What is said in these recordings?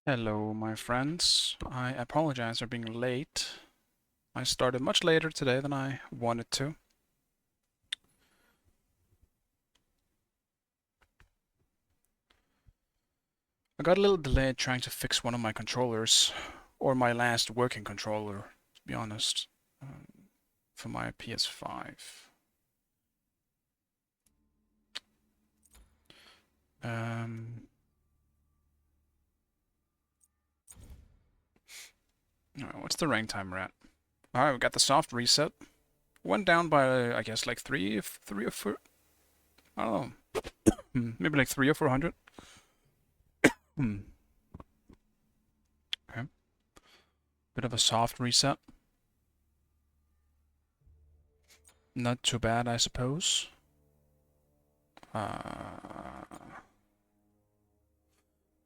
Hello, my friends. I apologize for being late. I started much later today than I wanted to. I got a little delayed trying to fix one of my controllers, or my last working controller, to be honest, for my PS5. Um, Alright, what's the rank timer at? Alright, we got the soft reset. Went down by, I guess, like three or four. I don't know. Maybe like 300 or 400. Hmm. Okay. Bit of a soft reset. Not too bad, I suppose.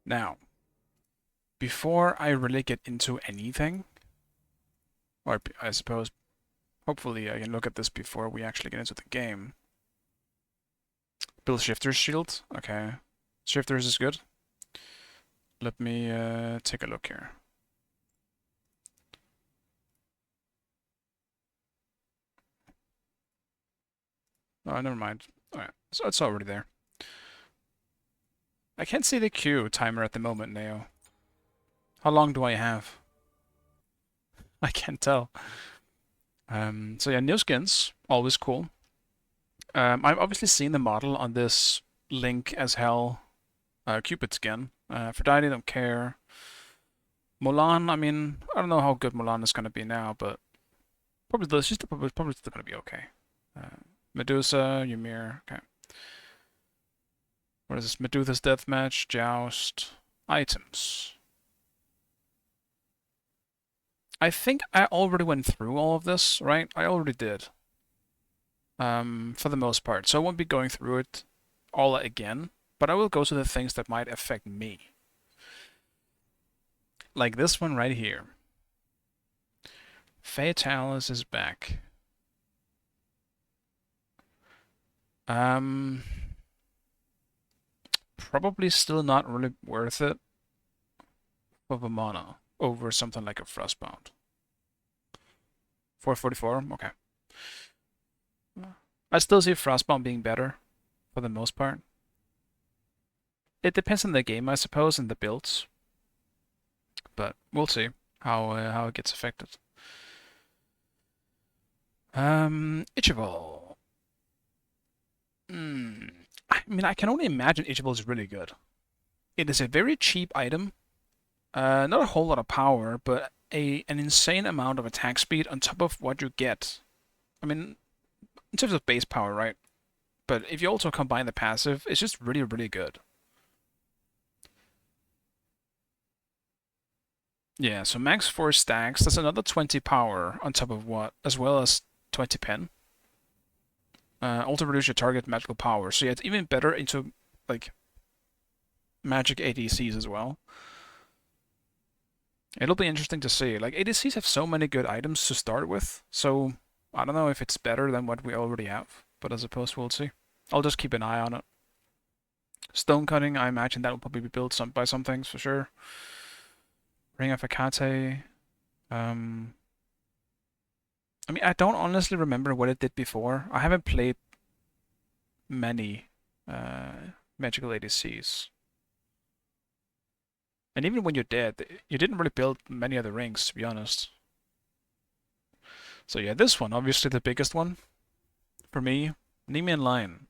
Now, before I really get into anything, or I suppose, hopefully I can look at this before we actually get into the game. Build Shifter's Shield. Okay. Shifters is good. Let me take a look here. Oh, never mind. Alright, so it's already there. I can't see the queue timer at the moment, Neo. How long do I have? I can't tell. So yeah, new skins, always cool. I've obviously seen the model on this Link as Hell Cupid skin. Aphrodite, don't care. Mulan, I mean, I don't know how good Mulan is going to be now, but she's probably still going to be okay. Medusa, Ymir, okay. What is this? Medusa's Deathmatch, Joust, items. I think I already went through all of this, right? I already did. For the most part. So I won't be going through it all again, but I will go to the things that might affect me. Like this one right here. Fatalis is back. Probably still not really worth it for the mana over something like a Frostbound. 444, okay. I still see Frostbound being better for the most part. It depends on the game, I suppose, and the builds. But we'll see how it gets affected. Ichival. I mean, I can only imagine Ichival is really good. It is a very cheap item. Not a whole lot of power, but an insane amount of attack speed on top of what you get. I mean, in terms of base power, right? But if you also combine the passive, it's just really, really good. Yeah, so max 4 stacks, that's another 20 power on top of what, as well as 20 pen. Also reduce your target magical power. So yeah, it's even better into, like, magic ADCs as well. It'll be interesting to see. Like, ADCs have so many good items to start with, so I don't know if it's better than what we already have, but I suppose we'll see. I'll just keep an eye on it. Stone cutting, I imagine that will probably be built by some things for sure. Ring of Akate. I mean, I don't honestly remember what it did before. I haven't played many magical ADCs. And even when you're dead, you didn't really build many other rings, to be honest. So yeah, this one, obviously the biggest one for me, Nemean Lion.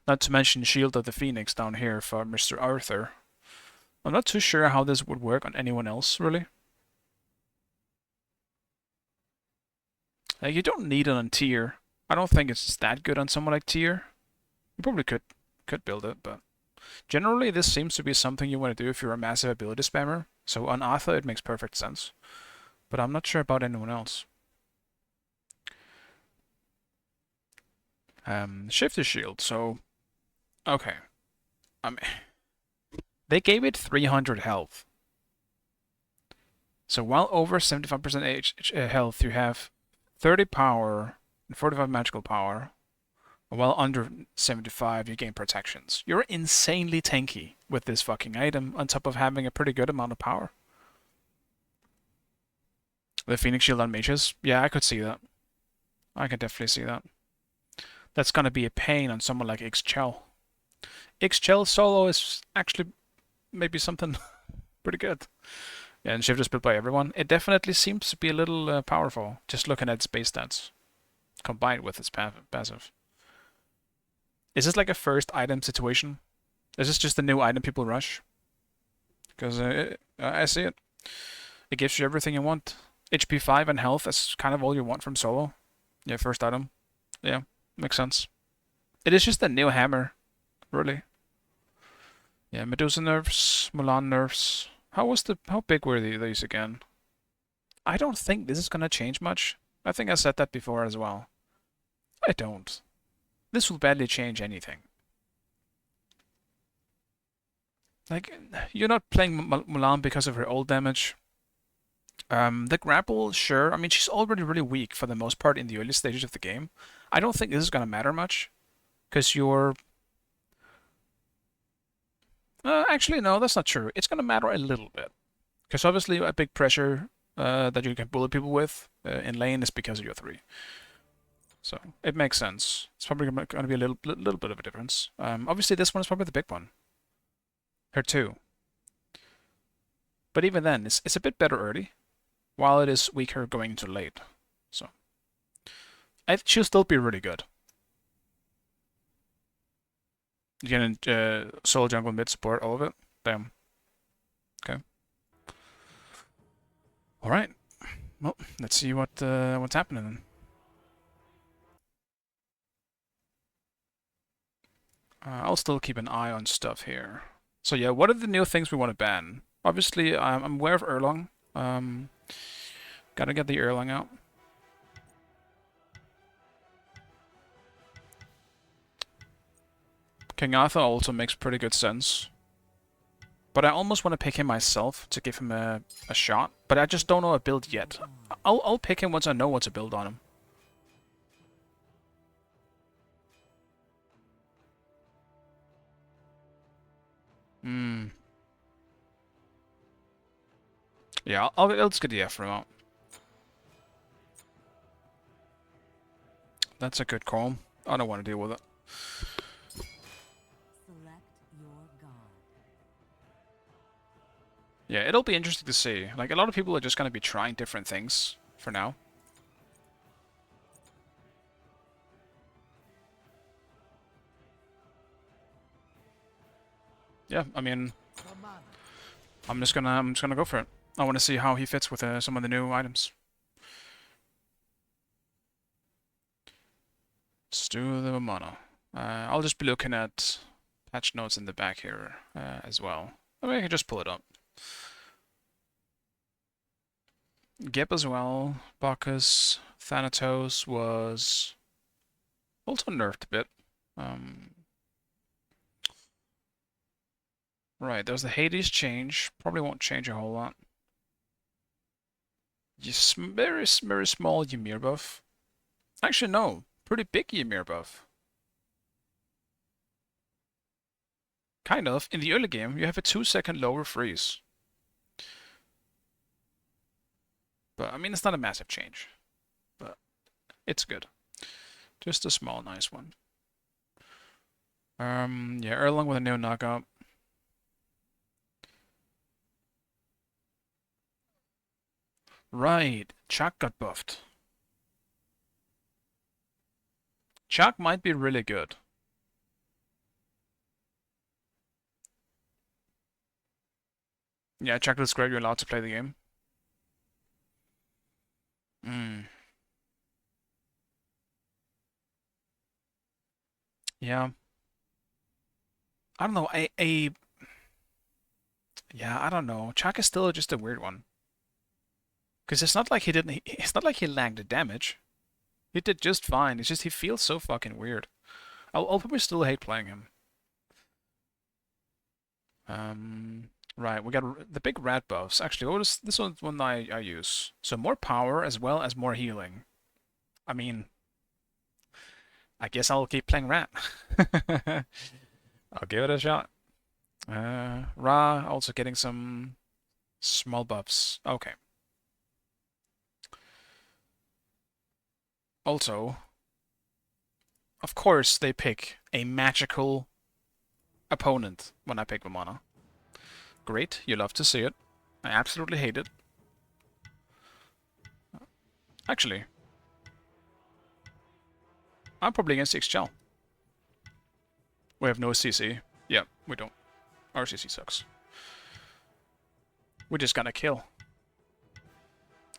Not to mention Shield of the Phoenix down here for Mr. Arthur. I'm not too sure how this would work on anyone else, really. Like, you don't need it on tier. I don't think it's that good on someone like tier. You probably could build it, but generally this seems to be something you want to do if you're a massive ability spammer. So on Arthur it makes perfect sense. But I'm not sure about anyone else. Shifter Shield, so okay. I mean, they gave it 300 health. So while over 75% health, you have 30 power and 45 magical power. Well, under 75, you gain protections. You're insanely tanky with this fucking item, on top of having a pretty good amount of power. The Phoenix Shield on mages? Yeah, I could see that. I could definitely see that. That's gonna be a pain on someone like Ixchel. Ixchel solo is actually maybe something pretty good. Yeah, and Shift is built by everyone. It definitely seems to be a little powerful, just looking at its base stats, combined with its passive. Is this like a first item situation? Is this just a new item people rush? Because I see it. It gives you everything you want. HP 5 and health, that's kind of all you want from solo. Yeah, first item. Yeah, makes sense. It is just a new hammer, really. Yeah, Medusa nerfs, Mulan nerfs. How big were these again? I don't think this is gonna change much. I think I said that before as well. I don't. This will barely change anything. Like, you're not playing Mulan because of her old damage. The grapple, sure. I mean, she's already really weak for the most part in the early stages of the game. I don't think this is gonna matter much, because you're... actually, no, that's not true. It's gonna matter a little bit. Because obviously a big pressure that you can bullet people with in lane is because of your 3. So it makes sense. It's probably going to be a little bit of a difference. Obviously this one is probably the big one. Her 2. But even then, it's a bit better early, while it is weaker going into late. So she'll still be really good. You can solo jungle mid support all of it. Damn. Okay. All right. Well, let's see what's happening then. I'll still keep an eye on stuff here. So yeah, what are the new things we want to ban? Obviously, I'm aware of Erlang. Gotta get the Erlang out. King Arthur also makes pretty good sense. But I almost want to pick him myself to give him a shot. But I just don't know a build yet. I'll pick him once I know what to build on him. Hmm. Yeah, I'll just get the Ephraim out. That's a good call. I don't want to deal with it. Yeah, it'll be interesting to see. Like, a lot of people are just going to be trying different things for now. Yeah, I mean, I'm just gonna go for it. I want to see how he fits with some of the new items. Let's do the mono. I'll just be looking at patch notes in the back here as well. I mean, I can just pull it up. Gip as well. Bacchus, Thanatos was also nerfed a bit. Right, there's the Hades change. Probably won't change a whole lot. Just very small Ymir buff. Actually, no. Pretty big Ymir buff. Kind of. In the early game, you have a 2-second lower freeze. But, I mean, it's not a massive change. But it's good. Just a small, nice one. Yeah, Erlang with a new knockout. Right, Chuck got buffed. Chuck might be really good. Yeah, Chuck looks great. You're allowed to play the game. Yeah. I don't know. Yeah, I don't know. Chuck is still just a weird one. Because it's not like he didn't. It's not like he lagged the damage. He did just fine. It's just he feels so fucking weird. I'll probably still hate playing him. Right, we got the big rat buffs. Actually, what is this one I use? So more power as well as more healing. I mean, I guess I'll keep playing Rat. I'll give it a shot. Ra also getting some small buffs. Okay. Also, of course they pick a magical opponent when I pick Vamana. Great, you love to see it. I absolutely hate it. Actually, I'm probably against XGL. We have no CC. Yeah, we don't. Our CC sucks. We're just gonna kill.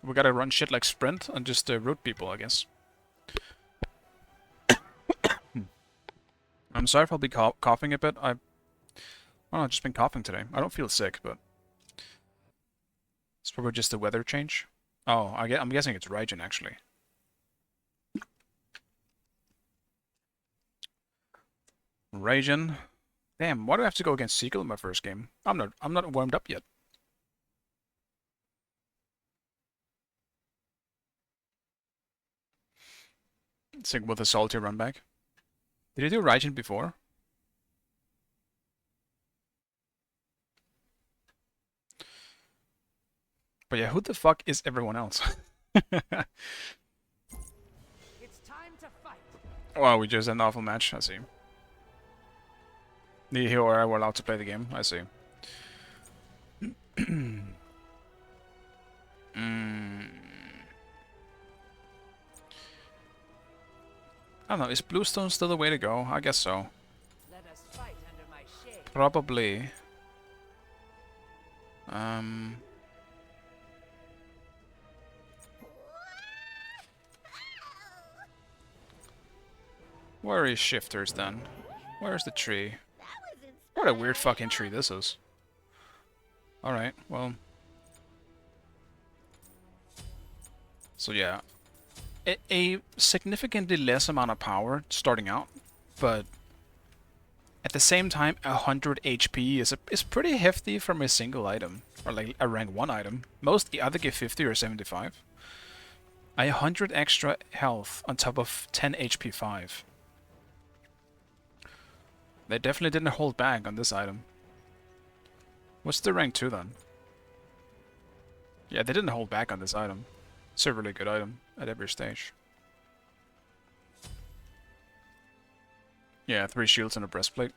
We gotta run shit like Sprint and just root people, I guess. I'm sorry if I'll be coughing a bit. I've just been coughing today. I don't feel sick, but it's probably just the weather change. Oh, I'm guessing it's Raijin, actually. Raijin. Damn, why do I have to go against Seagull in my first game? I'm not warmed up yet. Sig with a salty run back. Did he do Raijin before? But yeah, who the fuck is everyone else? It's time to fight. Well, we just had an awful match, I see. The hero or I were allowed to play the game, I see. I don't know, is Bluestone still the way to go? I guess so. Let us fight under my shade. Probably. Where is Shifters then? Where's the tree? What a weird fucking tree this is. Alright, well. So yeah. A significantly less amount of power starting out, but at the same time 100 HP is pretty hefty from a single item. Or like a rank 1 item. Most either give 50 or 75. 100 extra health on top of 10 HP 5. They definitely didn't hold back on this item. What's the rank 2 then? Yeah, they didn't hold back on this item. It's a really good item at every stage. Yeah, 3 shields and a breastplate.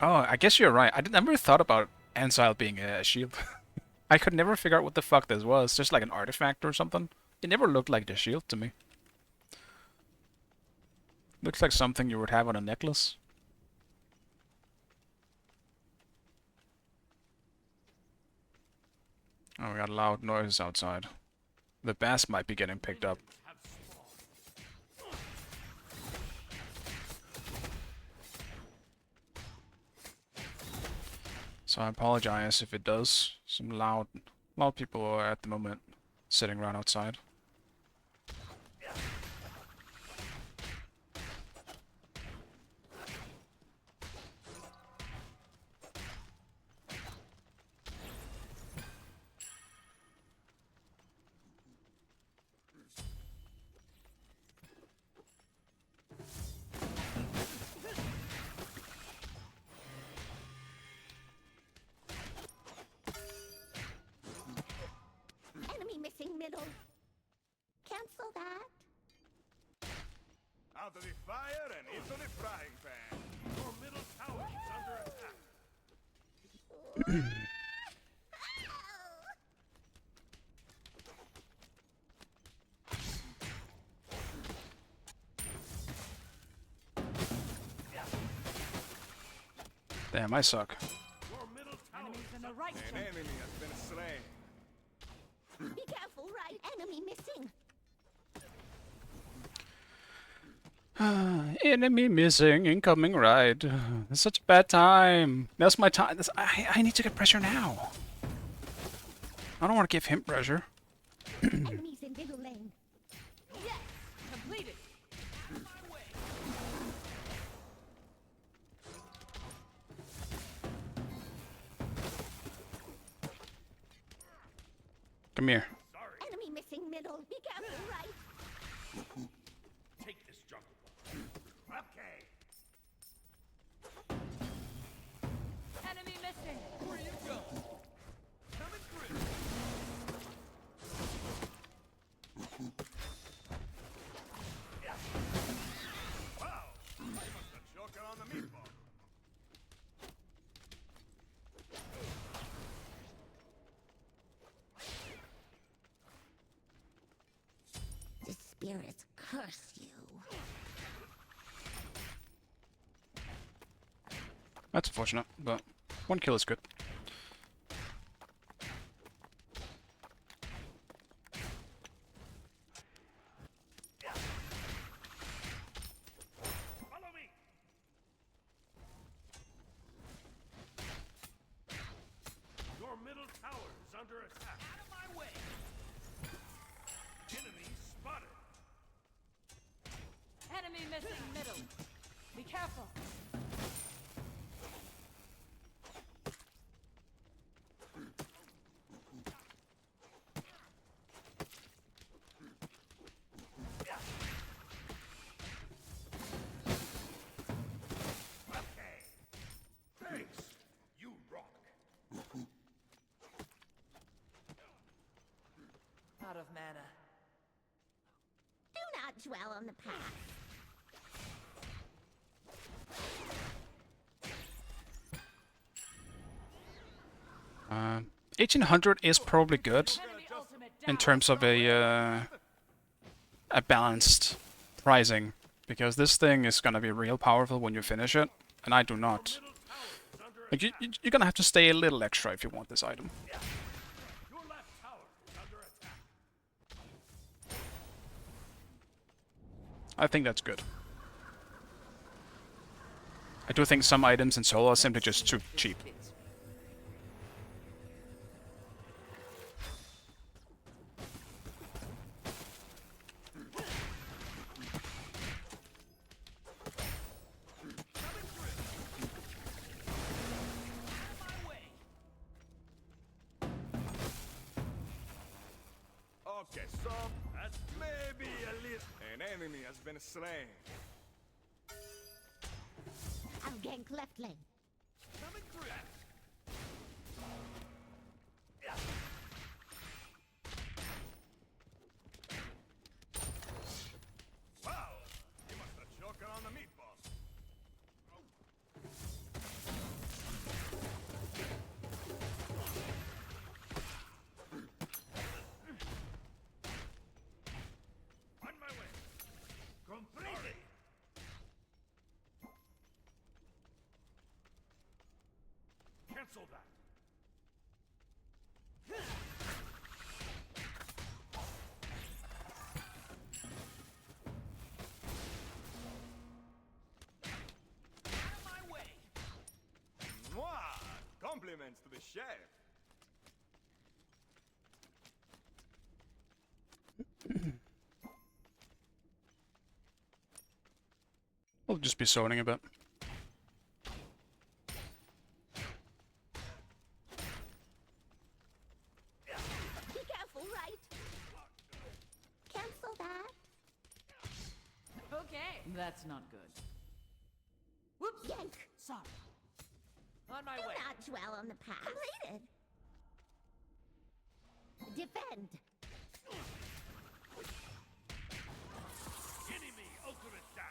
Oh, I guess you're right. I never thought about Ansile being a shield. I could never figure out what the fuck this was. Just like an artifact or something. It never looked like the shield to me. Looks like something you would have on a necklace. Oh, we got loud noises outside. The bass might be getting picked up. So I apologize if it does. Some loud people are at the moment sitting around outside. Middle. Cancel that. Out of the fire and into the frying pan. Your middle tower is under attack. Damn, I suck. Your middle tower Enemies in the right An flank. enemy has been slain. Be careful, right? Enemy missing. Enemy missing, incoming ride. It's such a bad time. That's my time. I need to get pressure now. I don't want to give him pressure. Enemies in middle lane. Yes, completed. Come here. Enemy missing middle. Curse you. That's unfortunate, but 1 kill is good. Follow me. Your middle tower is under attack. Out of my way. Enemy spotted. Enemy missing middle. Be careful. Okay. Thanks. You rock. Out of mana. Do not dwell on the past. 1800 is probably good Enemy ultimate in down. terms of a balanced pricing, because this thing is gonna be real powerful when you finish it, and I do not. Like you're gonna have to stay a little extra if you want this item. Your left tower is under attack. I think that's good. I do think some items in solo are simply just too cheap. Okay, so that's maybe a little. An enemy has been slain. I'll gank left lane. Coming through. Wow! You must have choken on the meatball. On my way. Completely. Cancel that. Out of my way. Mwah! Compliments to the chef. We'll just be zoning a bit. Be careful, right? Cancel that. Okay. That's not good. Whoops. Yank. Sorry. On my Do way. not dwell on the past. Completed. Defend. Enemy ultimate down.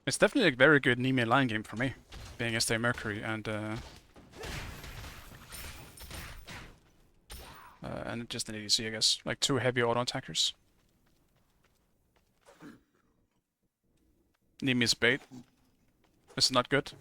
It's definitely a very good Nemi line game for me, being a Stay Mercury and just an ADC, I guess. Like 2 heavy auto attackers. Nemi's bait. It's not good.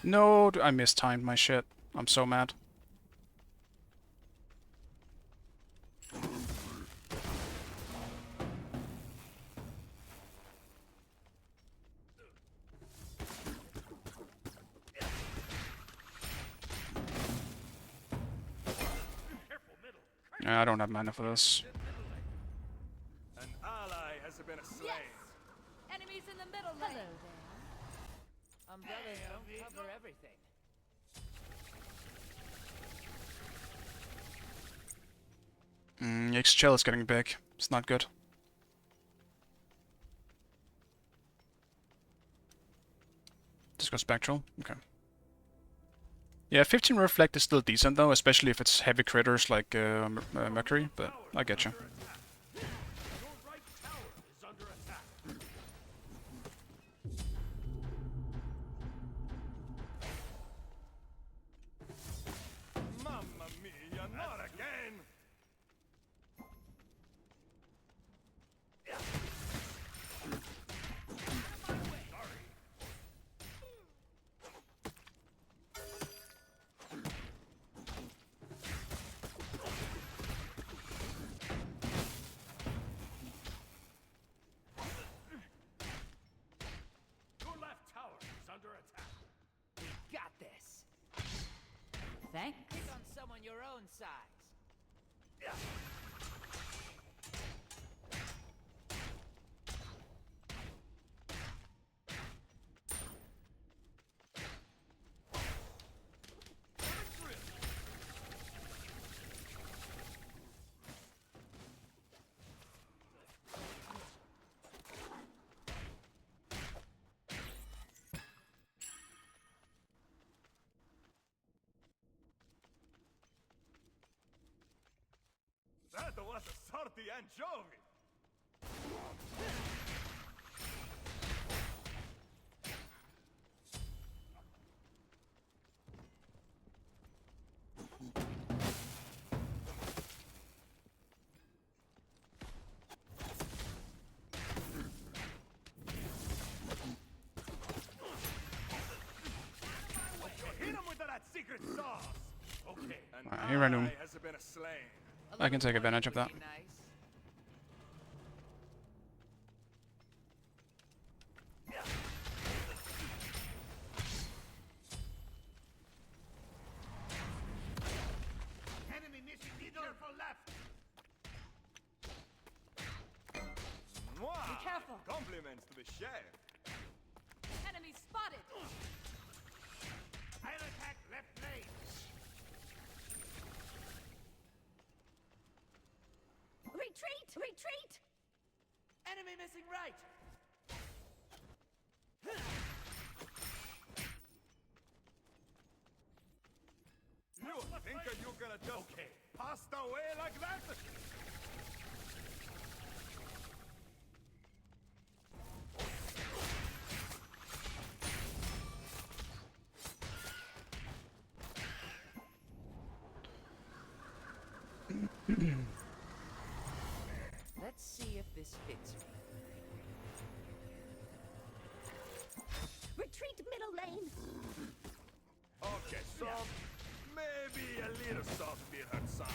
No, I mistimed my shit. I'm so mad. Careful middle. I don't have mana for this. An ally has been slain. Enemies in the middle lane. Hello there. Umbrellas don't cover everything. XHL is getting big. It's not good. Just go Spectral. Okay. Yeah, 15 Reflect is still decent though, especially if it's heavy critters like Mercury, but I get you. Your right tower is under attack. Mamma mia, not again! Your left tower is under attack. Got this. Thanks. Pick on someone your own size. That was a salty anchovy! Hit him with that secret sauce! Okay, and Here I do. has been slain. I can take advantage of that. Would be nice. Enemy missing leader for left! Mwah! Be careful. Compliments to the chef. Enemy spotted. I'll attack left lane. Retreat! Retreat! Enemy missing right. You think that you're gonna just pass away like that? Let's see if this fits me. Retreat middle lane! Okay, so maybe a little soft will hurt someone.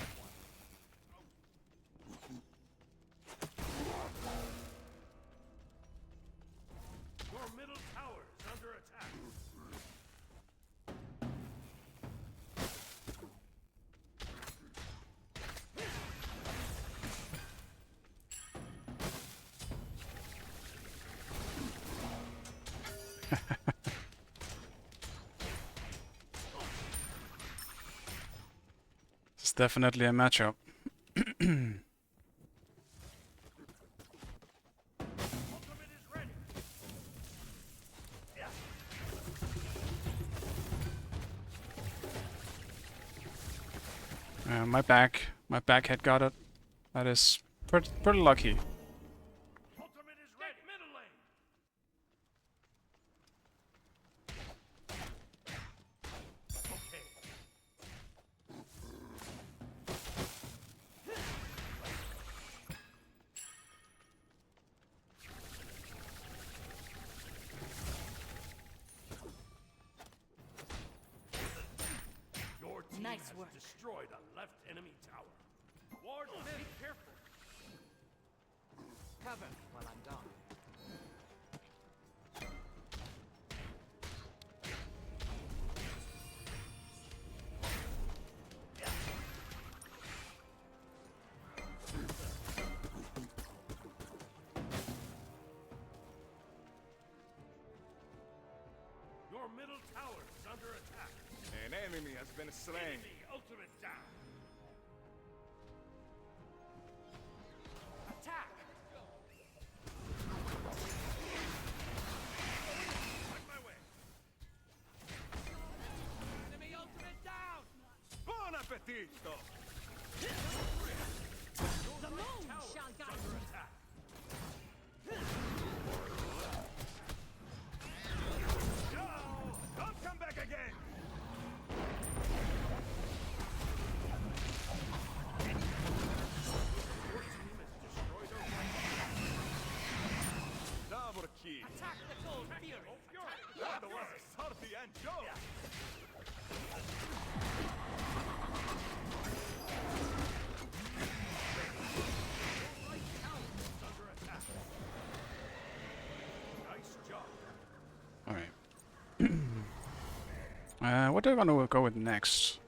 Your middle tower is under attack. It's definitely a matchup. Ultimate is ready. My back head got it. That is pretty lucky. Ultimate is ready. Middle lane. Okay. Your team Nice has work. destroyed a left enemy tower. Ward, be careful. Cover me while I'm gone. Your middle tower is under attack. An enemy has been slain. Enemy ultimate down. Maldito! The moon shall guide me. No! Don't come back again! Double kill! Attack the cold fury. That was a sortie and joke! Alright. What do I want to go with next?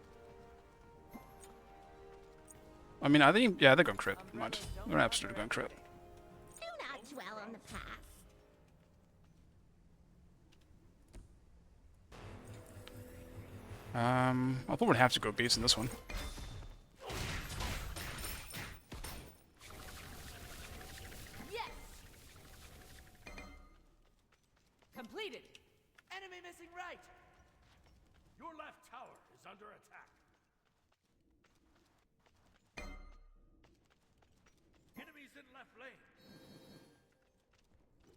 I mean, I think, yeah, they're going crit. Right. They're absolutely going crit. Do not dwell on the past. I'll probably have to go beast in this one. Yes. Completed. Enemy missing right. Your left tower is under attack. Enemies in left lane.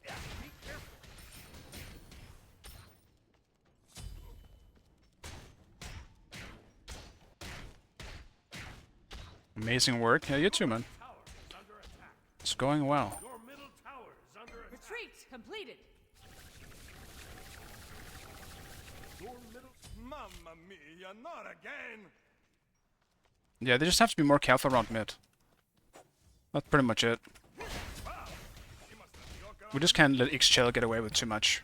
Be careful. Amazing work. Yeah, you too, man. Tower is under attack. It's going well. Your middle tower is under attack. Retreat completed. Your middle Mamma mia, not again! Yeah, they just have to be more careful around mid. That's pretty much it. He must have yoke We just can't let XChell get away with too much.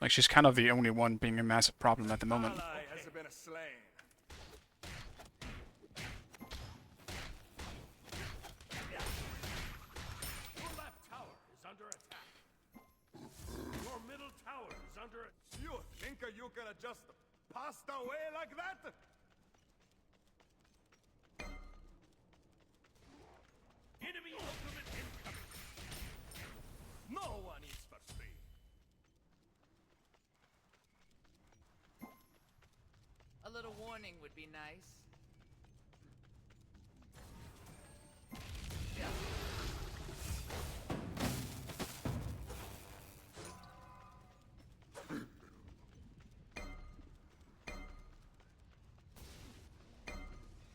Like, she's kind of the only one being a massive problem at the moment. ally has been slain. Your left tower is under attack. Your middle tower is under attack. You think you can just pass away like that? Enemy ultimate incoming. No one is for free. A little warning would be nice.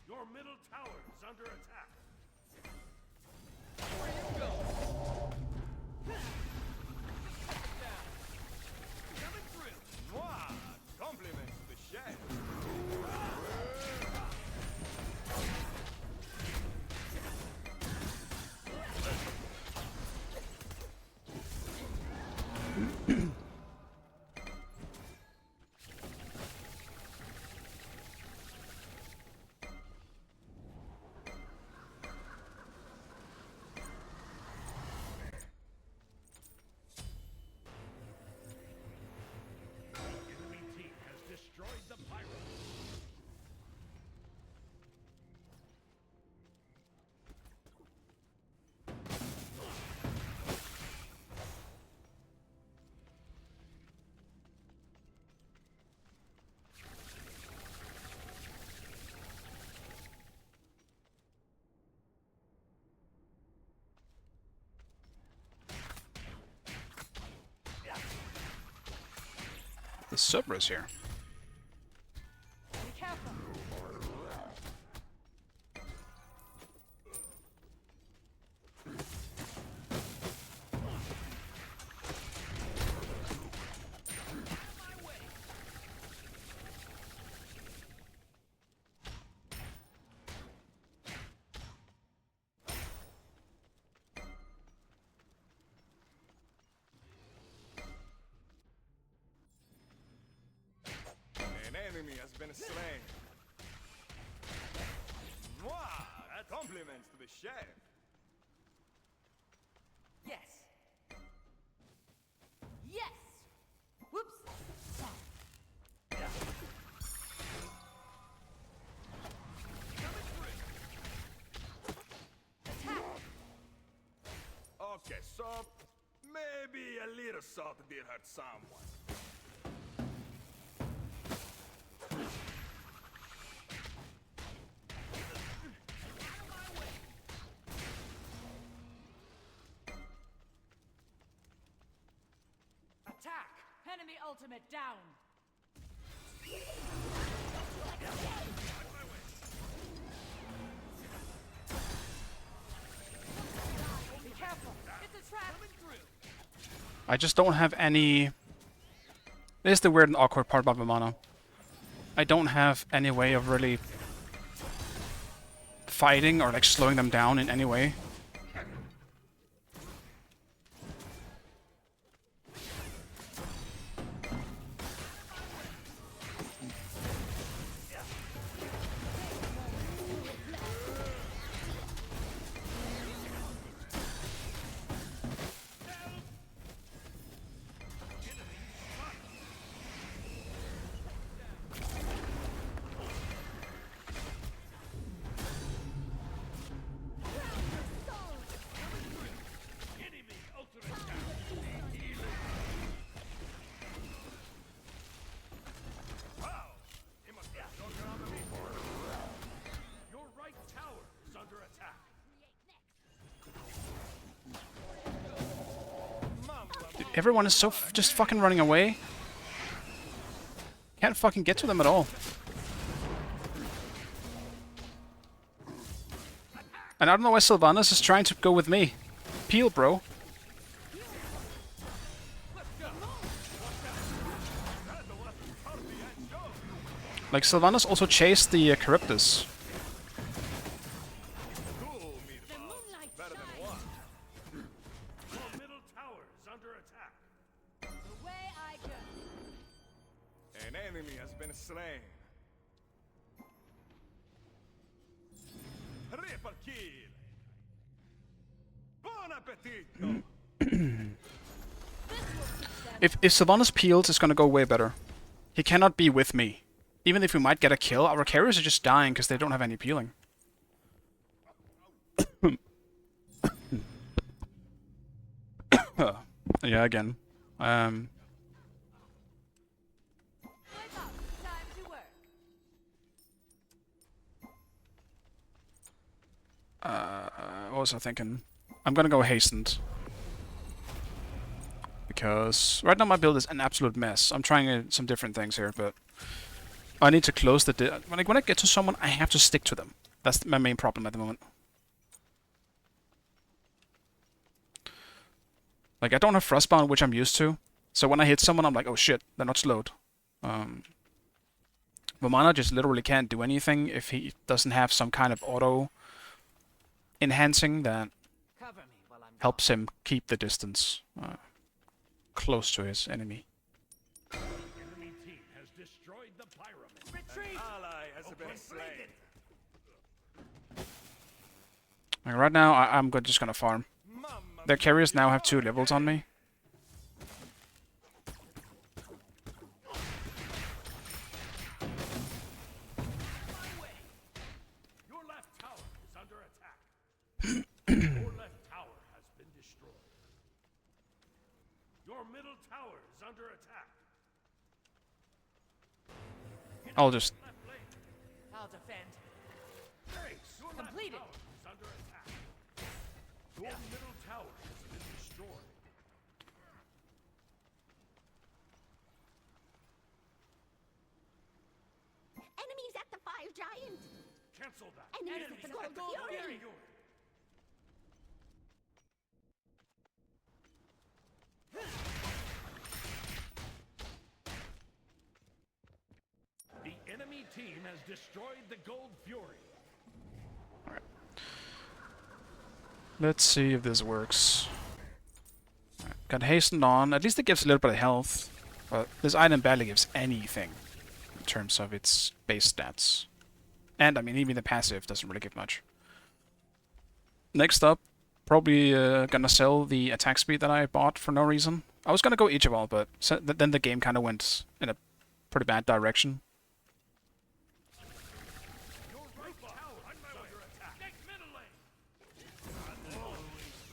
Your middle tower is under attack. Coming through. Mwah! Compliments to the chef. Enemy team has destroyed the pirates. The Subra's here. Be careful. An enemy has been slain. Mwah! Compliments to the chef. Yes. Yes. Whoops. Attack. Okay, so maybe a little salt did hurt someone. Enemy ultimate down. Be careful. It's a trap. I just don't have any... This is the weird and awkward part about Vamana. I don't have any way of really fighting or like slowing them down in any way. Your right tower is under attack. Dude, everyone is so just fucking running away. Can't fucking get to them at all. And I don't know why Sylvanas is trying to go with me. Peel, bro. Like, Sylvanas also chased the Charybdis. Better than one. Your middle tower is under attack. The way I go. An enemy has been slain. Triple kill. Bon appetito. If Sylvanas peels, it's gonna go way better. He cannot be with me. Even if we might get a kill, our carriers are just dying because they don't have any peeling. Yeah, again. Wake up. Time to work. What was I thinking? I'm gonna go hastened. Because right now my build is an absolute mess. I'm trying some different things here, but I need to close the... when I get to someone, I have to stick to them. That's my main problem at the moment. Like, I don't have Frostbound, which I'm used to. So when I hit someone, I'm like, oh shit, they're not slowed. Vamana just literally can't do anything if he doesn't have some kind of auto enhancing that Cover me while I'm helps him keep the distance close to his enemy. Enemy team has destroyed the pyramid. retreat. Ally has been slain. Like, right now, I'm just gonna farm. Their carriers now have 2 levels on me. Your left tower is under attack. Your left tower has been destroyed. Your middle tower is under attack. I'll just... Left lane. I'll defend. Thanks. Your left Completed. tower is under attack. Your middle tower has been destroyed. Enemies at the fire giant. Cancel that. Enemies at the gold fury. The enemy team has destroyed the Gold Fury. Let's see if this works. Alright, got hastened on. At least it gives a little bit of health. But this item barely gives anything in terms of its base stats. And, I mean, even the passive doesn't really give much. Next up, probably gonna sell the attack speed that I bought for no reason. I was gonna go Ichival, but then the game kind of went in a pretty bad direction. Your right tower is under attack. Take middle lane.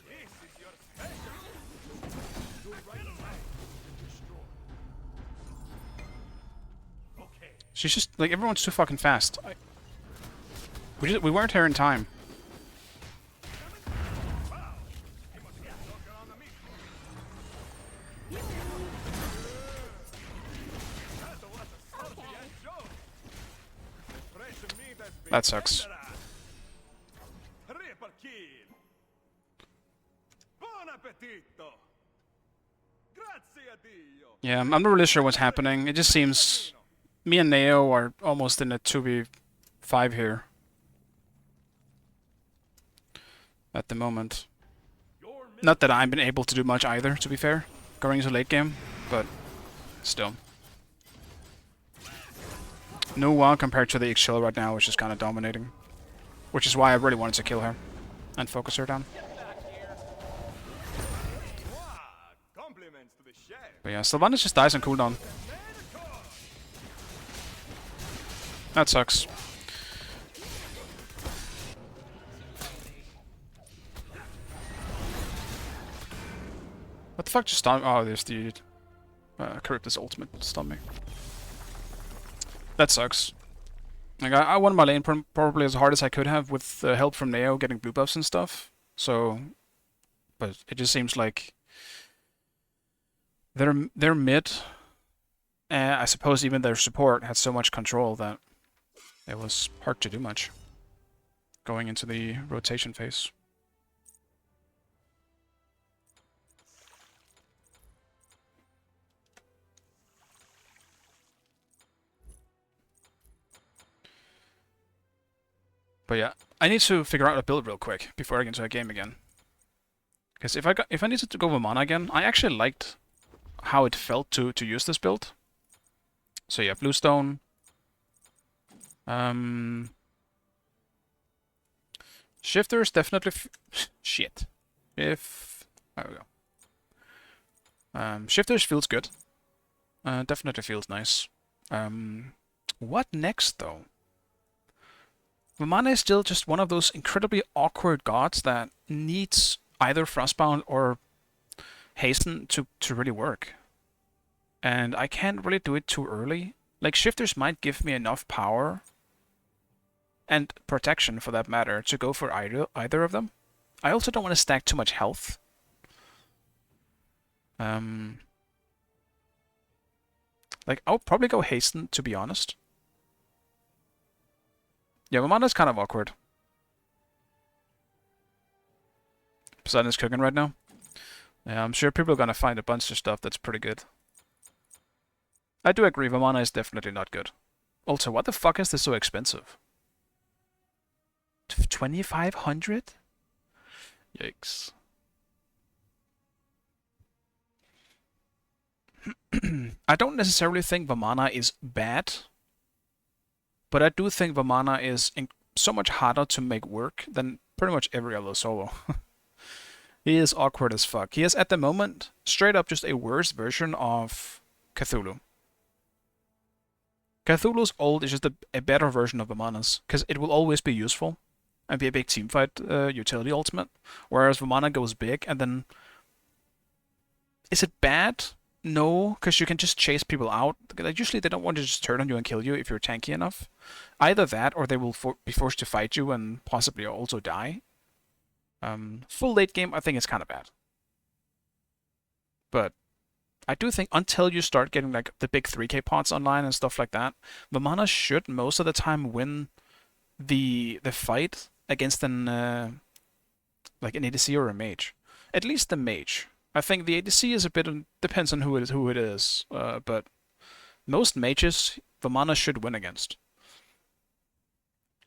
This is your special. Your right tower has been destroyed. Okay. She's just, like, everyone's too fucking fast. We weren't here in time. That sucks. Triple kill. Buon appetito. Grazie a Dio. Yeah, I'm not really sure what's happening. It just seems me and Neo are almost in a 2v5 here. At the moment. Not that I've been able to do much either, to be fair, going into late game, but still. Noah compared to the Ixchel right now is just kind of dominating. Which is why I really wanted to kill her and focus her down. Compliments to the chef. But yeah, Sylvanas just dies on cooldown. That sucks. What the fuck just stunned me? Oh, there's the Charybdis ultimate stunned me. That sucks. Like, I won my lane probably as hard as I could have with help from Neo getting blue buffs and stuff. So, but it just seems like their mid, I suppose even their support had so much control that it was hard to do much going into the rotation phase. But yeah, I need to figure out a build real quick before I get into a game again. Because if I needed to go with mana again, I actually liked how it felt to use this build. So yeah, Bluestone. Shifters definitely shit. There we go. Shifters feels good. Definitely feels nice. What next though? Vamana is still just one of those incredibly awkward gods that needs either Frostbound or Hasten to really work. And I can't really do it too early. Like, Shifters might give me enough power and protection, for that matter, to go for either of them. I also don't want to stack too much health. Like, I'll probably go Hasten, to be honest. Yeah, Vamana's kind of awkward. Poseidon's cooking right now. Yeah, I'm sure people are gonna find a bunch of stuff that's pretty good. I do agree, Vamana is definitely not good. Also, what the fuck is this so expensive? 2,500? Yikes. I don't necessarily think Vamana is bad, but I do think Vamana is so much harder to make work than pretty much every other solo. He is awkward as fuck. He is, at the moment, straight up just a worse version of Cthulhu. Cthulhu's ult is just a better version of Vamana's, because it will always be useful and be a big teamfight utility ultimate, whereas Vamana goes big and then... Is it bad? No, because you can just chase people out. Like, usually they don't want to just turn on you and kill you if you're tanky enough. Either that, or they will be forced to fight you and possibly also die. Full late game, I think it's kind of bad. But I do think until you start getting like the big 3k pots online and stuff like that, Vamana should most of the time win the fight against an like an ADC or a mage. At least the mage. I think the ADC is a bit depends on who it is, but most mages Vamana should win against.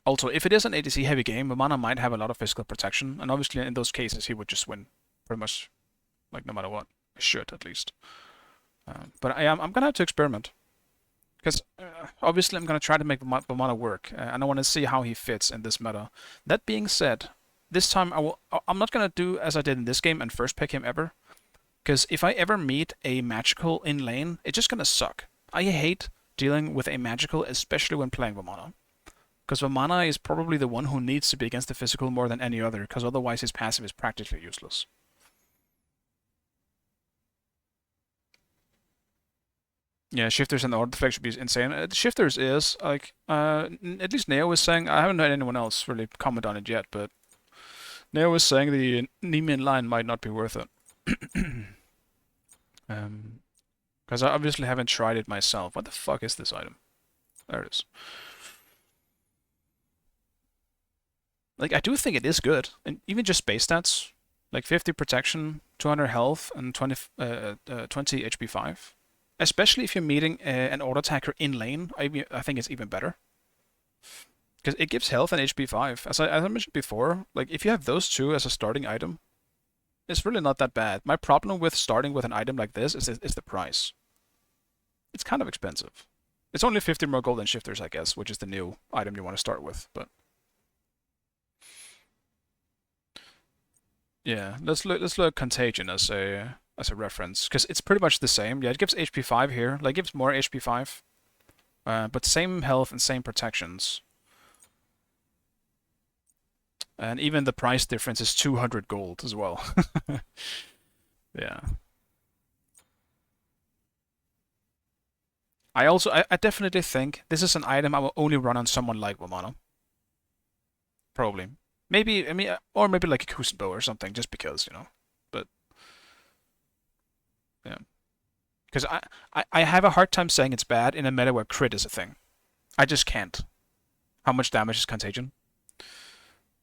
Also, if it is an ADC heavy game, Vamana might have a lot of physical protection, and obviously in those cases he would just win, pretty much, like no matter what. Should at least. But I'm gonna have to experiment, because obviously I'm gonna try to make Vamana work, and I want to see how he fits in this meta. That being said, this time I'm not gonna do as I did in this game and first pick him ever, because if I ever meet a magical in lane, it's just gonna suck. I hate dealing with a magical, especially when playing Vamana. Because Vamana is probably the one who needs to be against the physical more than any other, because otherwise his passive is practically useless. Yeah, Shifters and the artifact should be insane. Shifters is, like, at least Neo is saying, I haven't heard anyone else really comment on it yet, but Neo is saying the Nemean line might not be worth it. Because I obviously haven't tried it myself. What the fuck is this item? There it is. Like, I do think it is good. And even just base stats, like 50 protection, 200 health, and 20 HP5. Especially if you're meeting an auto attacker in lane, I think it's even better. Because it gives health and HP5. As I mentioned before, like if you have those two as a starting item, it's really not that bad. My problem with starting with an item like this is the price. It's kind of expensive. It's only 50 more gold than shifters, I guess, which is the new item you want to start with, but yeah, let's look at Contagion as a reference, because it's pretty much the same. Yeah, it gives HP5 here, like it gives more HP5, but same health and same protections. And even the price difference is 200 gold as well. Yeah. I definitely think this is an item I will only run on someone like Wamano. Probably. Maybe, I mean, or maybe like a Kusenbo or something, just because, you know. But, yeah. Because I have a hard time saying it's bad in a meta where crit is a thing. I just can't. How much damage is Contagion?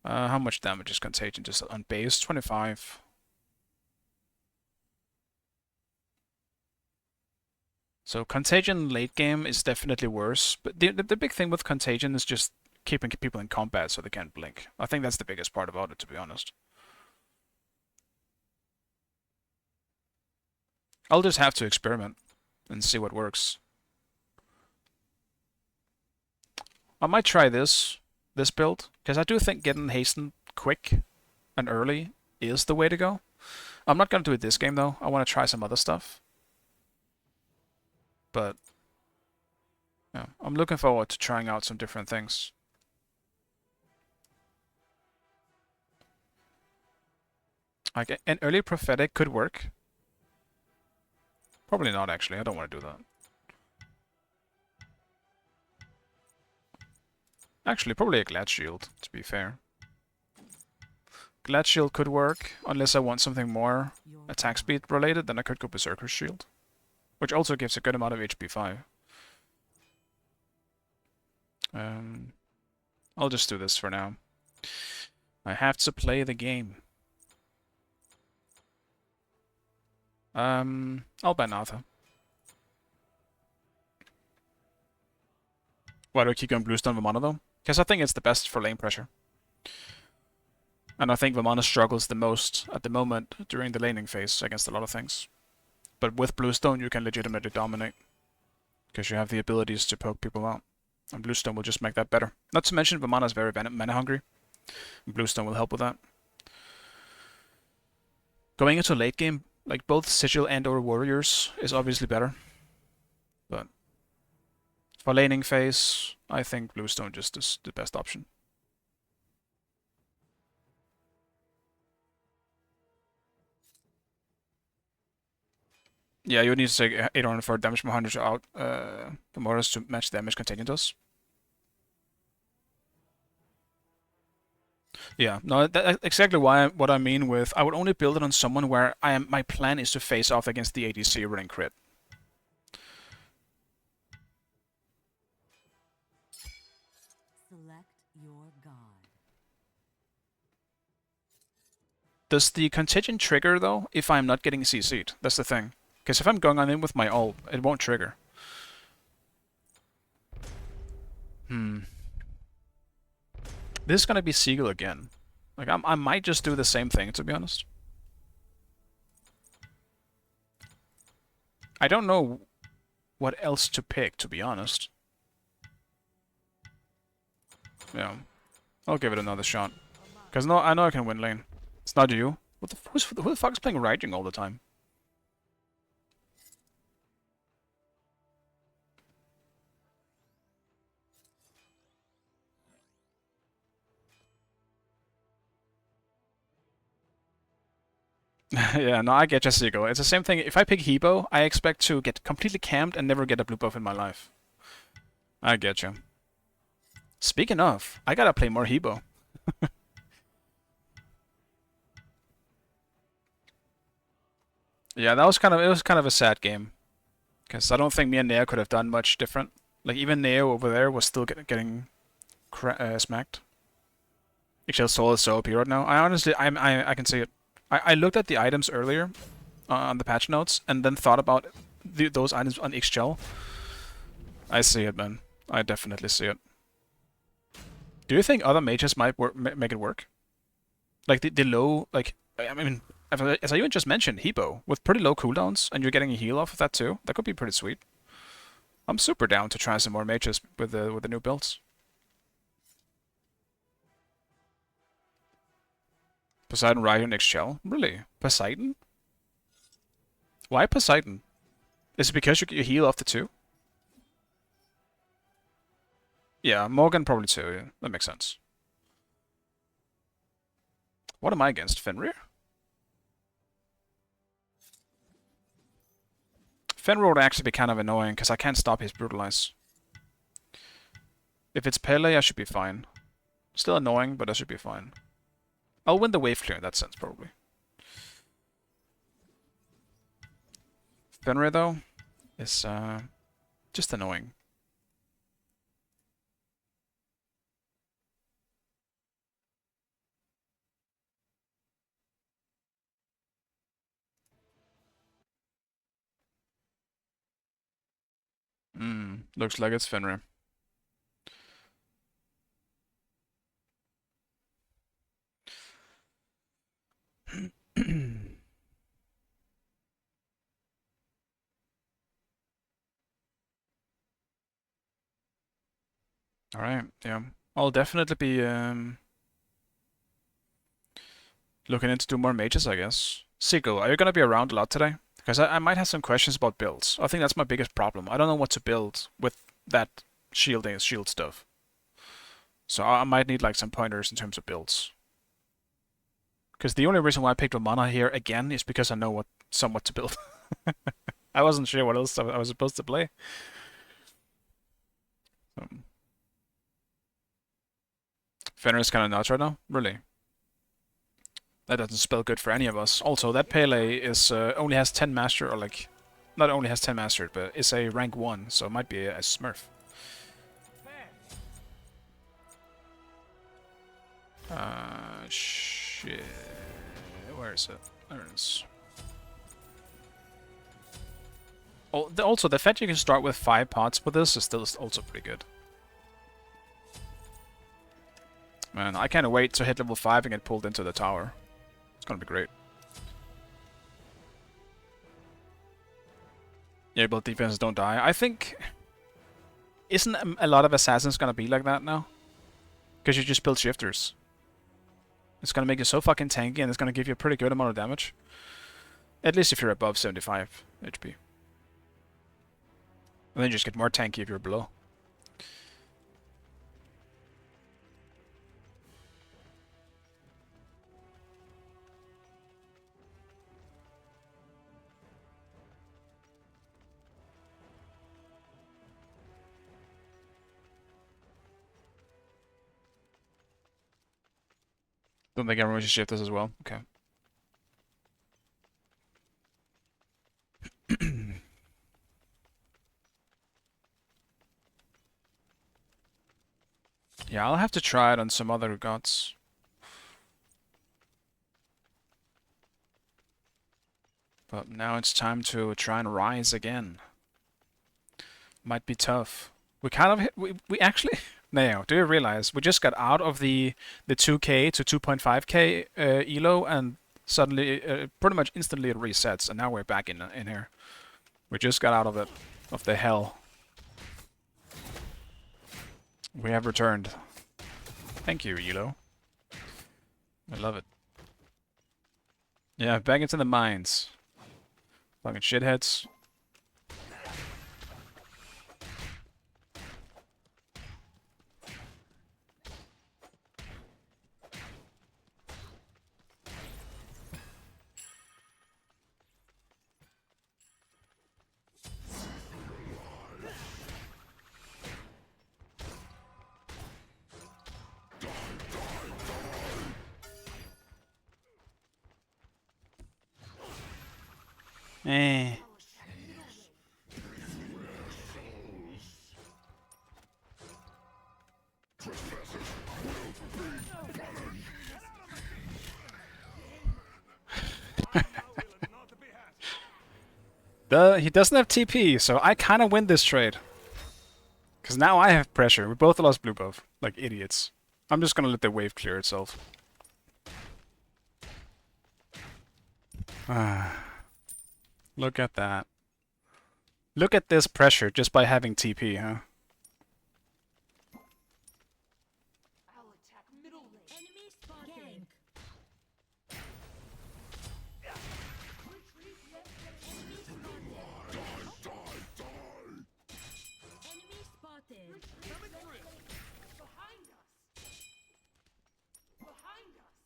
How much damage is Contagion just on base? 25. So Contagion late game is definitely worse, but the big thing with Contagion is just keeping people in combat so they can't blink. I think that's the biggest part about it, to be honest. I'll just have to experiment and see what works. I might try this build, because I do think getting hastened quick and early is the way to go. I'm not going to do it this game, though. I want to try some other stuff. But, yeah, I'm looking forward to trying out some different things. Like, an early prophetic could work. Probably not, actually. I don't want to do that. Actually, probably a Glad Shield, to be fair. Glad Shield could work, unless I want something more attack speed related, then I could go Berserker's Shield. Which also gives a good amount of HP5. I'll just do this for now. I have to play the game. I'll ban Arthur. Why do I keep going Bluestone Vamana though? Because I think it's the best for lane pressure. And I think Vamana struggles the most at the moment during the laning phase against a lot of things. But with Bluestone you can legitimately dominate. Because you have the abilities to poke people out. And Bluestone will just make that better. Not to mention Vamana is very mana hungry. Bluestone will help with that. Going into late game, like both Sigil and or Warriors is obviously better. But for laning phase, I think Bluestone just is the best option. Yeah, you need to take 804 damage from 100 out the Morris to match the damage Contagion does. Yeah, no, that's exactly what I mean with I would only build it on someone where my plan is to face off against the ADC running crit. Select your god. Does the Contagion trigger though if I'm not getting CC'd? That's the thing. Because if I'm going on in with my ult, it won't trigger. This is gonna be Seagull again. Like, I might just do the same thing, to be honest. I don't know what else to pick, to be honest. Yeah. I'll give it another shot. Because no, I know I can win lane. It's not you. Who the fuck is playing Raging all the time? Yeah, no, I get Jessico. It's the same thing. If I pick Hebo, I expect to get completely camped and never get a blue buff in my life. I get you. Speaking of, I gotta play more Hebo. Yeah, it was kind of a sad game. Because I don't think me and Neo could have done much different. Like, even Neo over there was still getting smacked. Excel Soul is so OP right now. I honestly, I can see it. I looked at the items earlier on the patch notes and then thought about those items on XGL. I see it, man. I definitely see it. Do you think other mages might make it work? Like the low, like, I mean, as I even just mentioned, Hebo, with pretty low cooldowns, and you're getting a heal off of that too, that could be pretty sweet. I'm super down to try some more mages with the new builds. Poseidon Ryu next shell? Really? Poseidon? Why Poseidon? Is it because you heal off the 2? Yeah, Morgan probably too, yeah. That makes sense. What am I against? Fenrir? Fenrir would actually be kind of annoying, because I can't stop his Brutalize. If it's Pele, I should be fine. Still annoying, but I should be fine. I'll win the wave clear in that sense, probably. Fenrir, though, is just annoying. Looks like it's Fenrir. Alright, yeah. I'll definitely be looking into do more mages, I guess. Sigil, are you gonna be around a lot today? Because I might have some questions about builds. I think that's my biggest problem. I don't know what to build with that shield stuff. So I might need like some pointers in terms of builds. Because the only reason why I picked Romana here again is because I know somewhat to build. I wasn't sure what else I was supposed to play. Fenrir's kind of nuts right now? Really? That doesn't spell good for any of us. Also, that Pele is only has 10 master, or like, not only has 10 mastered, but is a rank 1, so it might be a smurf. Shit. Where is it? There it is. Oh, also, the fact you can start with 5 pots with this is still also pretty good. Man, I can't wait to hit level 5 and get pulled into the tower. It's gonna be great. Yeah, but defenses don't die. I think... Isn't a lot of assassins gonna be like that now? Because you just build shifters. It's gonna make you so fucking tanky and it's gonna give you a pretty good amount of damage. At least if you're above 75 HP. And then you just get more tanky if you're below. Don't think everyone should shift this as well. Okay. Yeah, I'll have to try it on some other gods. But now it's time to try and rise again. Might be tough. We kind of hit, we actually now, do you realize we just got out of the 2k to 2.5k elo and suddenly pretty much instantly it resets and now we're back in here. We just got out of it, of the hell. We have returned. Thank you, elo. I love it. Yeah, back into the mines. Fucking shitheads. Eh. He doesn't have TP, so I kind of win this trade. Because now I have pressure. We both lost blue buff. Like idiots. I'm just gonna let the wave clear itself. Look at that. Look at this pressure just by having TP, huh? I'll attack middle lane. Enemy spotted. Gank. Retreat left lane. Enemy spotted. Retreat left lane. Behind us. Behind us.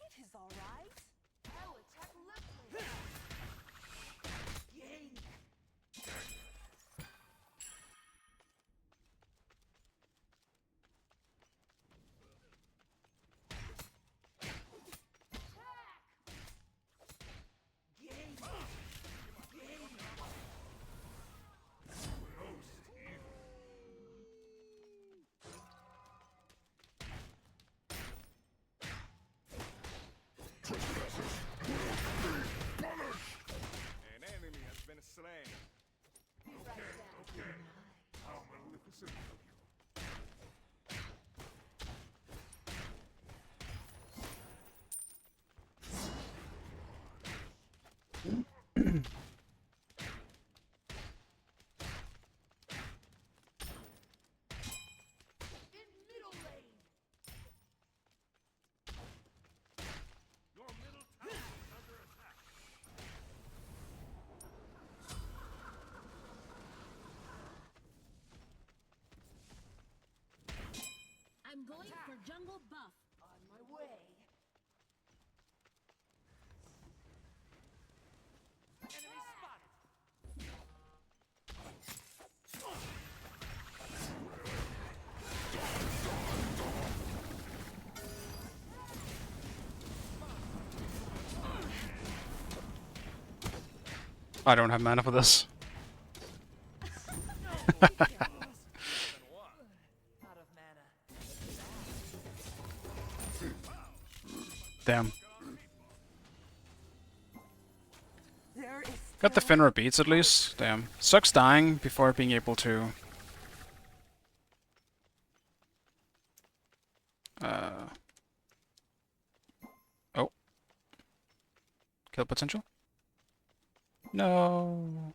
It is all right. I'll attack left lane. Gank. An enemy has been slain. How magnificent of you. In middle lane. Your middle tower is under attack. I'm going for jungle buff. On my way. Enemy spotted. I don't have mana for this. Out of mana. Damn. There is Got the Finra beats at least. Damn. Sucks dying before being able to... Oh. Kill potential? No.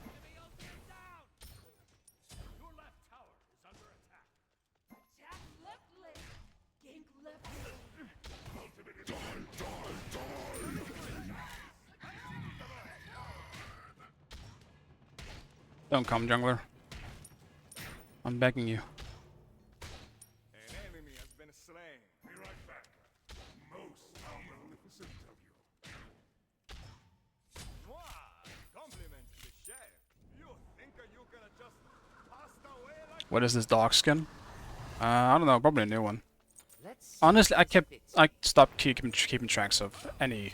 Enemy ultimate down. Your left tower is under attack. Attack left lane. Gank left lane. Don't come, jungler. I'm begging you. An enemy has been slain. Be right back. Most how magnificent of you. Mwah! Compliment to the chef. You think you gonna just pass away like What is this dog skin? I don't know, probably a new one. Let's see Honestly, if it fits. I stopped keeping tracks of any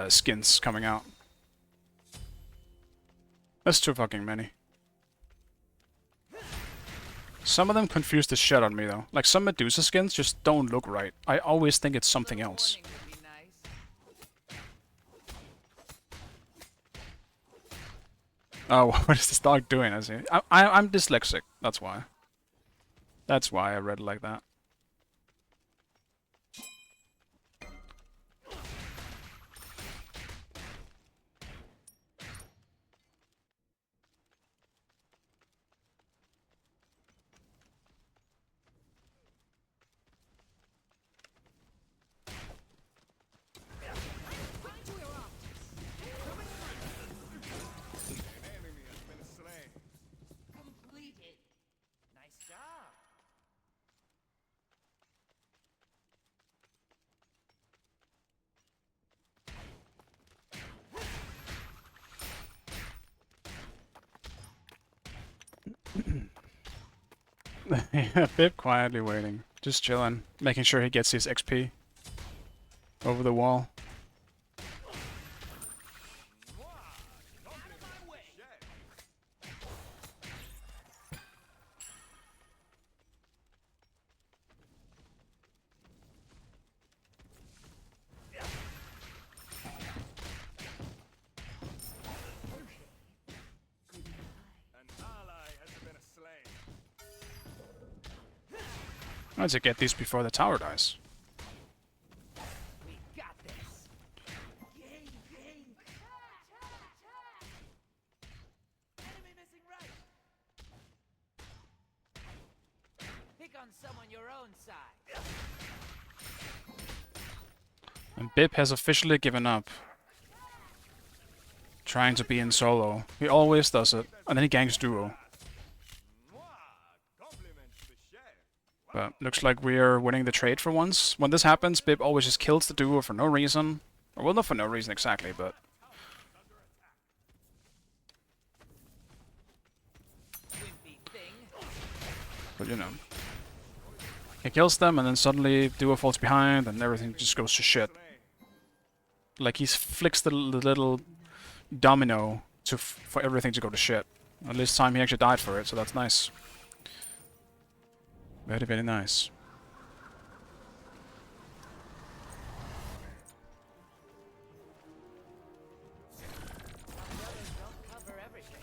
skins coming out. That's too fucking many. Some of them confuse the shit out of me though. Like some Medusa skins just don't look right. I always think it's something Little else. warning would be nice. Oh, what is this dog doing? I'm dyslexic. That's why. That's why I read it like that. an enemy has been slain. Completed. Nice job. Yeah, Bib quietly waiting. Just chilling. Making sure he gets his XP over the wall. An ally has been slain. I need to get these before the tower dies. We got this. Enemy missing right. Pick on someone your own side. And Bib has officially given up trying to be in solo. He always does it, and then he ganks duo. Compliments to the chef. But looks like we're winning the trade for once. When this happens, Bib always just kills the duo for no reason. Or, well, not for no reason exactly, but... Wimpy thing. But you know. He kills them, and then suddenly duo falls behind, and everything just goes to shit. Like he flicks the little domino for everything to go to shit. And this time he actually died for it, so that's nice. Very, very nice. Don't cover everything.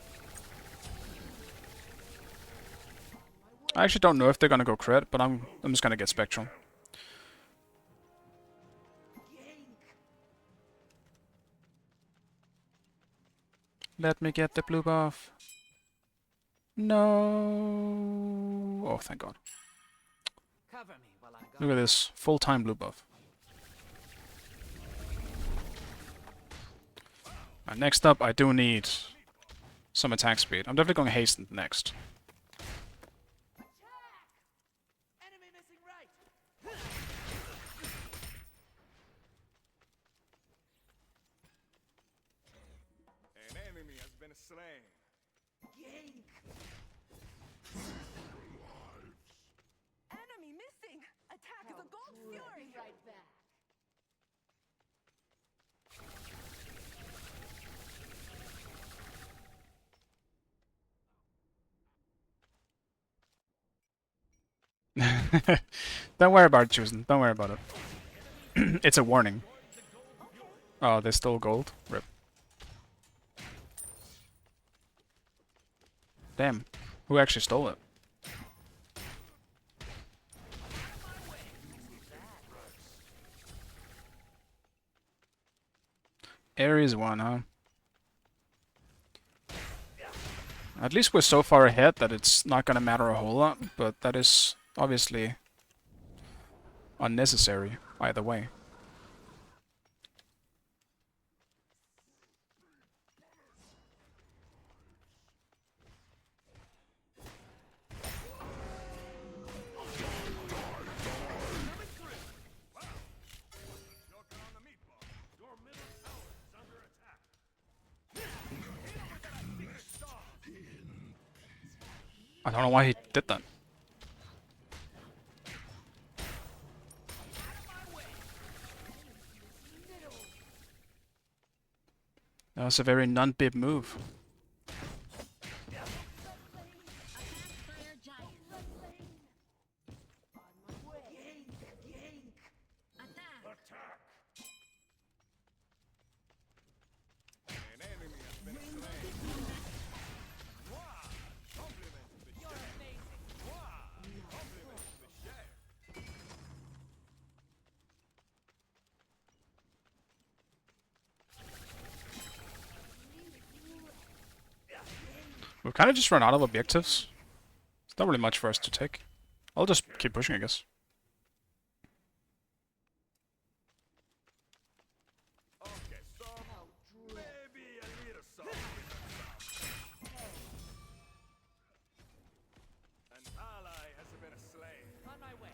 I actually don't know if they're gonna go crit, but I'm just gonna get Spectral. Let me get the blue buff. No. Oh, thank God. Cover me while I go. Look at this full-time blue buff. And next up, I do need some attack speed. I'm definitely going hastened next. Enemy missing right. An enemy has been slain. Enemy missing. Attack the Gold Fury. Right back. Don't worry about it, choosing. Don't worry about it. It's a warning. Oh, they stole gold? Rip. Damn. Who actually stole it? Ares won, huh? At least we're so far ahead that it's not gonna matter a whole lot, but that is obviously unnecessary either way. Joker on the meatball. Your middle tower is under attack. I don't know why he did that. That was a very non-bib move. An enemy has been slain. Compliments to the chef. Compliments to the chef. We've kind of just run out of objectives. It's not really much for us to take. I'll just keep pushing, I guess. Okay, so maybe a little salt. An ally has been slain. On my way.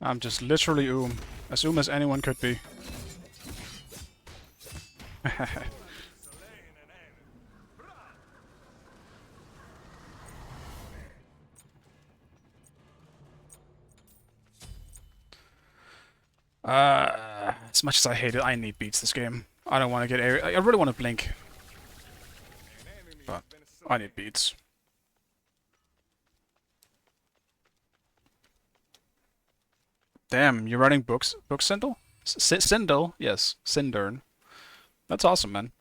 I'm just literally as as anyone could be. As much as I hate it, I need beats this game. I don't want to get area. I really want to blink, but I need beats. Damn, you're writing books? Book Sindel? Sindel? Yes, Sindern. That's awesome, man.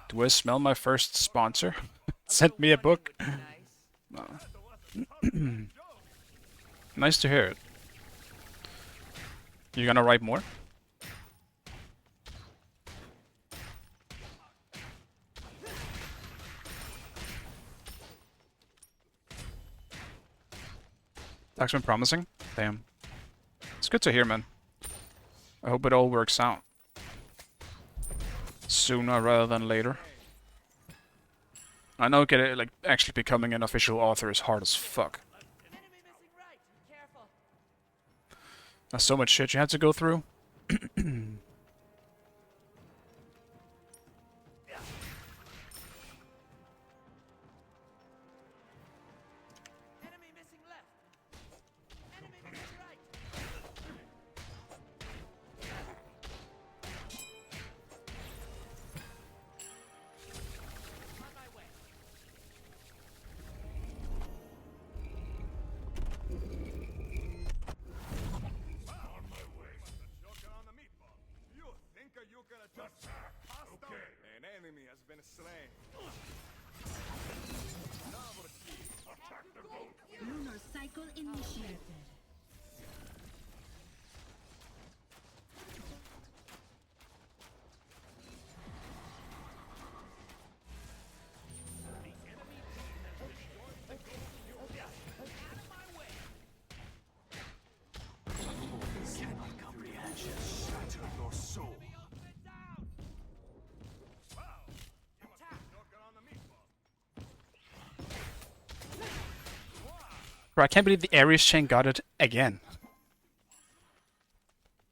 Do I smell my first sponsor? Sent me a book. Nice to hear it. You gonna write more? That's been promising. Damn. It's good to hear, man. I hope it all works out. Sooner rather than later. I know like actually becoming an official author is hard as fuck. Enemy missing right. Be careful. There's so much shit you have to go through. Enemy missing left. Enemy missing right. On my way. Joker on the meatball. You think you gonna just pass down? An enemy has been slain. Lunar cycle initiated. Joker on the meatball. Bro, I can't believe the Ares chain got it again.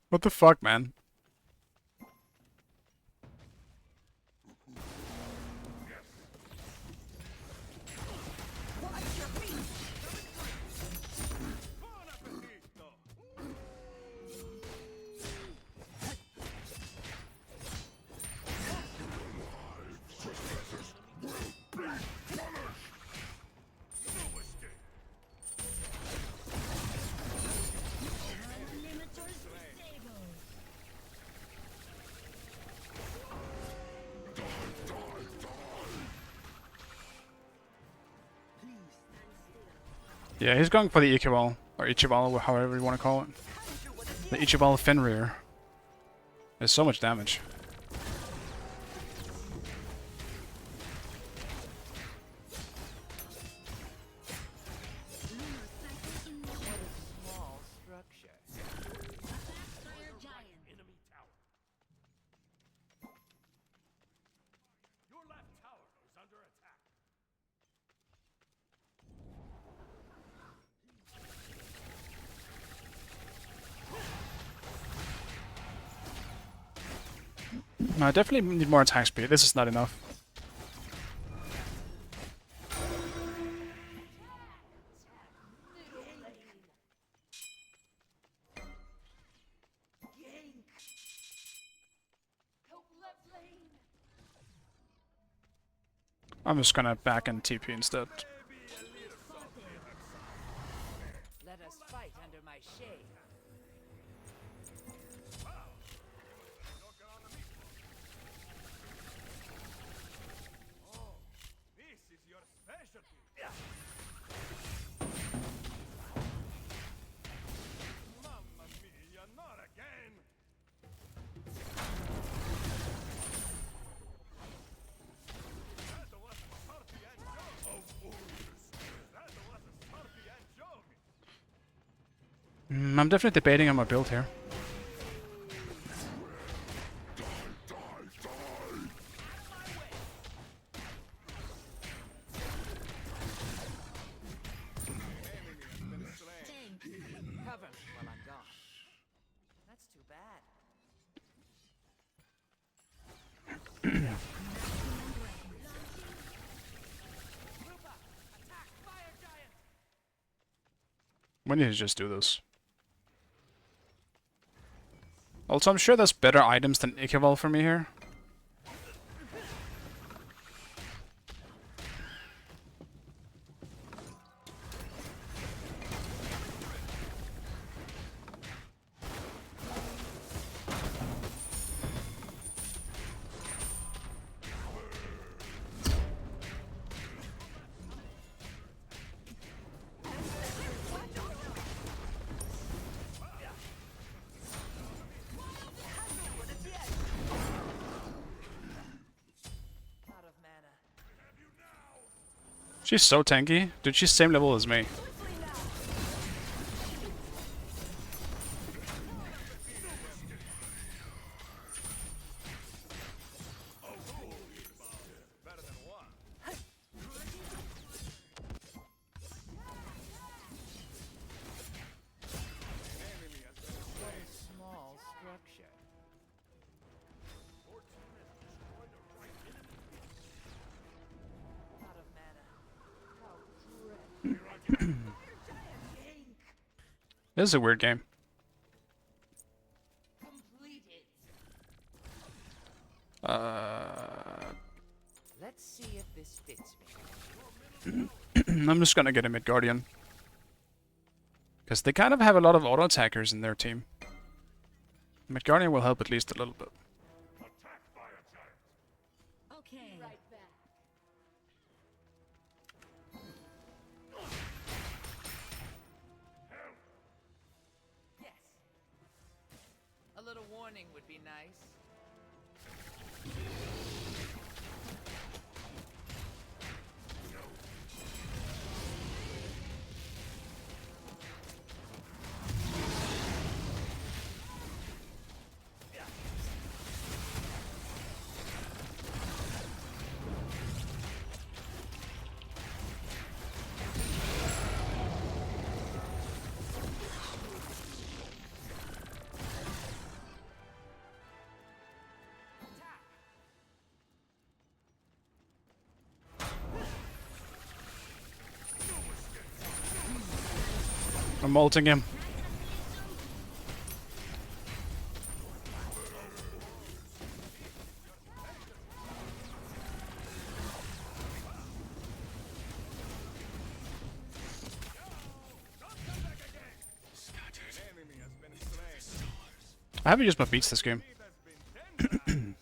What the fuck, man? Buon appetito! Limiters disabled. Yeah, he's going for the Ichibal, or Ichibal, however you want to call it. The Ichibal Fenrir. There's so much damage. Lunar cycle initiated. Small structure. Fire giant. Enemy tower. Your left tower is under attack. No, I definitely need more attack speed. This is not enough. Help left lane. I'm just gonna back and TP instead. Let us fight under my shade. Joker on the meatball. Oh, this is your specialty. Mamma mia, not again! That was Sparty and Joe. That was Sparty and Joe. I'm definitely debating on my build here. We need to just do this. Also, I'm sure there's better items than Ikeval for me here. Out of mana. She's so tanky. Dude, she's same level as me. Better than one. Enemy has been What a small structure. Out of mana. How dreadful. This is a weird game. Completed. Uh, Let's see if this fits me. I'm just gonna get a mid guardian. Because they kind of have a lot of auto attackers in their team. Mid guardian will help at least a little bit. Okay. Yes. A little warning would be nice. I'm ulting him. enemy has been slain. I haven't used my beats this game. It has been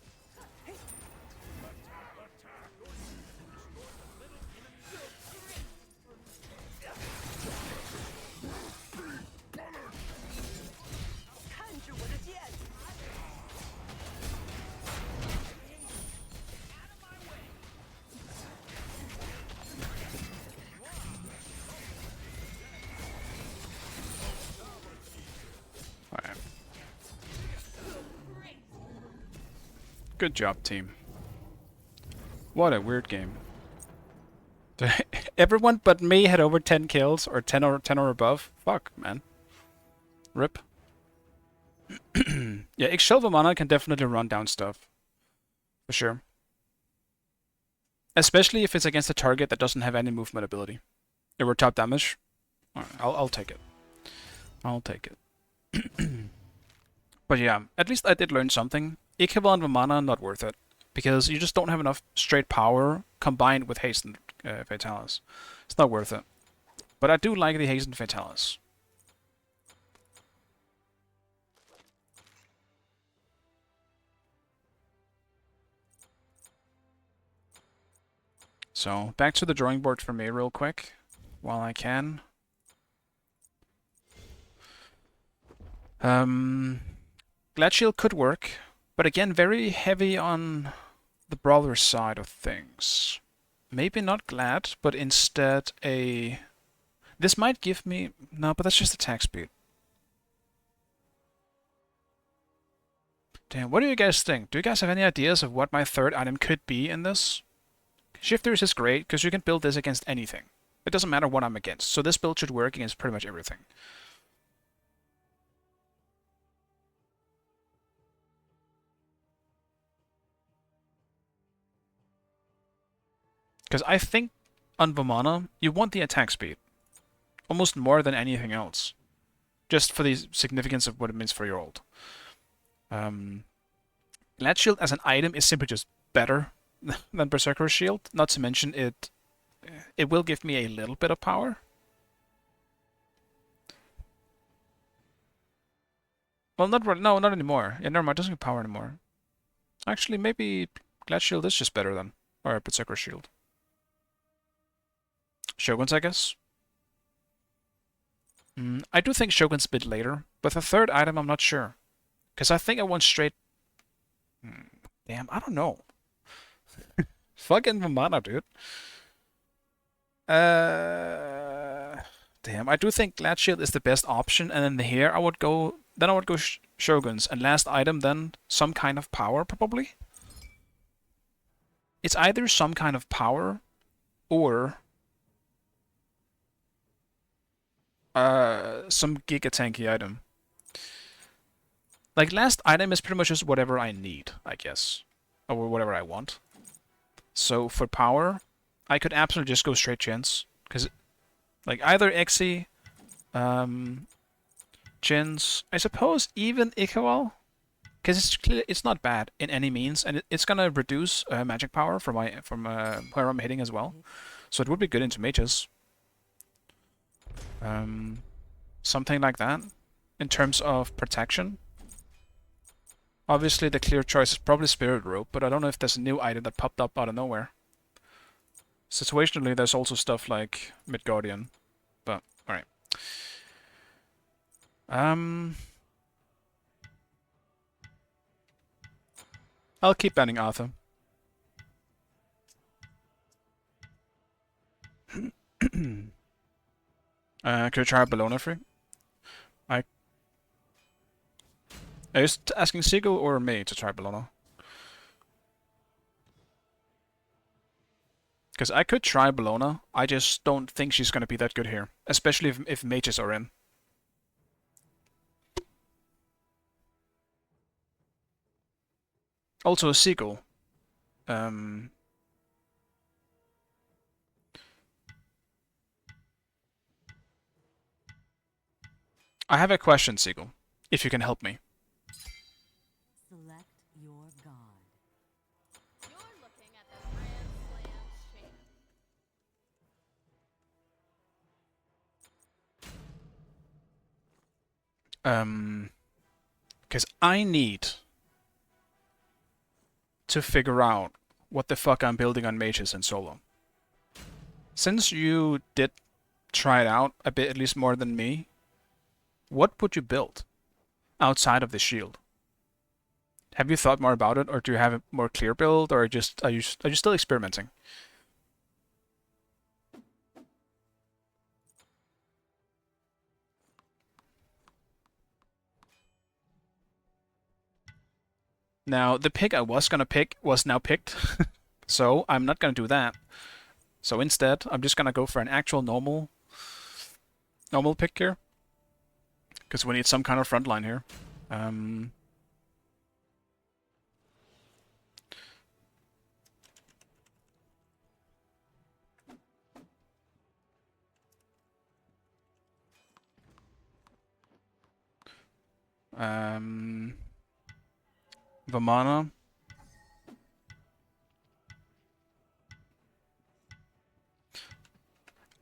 Alright. Good job, team. What a weird game. Everyone but me had over 10 kills, or 10 or above. Fuck, man. Rip. Yeah, Ixchel can definitely run down stuff. For sure. Especially if it's against a target that doesn't have any movement ability. If we're top damage, alright, I'll take it. I'll take it. But yeah, at least I did learn something. Ikeval and Vamana, not worth it. Because you just don't have enough straight power combined with Hastened Fatalis. It's not worth it. But I do like the Hastened Fatalis. So, back to the drawing board for me real quick, while I can. Gladshield could work, but again, very heavy on the brawler side of things. Maybe not Glad, but instead a... This might give me... No, but that's just attack speed. Damn, what do you guys think? Do you guys have any ideas of what my third item could be in this? Shifters is great, because you can build this against anything. It doesn't matter what I'm against, so this build should work against pretty much everything. Because I think on Vamana, you want the attack speed. almost more than anything else, just for the significance of what it means for your ult. Glad Shield as an item is simply just better than Berserker Shield. Not to mention it will give me a little bit of power. Well, not anymore. Yeah, never mind. It doesn't give power anymore. Actually, maybe Glad Shield is just better then, or Berserker Shield. Shoguns, I guess. I do think Shogun's a bit later, but the third item I'm not sure, because I think I went straight. Damn, I don't know. Fucking Vamana, dude. Damn, I do think Glad Shield is the best option, and then here I would go. Then I would go Shoguns, and last item then some kind of power probably. It's either some kind of power, or some giga tanky item. Like last item is pretty much just whatever I need, I guess, or whatever I want. So for power, I could absolutely just go straight Chins, because like either Exi, Chins, I suppose even Ikawal, because it's not bad in any means, and it's gonna reduce magic power from where I'm hitting as well. So it would be good into mages. Something like that in terms of protection. Obviously, the clear choice is probably Spirit Rope, but I don't know if there's a new item that popped up out of nowhere. Situationally, there's also stuff like Midgardian, but alright. I'll keep banning Arthur. Could you try Bologna free? Are you asking Seagull or me to try Bologna? Because I could try Bologna, I just don't think she's going to be that good here. Especially if mages are in. Also a Seagull. I have a question, Seagull. If you can help me. Select your god. You're looking at the Grand Slam champ. Because I need to figure out what the fuck I'm building on mages and solo. Since you did try it out a bit, at least more than me, what would you build outside of the shield? Have you thought more about it, or do you have a more clear build, or are you still experimenting? Now, the pick I was gonna pick was now picked, so I'm not gonna do that. So instead, I'm just gonna go for an actual normal pick here, because we need some kind of front line here. Vamana.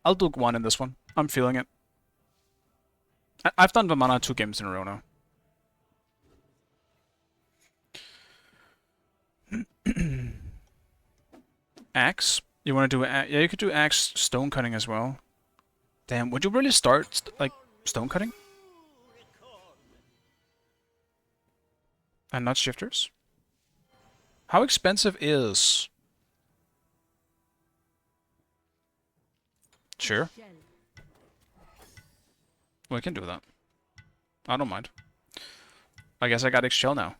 I'll do one in this one. I'm feeling it. I've done Vamana 2 games in a row now. Axe? You want to do yeah, you could do axe stone cutting as well. Damn, would you really start like stone cutting? And not shifters? How expensive is... Sure. We can do that. I don't mind. I guess I got X-Shell now.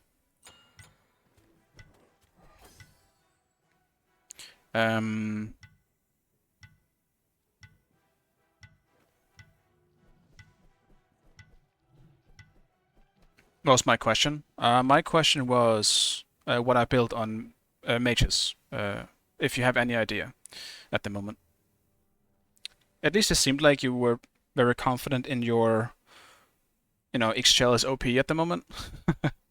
What was my question? My question was what I built on mages. If you have any idea at the moment. At least it seemed like you were very confident in your, Excel is OP at the moment.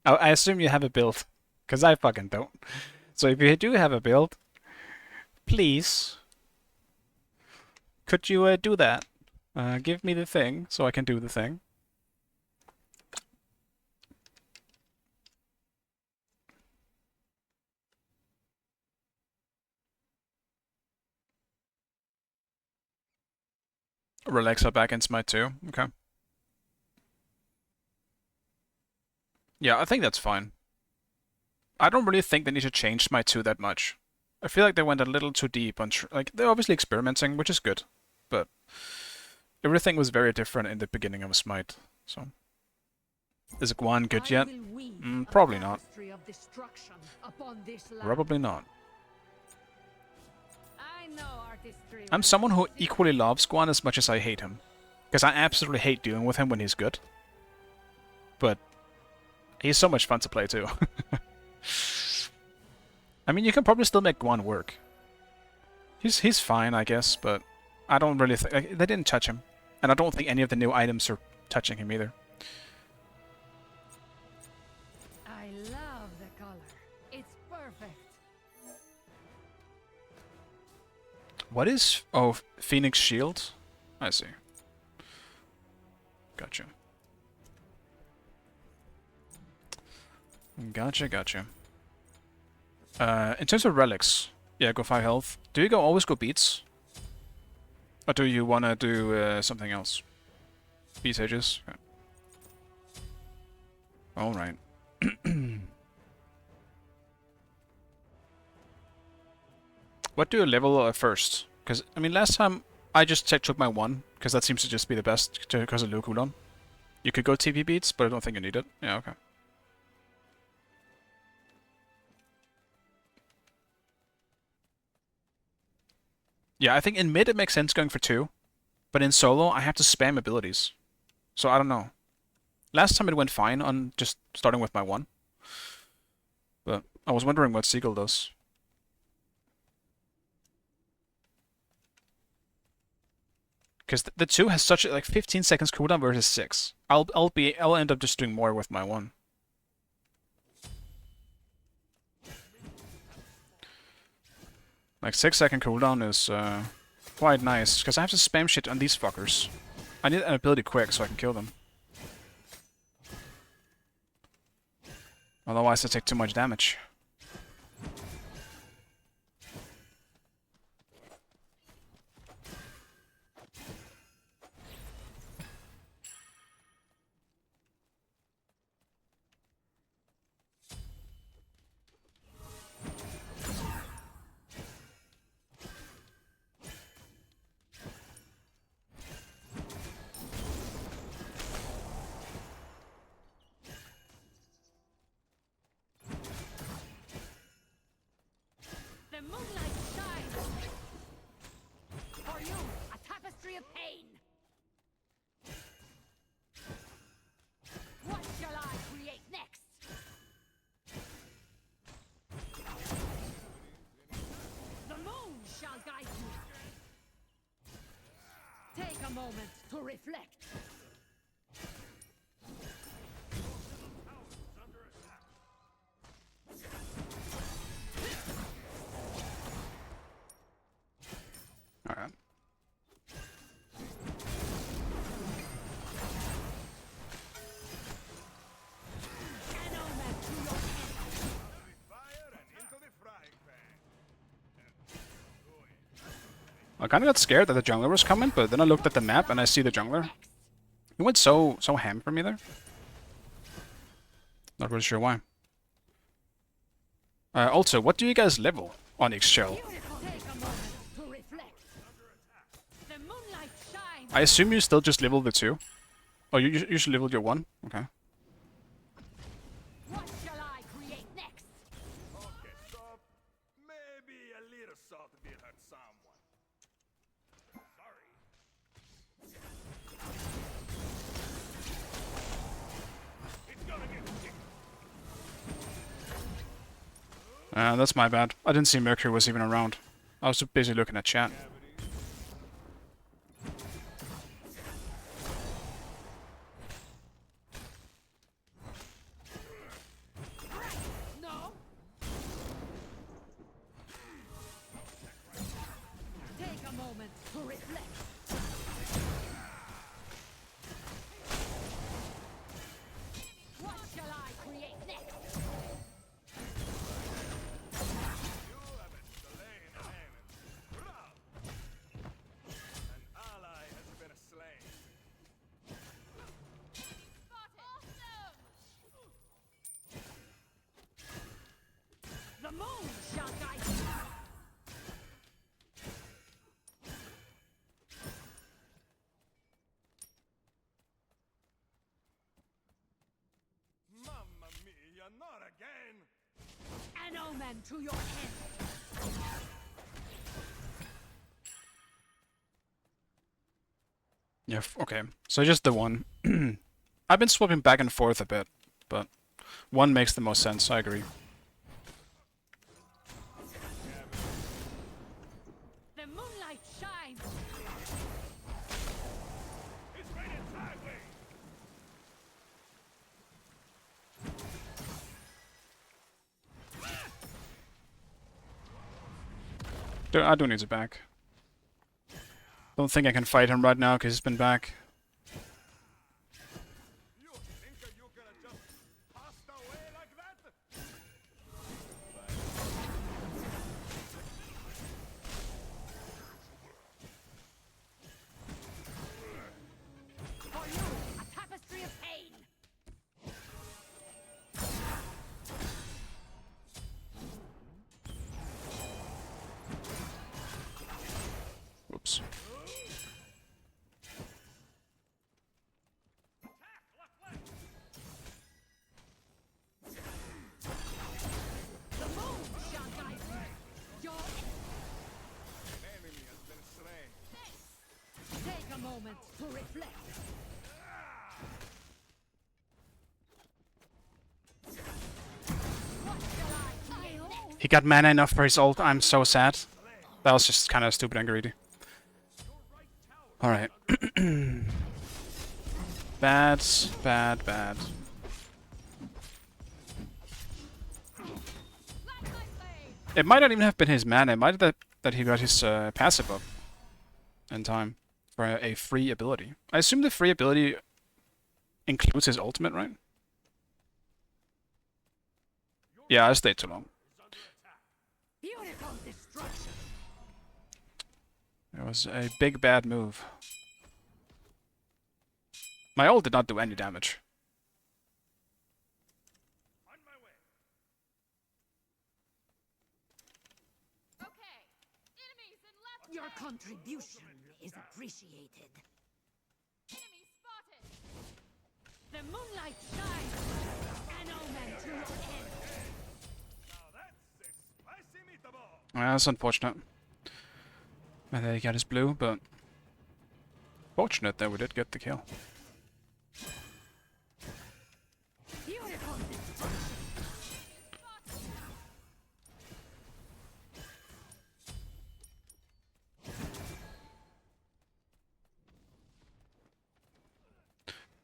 I assume you have a build, because I fucking don't. So if you do have a build, please, could you do that? Give me the thing so I can do the thing. Relaxa back in Smite 2. Okay. Yeah, I think that's fine. I don't really think they need to change Smite 2 that much. I feel like they went a little too deep on... they're obviously experimenting, which is good. But everything was very different in the beginning of Smite, so... Is Guan good yet? Probably not. Probably not. I'm someone who equally loves Guan as much as I hate him. Because I absolutely hate dealing with him when he's good. But he's so much fun to play too. I mean, you can probably still make Guan work. He's fine, I guess, but I don't really think... they didn't touch him. And I don't think any of the new items are touching him either. I love the color. It's perfect. What is... oh, Phoenix Shield? I see. Gotcha. Gotcha. In terms of relics, yeah, go 5 health. Do you always go beats? Or do you want to do something else? Beats ages? Okay. Alright. What do you level first? Because, I mean, last time I just took my 1, because that seems to just be the best because of low cooldown. You could go TP beats, but I don't think you need it. Yeah, okay. Yeah, I think in mid it makes sense going for 2, but in solo I have to spam abilities. So I don't know. Last time it went fine on just starting with my 1. But I was wondering what Seagull does. Because the 2 has such a, like 15 seconds cooldown versus 6. I'll end up just doing more with my 1. Like 6-second cooldown is quite nice, because I have to spam shit on these fuckers. I need an ability quick so I can kill them. Otherwise I take too much damage. The moonlight shines. For you, a tapestry of pain. What shall I create next? The moon shall guide you. Take a moment to reflect. Alright. I kind of got scared that the jungler was coming, but then I looked at the map and I see the jungler. He went so ham for me there. Not really sure why. Also, what do you guys level on Excel? I assume you still just level the 2. Oh, you usually level your 1? Okay. What shall I create next? Okay, so maybe a little salt will hurt someone. Sorry. It's gonna get kicked. That's my bad. I didn't see Mercury was even around. I was too busy looking at chat. omen to your end. Yeah, okay. So just the one. I've been swapping back and forth a bit, but one makes the most sense, I agree. The moonlight shines. It's raining sideways. I do need it back. Don't think I can fight him right now because he's been back. You think you gonna just pass away like that? For you, a tapestry of pain. Whoops. The moon shall guide you. Your An enemy has been slain. take a moment to reflect. What shall I create next? He got mana enough for his ult. I'm so sad. That was just kind of stupid and greedy. Alright. Bad, bad, bad. It might not even have been his mana. It might have that he got his passive up in time for a free ability. I assume the free ability includes his ultimate, right? Yeah, I stayed too long. Beautiful destruction. It was a big bad move. My ult did not do any damage. On my way. Okay. Enemies in left. Your contribution is appreciated. Enemy spotted. The moonlight shines. An omen to your end. Now that's a spicy meatball. That's unfortunate. And then he got his blue, but fortunate that we did get the kill. Beautiful destruction.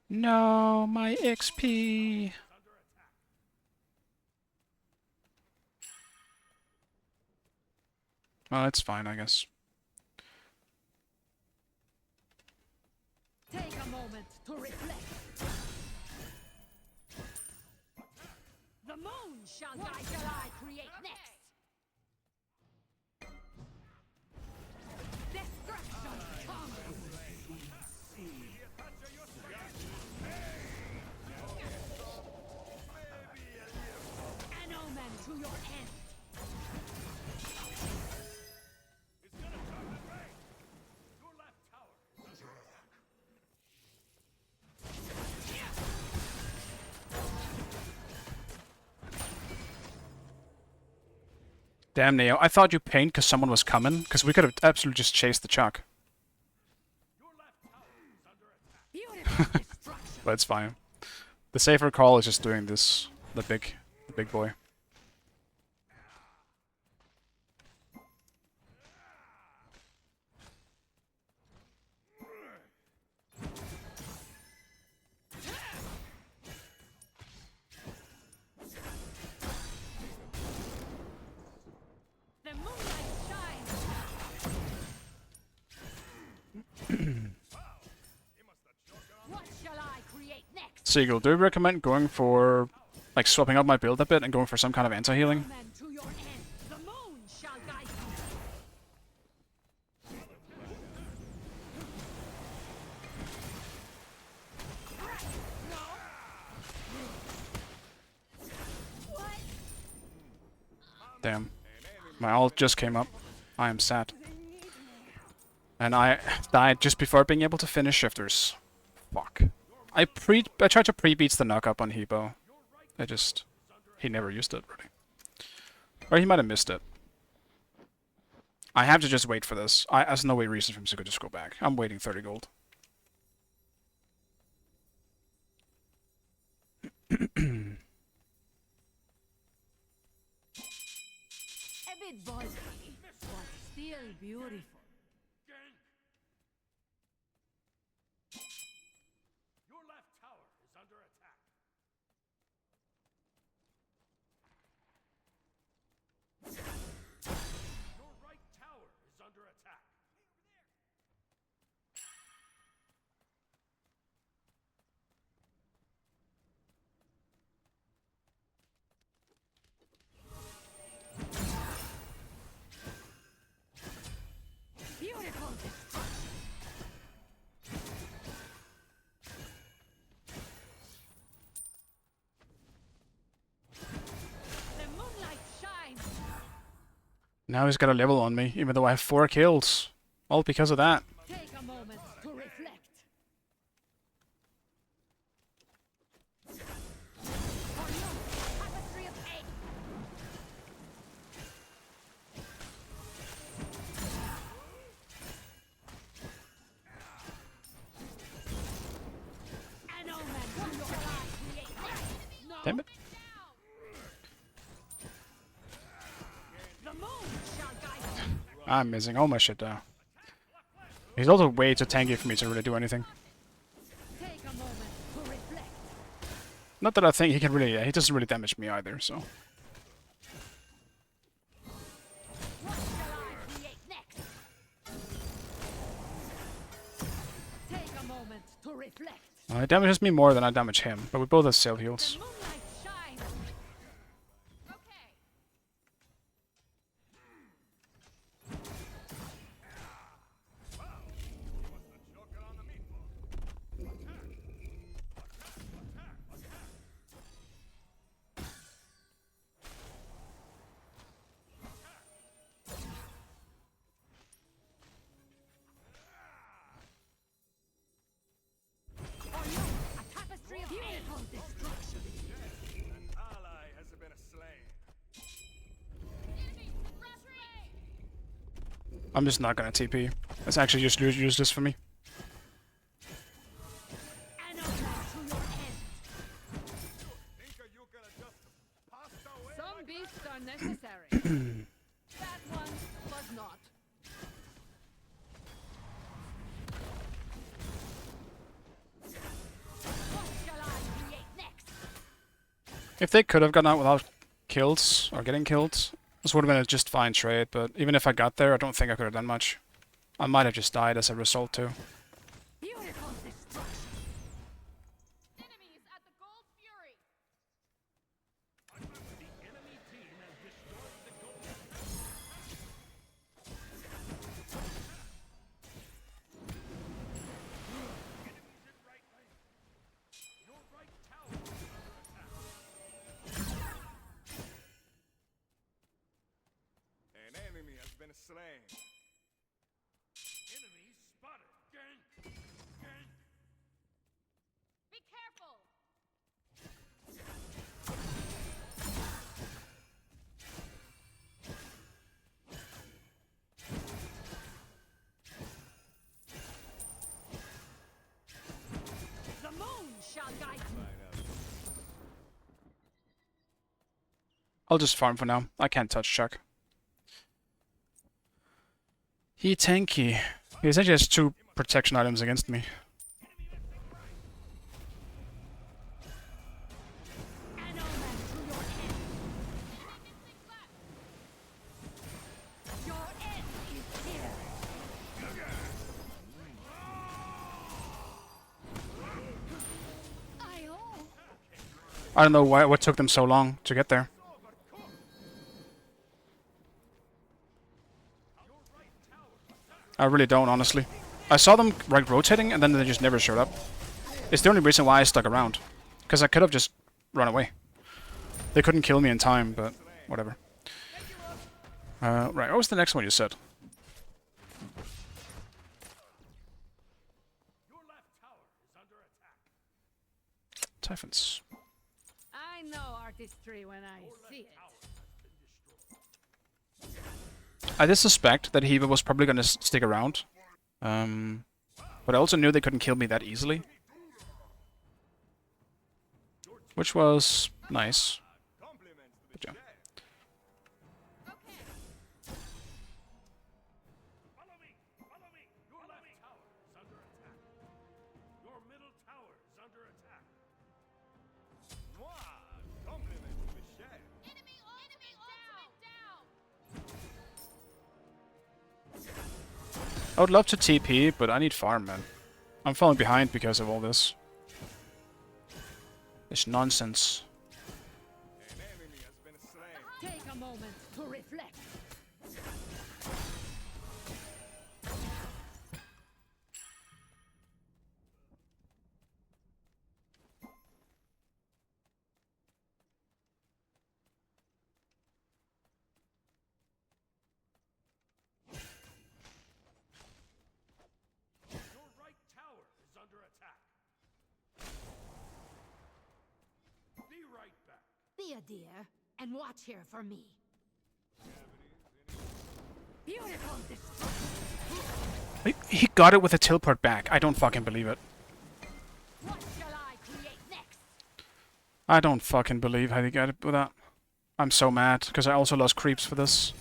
No, my XP. Well, it's fine, I guess. Take a moment to reflect. The moon shall guide. What shall I create next? Destruction comes. An omen to your end. It's gonna come and rain. Your left tower is under attack. Damn, Neo. I thought you paint because someone was coming, because we could have absolutely just chased the Chuck. Your left tower is under attack. Beautiful destruction. But it's fine. The safer call is just doing this. The big boy. The moonlight shines. What shall I create next? Seagull, do you recommend going for, like, swapping out my build a bit and going for some kind of anti-healing? Omen to your end. The moon shall guide you. Damn. My ult just came up. I am sad. And I died just before being able to finish shifters. Fuck. I tried to pre-beats the knock-up on Hebo. He never used it, really. Or he might have missed it. I have to just wait for this. There's no way reason for him to just go back. I'm waiting 30 gold. A bit bulky, but still beautiful. Gank! Your left tower is under attack. Your right tower is under attack. Beautiful destruction. The moonlight shines. Now he's got a level on me, even though I have 4 kills. All because of that. Take a moment to reflect. For you, tapestry of hate. An omen from your eyes create death. No. Damn it. The moon shall guide you. I'm missing all my shit now. He's also way too tanky for me to really do anything. Take a moment to reflect. Not that I think he can really... he doesn't really damage me either, so... What shall I create next? Take a moment to reflect. He damages me more than I damage him, but we both have self The heals. moonlight shines. Okay. Choking on the meatball. For you, a tapestry of beautiful destruction. An ally has been slain. I'm just not gonna TP. It's actually just useless for me. An omen to your end. Think you gonna just pass away? Some beasts are necessary. That one was not. What shall I create next? If they could have gotten out without kills, or getting killed, this would have been a just fine trade, but even if I got there, I don't think I could have done much. I might have just died as a result too. Beautiful destruction. Enemies at the Gold Fury. The enemy team has destroyed the gold. Enemies in right lane. Your right tower is under attack. An enemy has been slain. Enemy spotted. Gank! Gank! Be careful. The moon shall guide you. I'll just farm for now. I can't touch Chuck. He tanky. He essentially has 2 protection items against me. An omen to your end. Your end is here. I don't know what took them so long to get there. I really don't, honestly. I saw them like rotating and then they just never showed up. It's the only reason why I stuck around. Because I could have just run away. They couldn't kill me in time, but whatever. Right, what was the next one you said? Your left tower is under attack. Typhons. I know artistry when I see it. Tower has been destroyed. I did suspect that Hiva was probably gonna stick around. But I also knew they couldn't kill me that easily. Which was nice. Compliments to Good the job. chef. Follow me! Follow me! Your left tower is under attack. Your middle tower is under attack. Mwah! Compliments to the chef. Enemy ultimate down! I would love to TP, but I need farm, man. I'm falling behind because of all this. This nonsense. An enemy has been slain. Take a moment to reflect. Your right tower is under attack. Be right back. Be a dear and watch here for me. Beautiful destruction. He got it with a teleport back. I don't fucking believe it. What shall I create next? I don't fucking believe how he got it with that. I'm so mad, because I also lost creeps for this.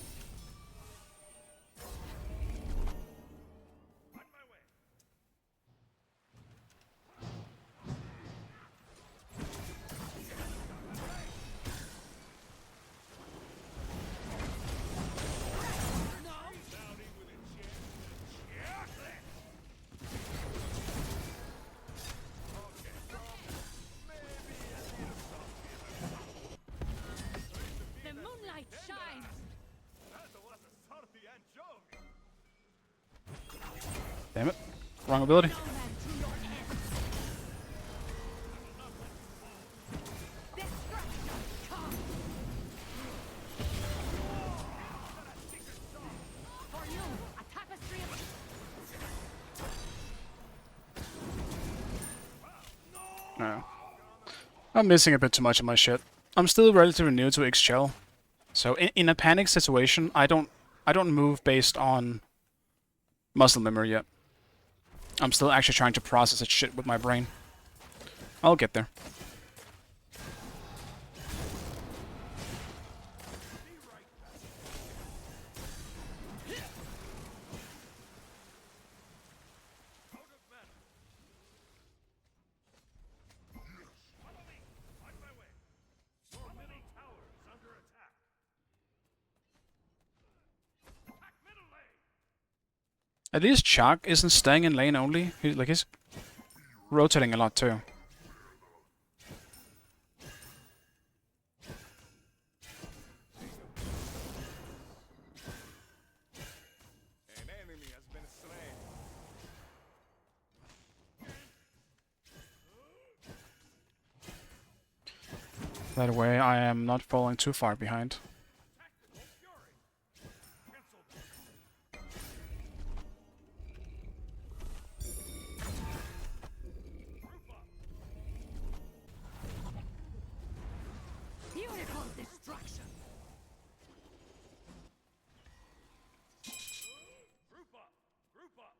On my way. The moonlight shines. That was a sortie and joke. Damn it. Wrong ability. No man to your end. Destruction comes. For you, a tapestry of... No. I'm missing a bit too much of my shit. I'm still relatively new to XChell. So in a panic situation, I don't move based on muscle memory yet. I'm still actually trying to process that shit with my brain. I'll get there. Follow me. On my way. Your middle tower is under attack. Attack middle lane. At least Chuck isn't staying in lane only. He's rotating a lot too. An enemy has been slain. That way I am not falling too far behind. Tactical fury. Cancel. Group up. Beautiful destruction. Group up. Group up.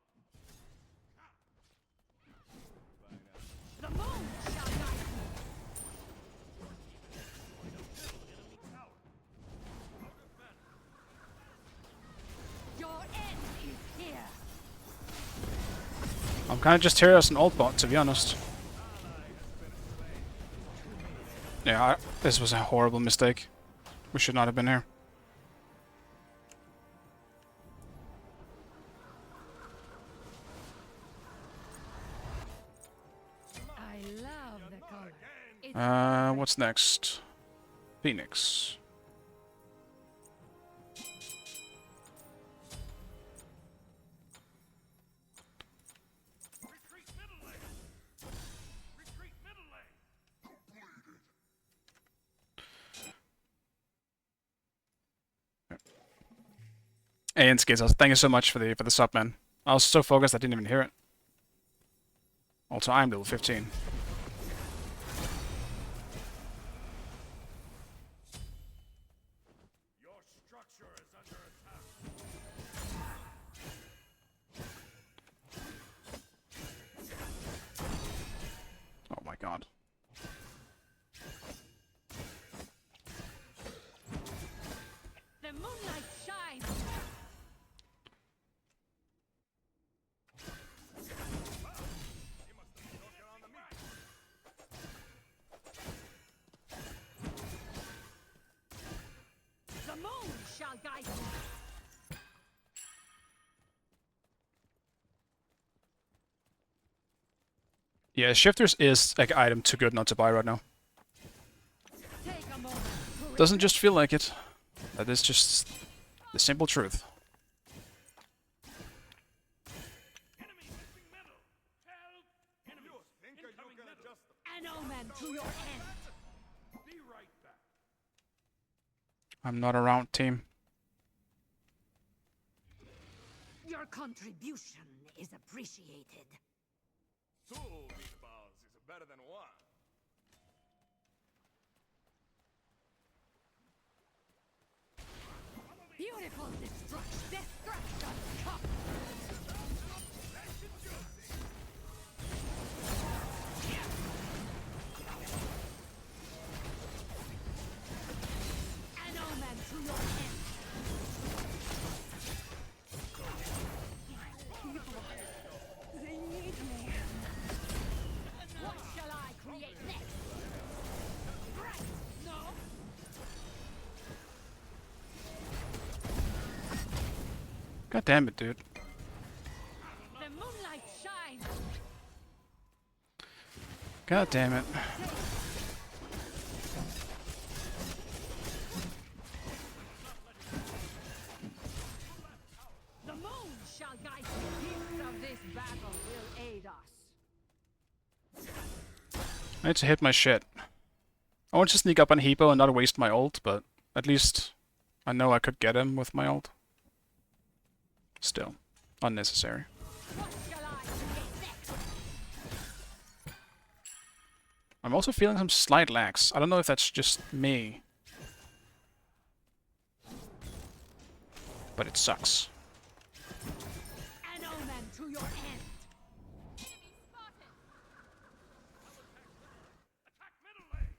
The moon shall guide you. Enemy tower. Out of mana. Your end is here. I'm kind of just here as an old bot, to be honest. Yeah, this was a horrible mistake. We should not have been here. I love the color. It's What's next? Phoenix. Retreat middle lane. Retreat middle lane. Hey, and Skizzles, thank you so much for the sub, man. I was so focused I didn't even hear it. Also, I'm level 15. Your structure is under attack. moon shall guide you. Yeah, shifters is like item too good not to buy right now. Take a moment to Doesn't just feel like it. That is just the simple truth. Enemy missing metal. Help! Enemies You think you incoming can metal. just an omen to your end. Be right back. I'm not around, team. Your contribution is appreciated. 2 meatballs is better than 1. Beautiful destruction. Come. An omen to your end. They need me. What shall I create next? Right. No. God damn it, dude. The moonlight shines. God damn it. The moon shall guide you. Gifts of this battle will aid us. I need to hit my shit. I want to sneak up on Hebo and not waste my ult, but at least I know I could get him with my ult. Still, unnecessary. What shall I create next? I'm also feeling some slight lags. I don't know if that's just me. But it sucks. An omen to your end. Enemy spotted. Attack middle lane.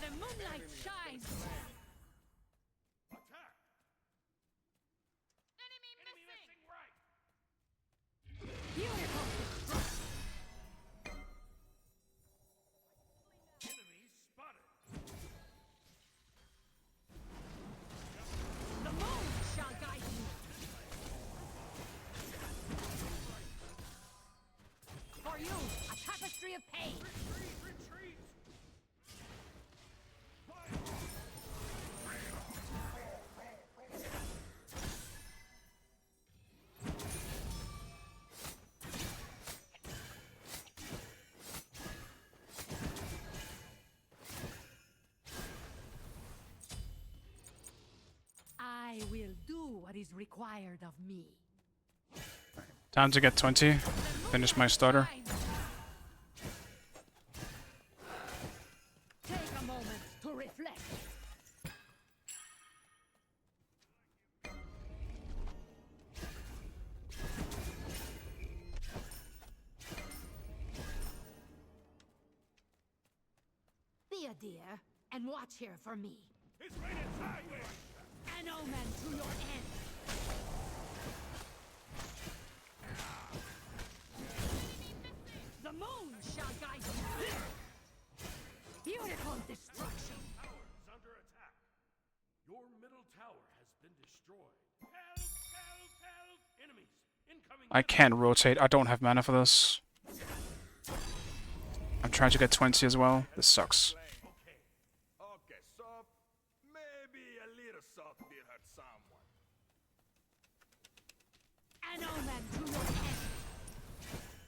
The moonlight shines. Attack. Enemy Enemy missing. missing right. Beautiful destruction. Enemy spotted. The moon shall guide you. For you, a tapestry of pain. Retreat, retreat. I will do what is required of me. Time to get 20. Finish my starter. Shines. Take a moment to reflect. Be a dear and watch here for me. It's raining sideways. An omen to your end. The moon shall guide you. Beautiful destruction. Tower is under attack. Your middle tower has been destroyed. Help! Help! Help! Enemies incoming. I can't rotate. I don't have mana for this. I'm trying to get 20 as well. This sucks. Okay, so maybe a little salt did hurt someone. An omen to your end.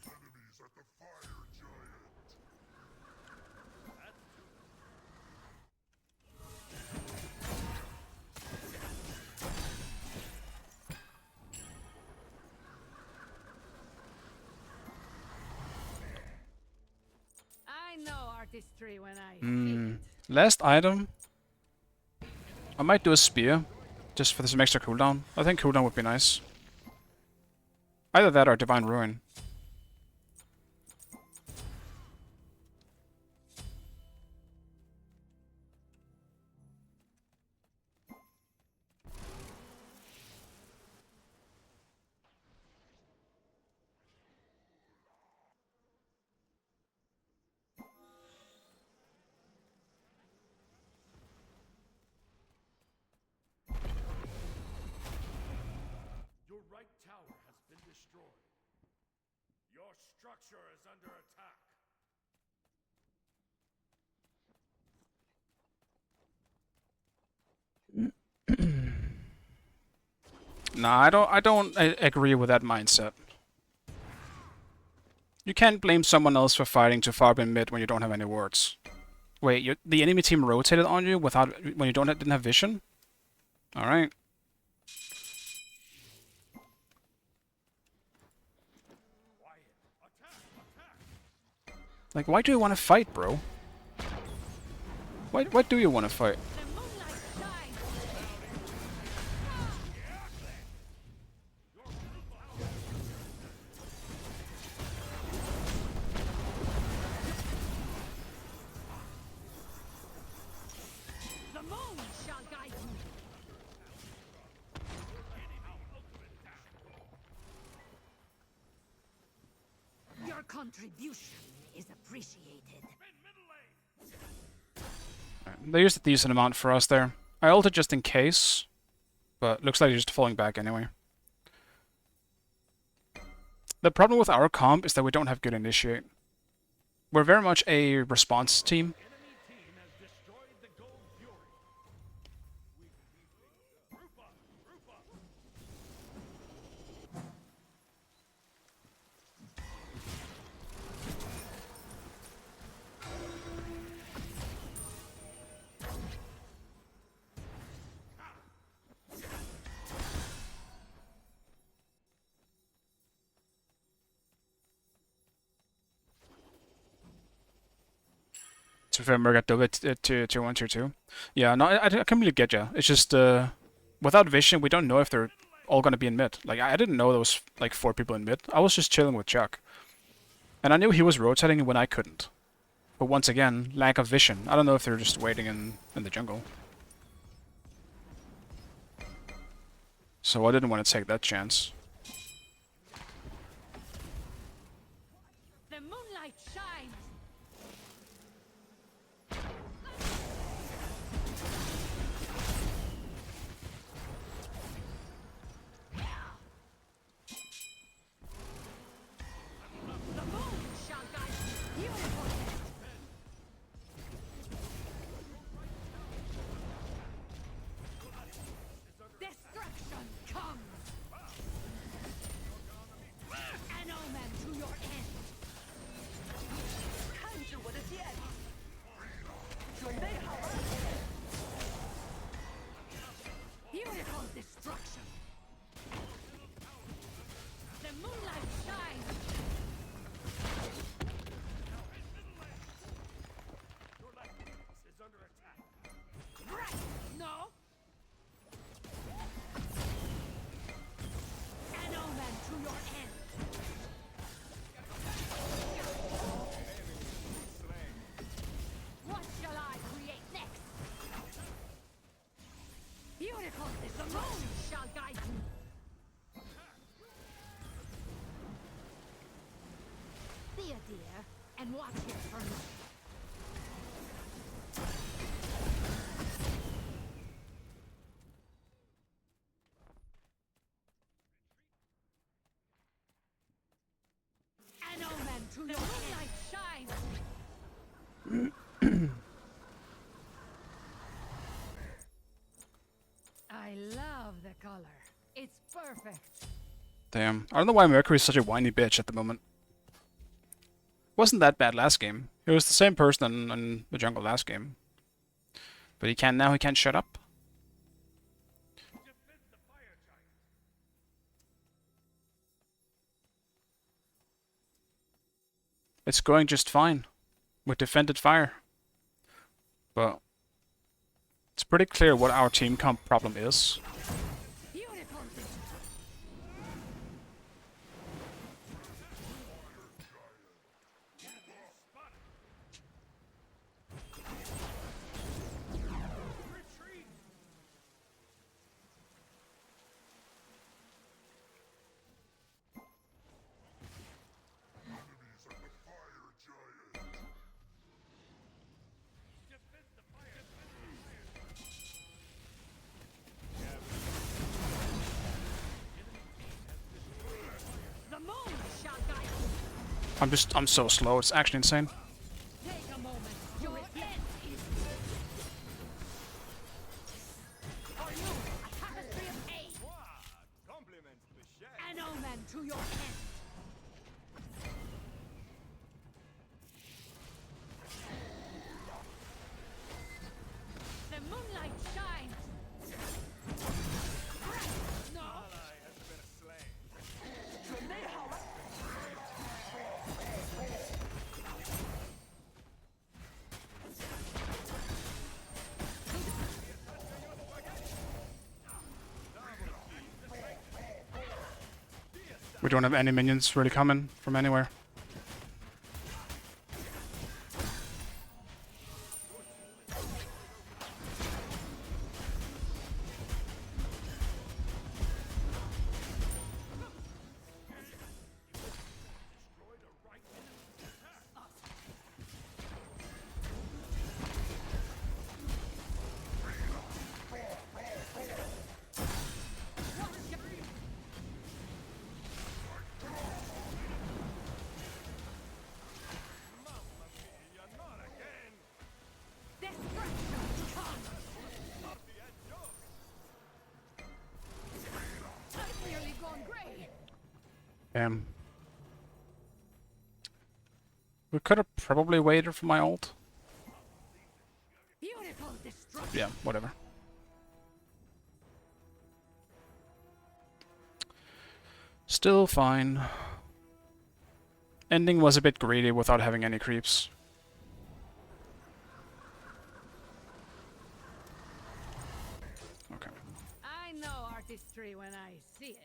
Enemies at the fire giant. I know artistry when I see it. Last item. I might do a spear. Just for some extra cooldown. I think cooldown would be nice. Either that or Divine Ruin. structure is under attack. Nah, I don't agree with that mindset. You can't blame someone else for fighting too far up in mid when you don't have any wards. Wait, the enemy team rotated on you when you didn't have vision? All right. Like, why do you want to fight, bro? Why do you want to fight? The moonlight shines. The moon shall guide you. Your contribution is appreciated. They used a decent amount for us there. I ulted just in case, but looks like they're just falling back anyway. The problem with our comp is that we don't have good initiate. We're very much a response team. Enemy team has destroyed the Gold Fury. Group up, group up. To be fair, Murgat dove it to tier 1, tier 2. Yeah, no, I completely get you. It's just, without vision, we don't know if they're all gonna be in mid. Like, I didn't know there was, like, 4 people in mid. I was just chilling with Chuck. And I knew he was rotating when I couldn't. But once again, lack of vision. I don't know if they're just waiting in the jungle. So I didn't want to take that chance. The moonlight shines. The moon shall guide you. Beautiful. Destruction comes. An omen to your end. 看着我的剑，准备好了。 Beautiful destruction. The moonlight shines. Your left base is under attack. Right. No. An omen to your end. What shall I create next? Beautiful. The moon shall guide you. Be a dear and watch it for me. An omen to your moonlight shines. I love the color. It's perfect. Damn. I don't know why Mercury's such a whiny bitch at the moment. Wasn't that bad last game. It was the same person in the jungle last game. But he can't shut up. Defend the fire giant. It's going just fine. With defended fire. But it's pretty clear what our team comp problem is. Beautiful. Retreat. Enemies at the fire giant. Defend the fire. I'm so slow. It's actually insane. Take a moment. Your end is. For you, a tapestry of pain. Compliments to the chef. An omen to your end. The moonlight shines. No. Ally has been slain. We don't have any minions really coming from anywhere. I've nearly gone grey. Damn. We could have probably waited for my ult. Beautiful destruction. Yeah, whatever. Still fine. Ending was a bit greedy without having any creeps. Okay. I know artistry when I see it.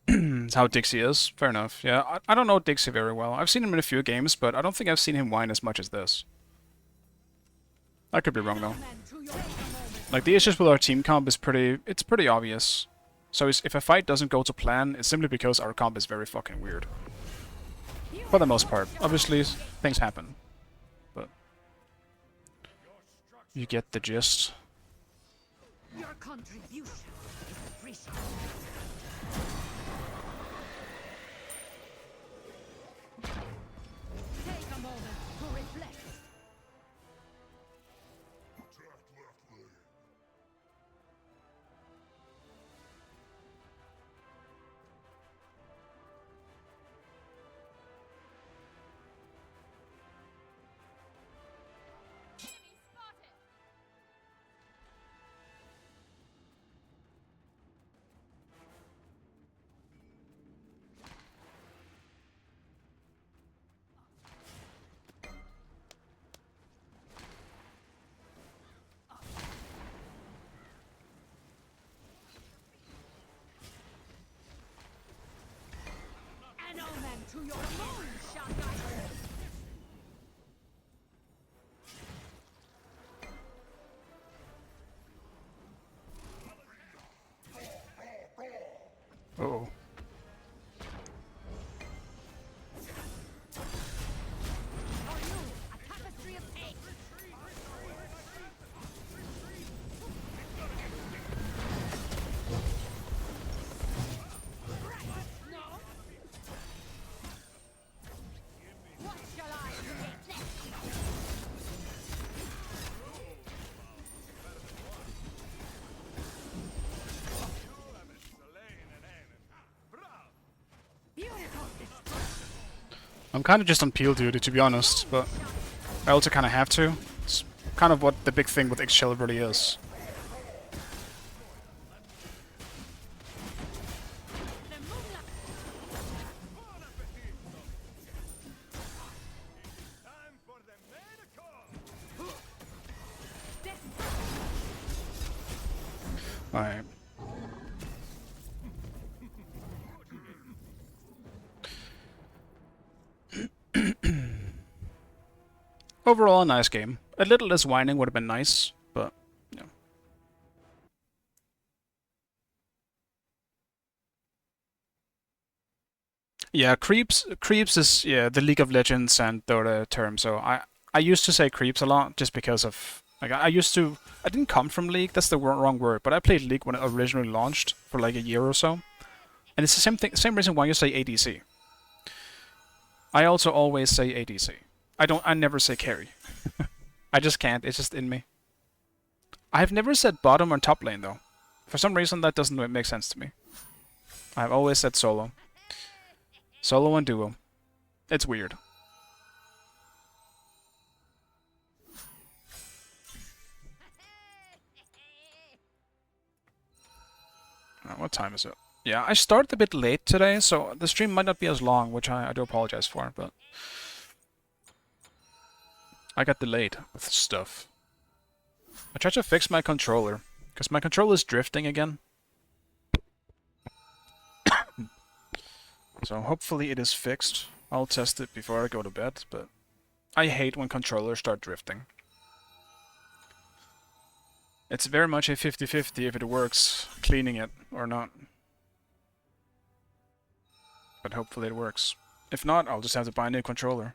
That's how Dixie is. Fair enough. Yeah, I don't know Dixie very well. I've seen him in a few games, but I don't think I've seen him whine as much as this. I could be wrong though. Omen to your end. Like, the issues with our team comp is it's pretty obvious. So if a fight doesn't go to plan, it's simply because our comp is very fucking weird. For the most part. Obviously, things happen. But you get the gist. Your contribution is appreciated. Take a moment to reflect. Attack left lane. Enemy spotted. An omen to your moon, Shanghai. Uh-oh. For you, a tapestry of pain. No. What shall I create next? Beautiful destruction. I'm kind of just on peel duty, to be honest, but I also kind of have to. It's kind of what the big thing with Excel really is. The moonlight. Time for the medical. Alright. Overall, a nice game. A little less whining would have been nice, but yeah. Yeah, creeps is the League of Legends and Dota term. So I used to say creeps a lot just because of Like I used to, I didn't come from League. That's the wrong word. But I played League when it originally launched for like a year or so, and it's the same thing, same reason why you say ADC. I also always say ADC. I never say carry. I just can't. It's just in me. I've never said bottom or top lane though. For some reason that doesn't make sense to me. I've always said solo. Solo and duo. It's weird. What time is it? Yeah, I started a bit late today, so the stream might not be as long, which I do apologize for, but I got delayed with stuff. I tried to fix my controller, because my controller is drifting again. So hopefully it is fixed. I'll test it before I go to bed, but I hate when controllers start drifting. It's very much a 50-50 if it works, cleaning it or not. But hopefully it works. If not, I'll just have to buy a new controller.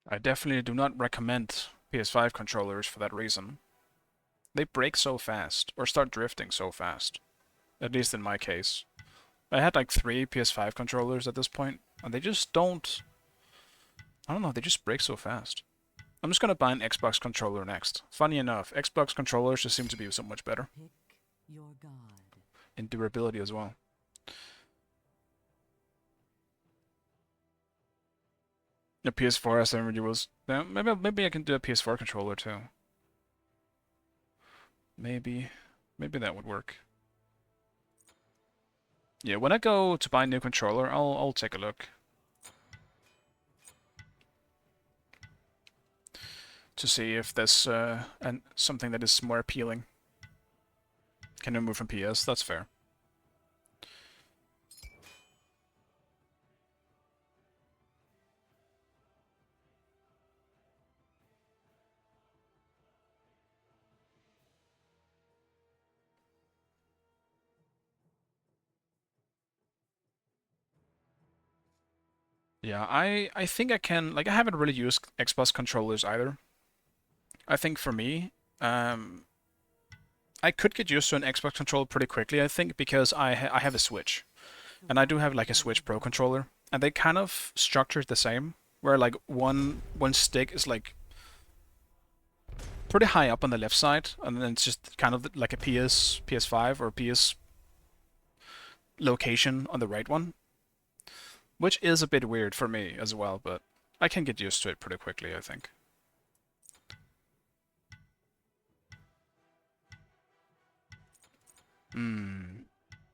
I definitely do not recommend PS5 controllers for that reason. They break so fast, or start drifting so fast. At least in my case. I had like 3 PS5 controllers at this point, and they just don't... I don't know, they just break so fast. I'm just gonna buy an Xbox controller next. Funny enough, Xbox controllers just seem to be so much better. Pick your god. In durability as well. The PS4 has some renewals. Yeah, maybe I can do a PS4 controller too. Maybe that would work. Yeah, when I go to buy a new controller, I'll take a look. To see if there's something that is more appealing. Can I move from PS? That's fair. Yeah, I think I can, like, I haven't really used Xbox controllers either. I think for me, I could get used to an Xbox controller pretty quickly, I think, because I have a Switch. And I do have like a Switch Pro controller, and they kind of structured the same, where like one stick is like pretty high up on the left side, and then it's just kind of like a PS5 or PS location on the right one. Which is a bit weird for me as well, but I can get used to it pretty quickly, I think.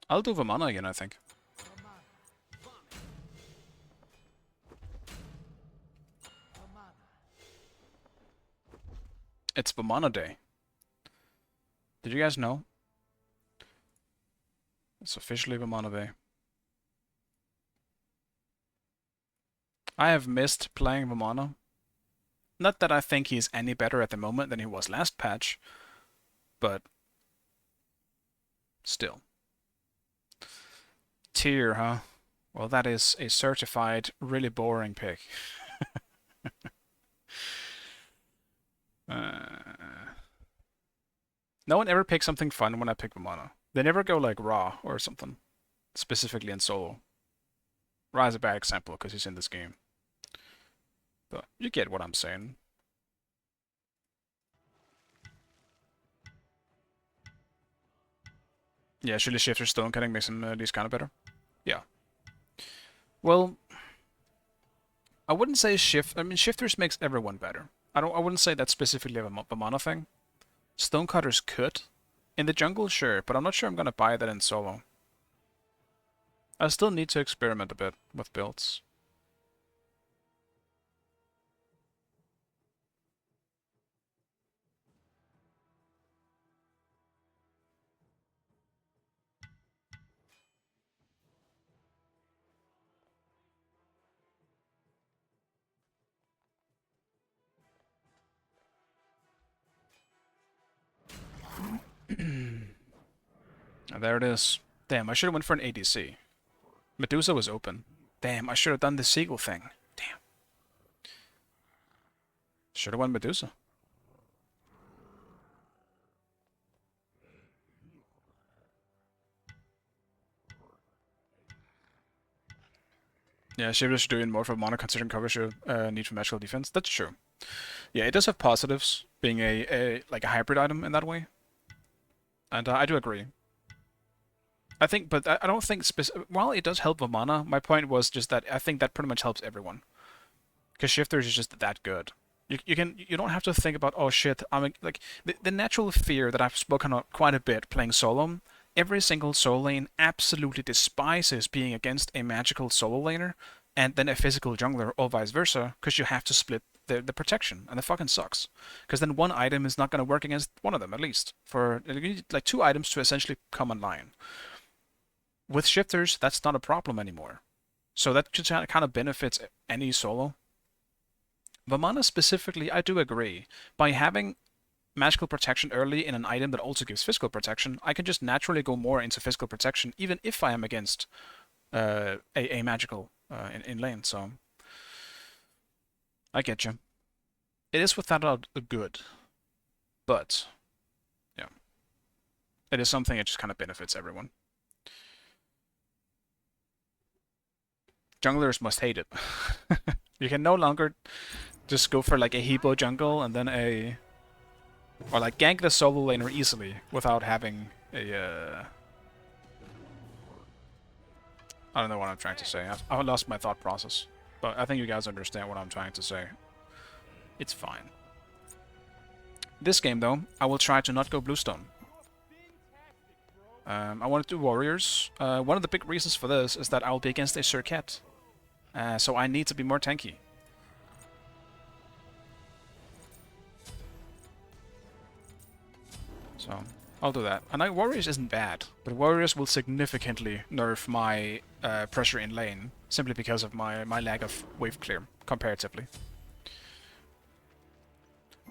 I'll do Vamana again, I think. It's Vamana Day. Did you guys know? It's officially Vamana Day. I have missed playing Vamana. Not that I think he's any better at the moment than he was last patch, but still. Tier, huh? Well, that is a certified, really boring pick. No one ever picks something fun when I pick Vamana. They never go like Raw or something, specifically in solo. Ra is a bad example because he's in this game. But you get what I'm saying. Yeah, Chili Shifter Stone Cutting makes him at least kind of better. Yeah. Well, I wouldn't say Shifters makes everyone better. I wouldn't say that's specifically a Vamana thing. Stonecutters could. In the jungle, sure, but I'm not sure I'm gonna buy that in solo. I still need to experiment a bit with builds. There it is. Damn, I should have went for an ADC. Medusa was open. Damn, I should have done the Seagull thing. Damn. Should have won Medusa. Yeah, Shivers doing more for mana considering coverage need for magical defense. That's true. Yeah, it does have positives, being a hybrid item in that way. And I do agree. I think, but I don't think while it does help with mana, my point was just that I think that pretty much helps everyone. Because Shifters is just that good. You don't have to think about, oh shit, like the natural fear that I've spoken on quite a bit playing solo. Every single solo lane absolutely despises being against a magical solo laner and then a physical jungler or vice versa, because you have to split the protection, and it fucking sucks. Because then one item is not going to work against one of them, at least. You need like 2 items to essentially come online. With Shifters, that's not a problem anymore. So that just kind of benefits any solo. Vamana specifically, I do agree. By having magical protection early in an item that also gives physical protection, I can just naturally go more into physical protection, even if I am against a magical in lane. So I get you. It is without a good, but yeah, it is something that just kind of benefits everyone. Junglers must hate it. You can no longer just go for like a Hebo jungle and then or like gank the solo laner easily without having a I don't know what I'm trying to say. I've lost my thought process. But I think you guys understand what I'm trying to say. It's fine. This game though, I will try to not go Bluestone. I want to do Warriors. One of the big reasons for this is that I'll be against a Circuit. So I need to be more tanky. So I'll do that. And Warriors isn't bad, but Warriors will significantly nerf my pressure in lane, simply because of my lack of wave clear, comparatively.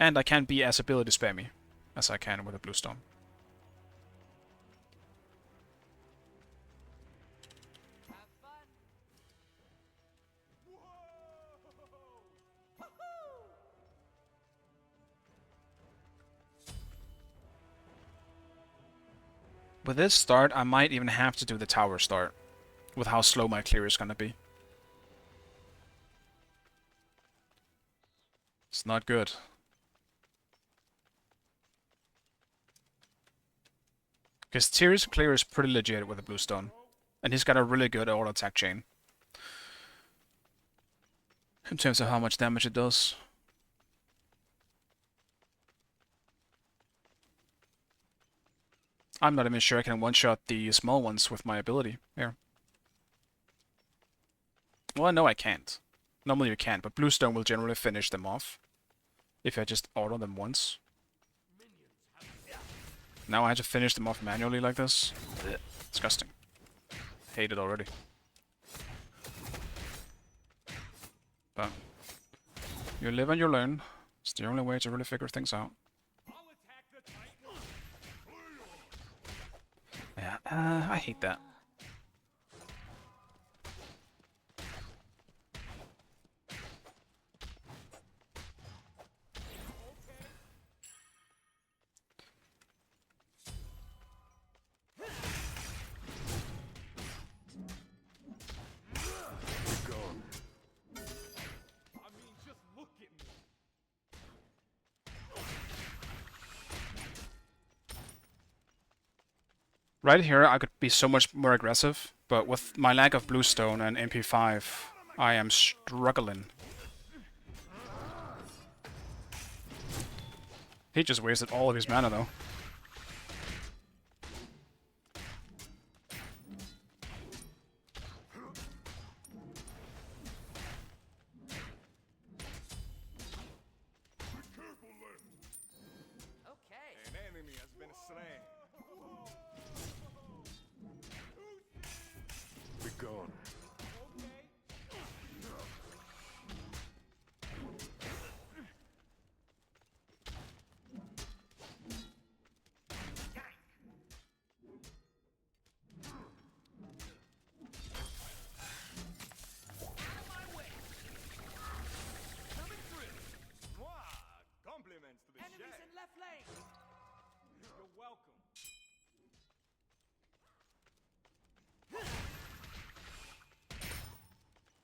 And I can't be as ability spammy as I can with a Bluestone. With this start, I might even have to do the tower start, with how slow my clear is gonna be. It's not good. Because Tyr's clear is pretty legit with a Bluestone, and he's got a really good auto attack chain. In terms of how much damage it does. I'm not even sure I can one-shot the small ones with my ability here. Well, no, I can't. Normally you can, but Bluestone will generally finish them off if I just auto them once. Now I have to finish them off manually like this. Ugh, disgusting. Hate it already. But you live and you learn. It's the only way to really figure things out. Yeah, I hate that. Right here, I could be so much more aggressive, but with my lack of Bluestone and MP5, I am struggling. He just wasted all of his mana, though. An enemy has been slain. Be gone.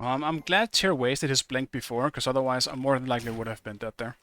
I'm glad Tyr wasted his blink before, because otherwise I more than likely would have been dead there.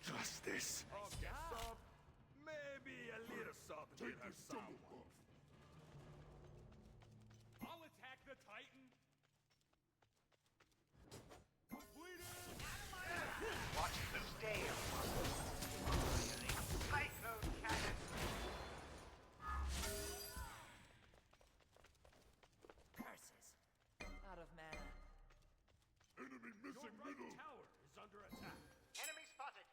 Justice. Okay, soft. Maybe a little soft with her someone. I'll attack the Titan. Completed. Watch the stairs. Cyclone cannon. Curses. Out of mana. Enemy Your missing right middle. tower is under attack. Enemy spotted.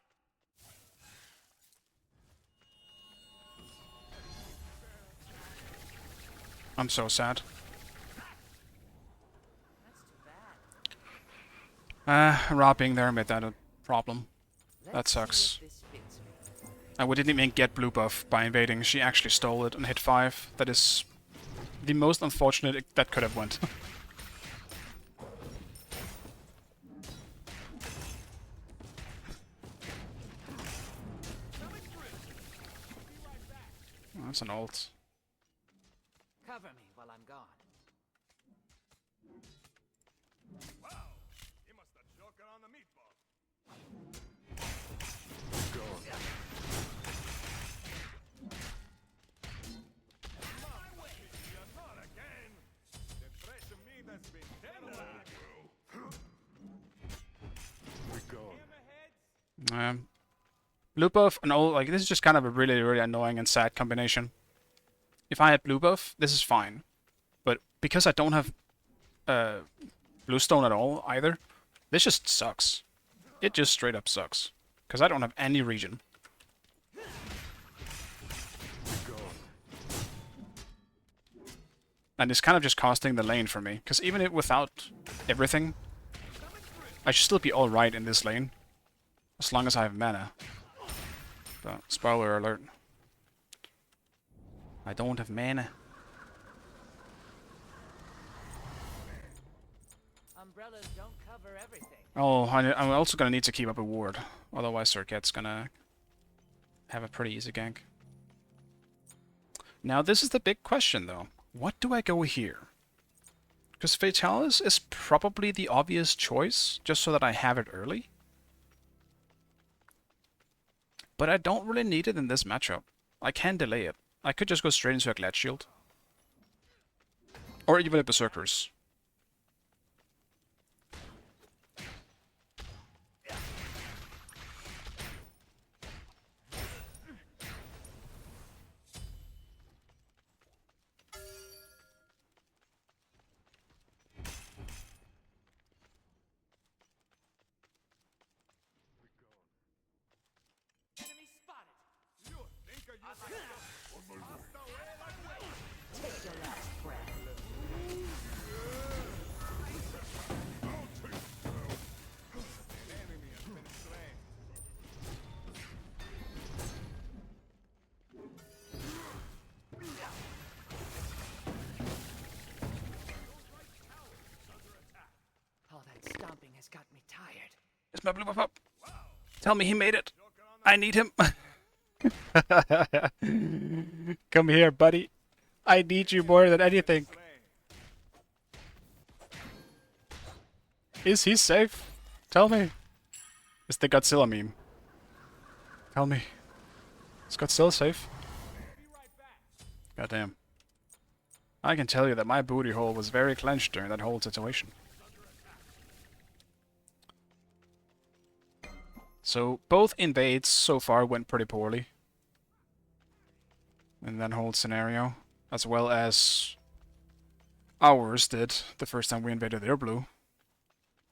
I'm so sad. That's too bad. Rob being there made that a problem. Let's That see sucks. if this fits me. And we didn't even get blue buff by invading. She actually stole it and hit 5. That is the most unfortunate that could have went. That's an ult. Cover me while I'm gone. Wow, he must have choked on the meatball. My way, you're not again. The fresh meat has been tender. Hammerheads. Blue buff and all, like, this is just kind of a really, really annoying and sad combination. If I had blue buff, this is fine. But because I don't have bluestone at all either, this just sucks. It just straight up sucks. Because I don't have any regen. And it's kind of just costing the lane for me. Because even without everything, I should still be alright in this lane. As long as I have mana. But, spoiler alert. I don't have mana. Umbrellas don't cover everything. Oh, I'm also gonna need to keep up a ward. Otherwise Circuit's gonna have a pretty easy gank. Now this is the big question though. What do I go here? Because Fatalis is probably the obvious choice, just so that I have it early. But I don't really need it in this matchup. I can delay it. I could just go straight into a Glad Shield. Or even a Berserkers. Enemy spotted. You think you can just pasta away like way? Take your last breath. An enemy has been slain. All that stomping has got me tired. Is my blue buff up? Tell me he made it. I need him. Come here, buddy. I need you more than anything. Is he safe? Tell me. It's the Godzilla meme. Tell me. Is Godzilla safe? Goddamn. I can tell you that my booty hole was very clenched during that whole situation. So, both invades so far went pretty poorly. In that whole scenario. As well as ours did the first time we invaded their blue.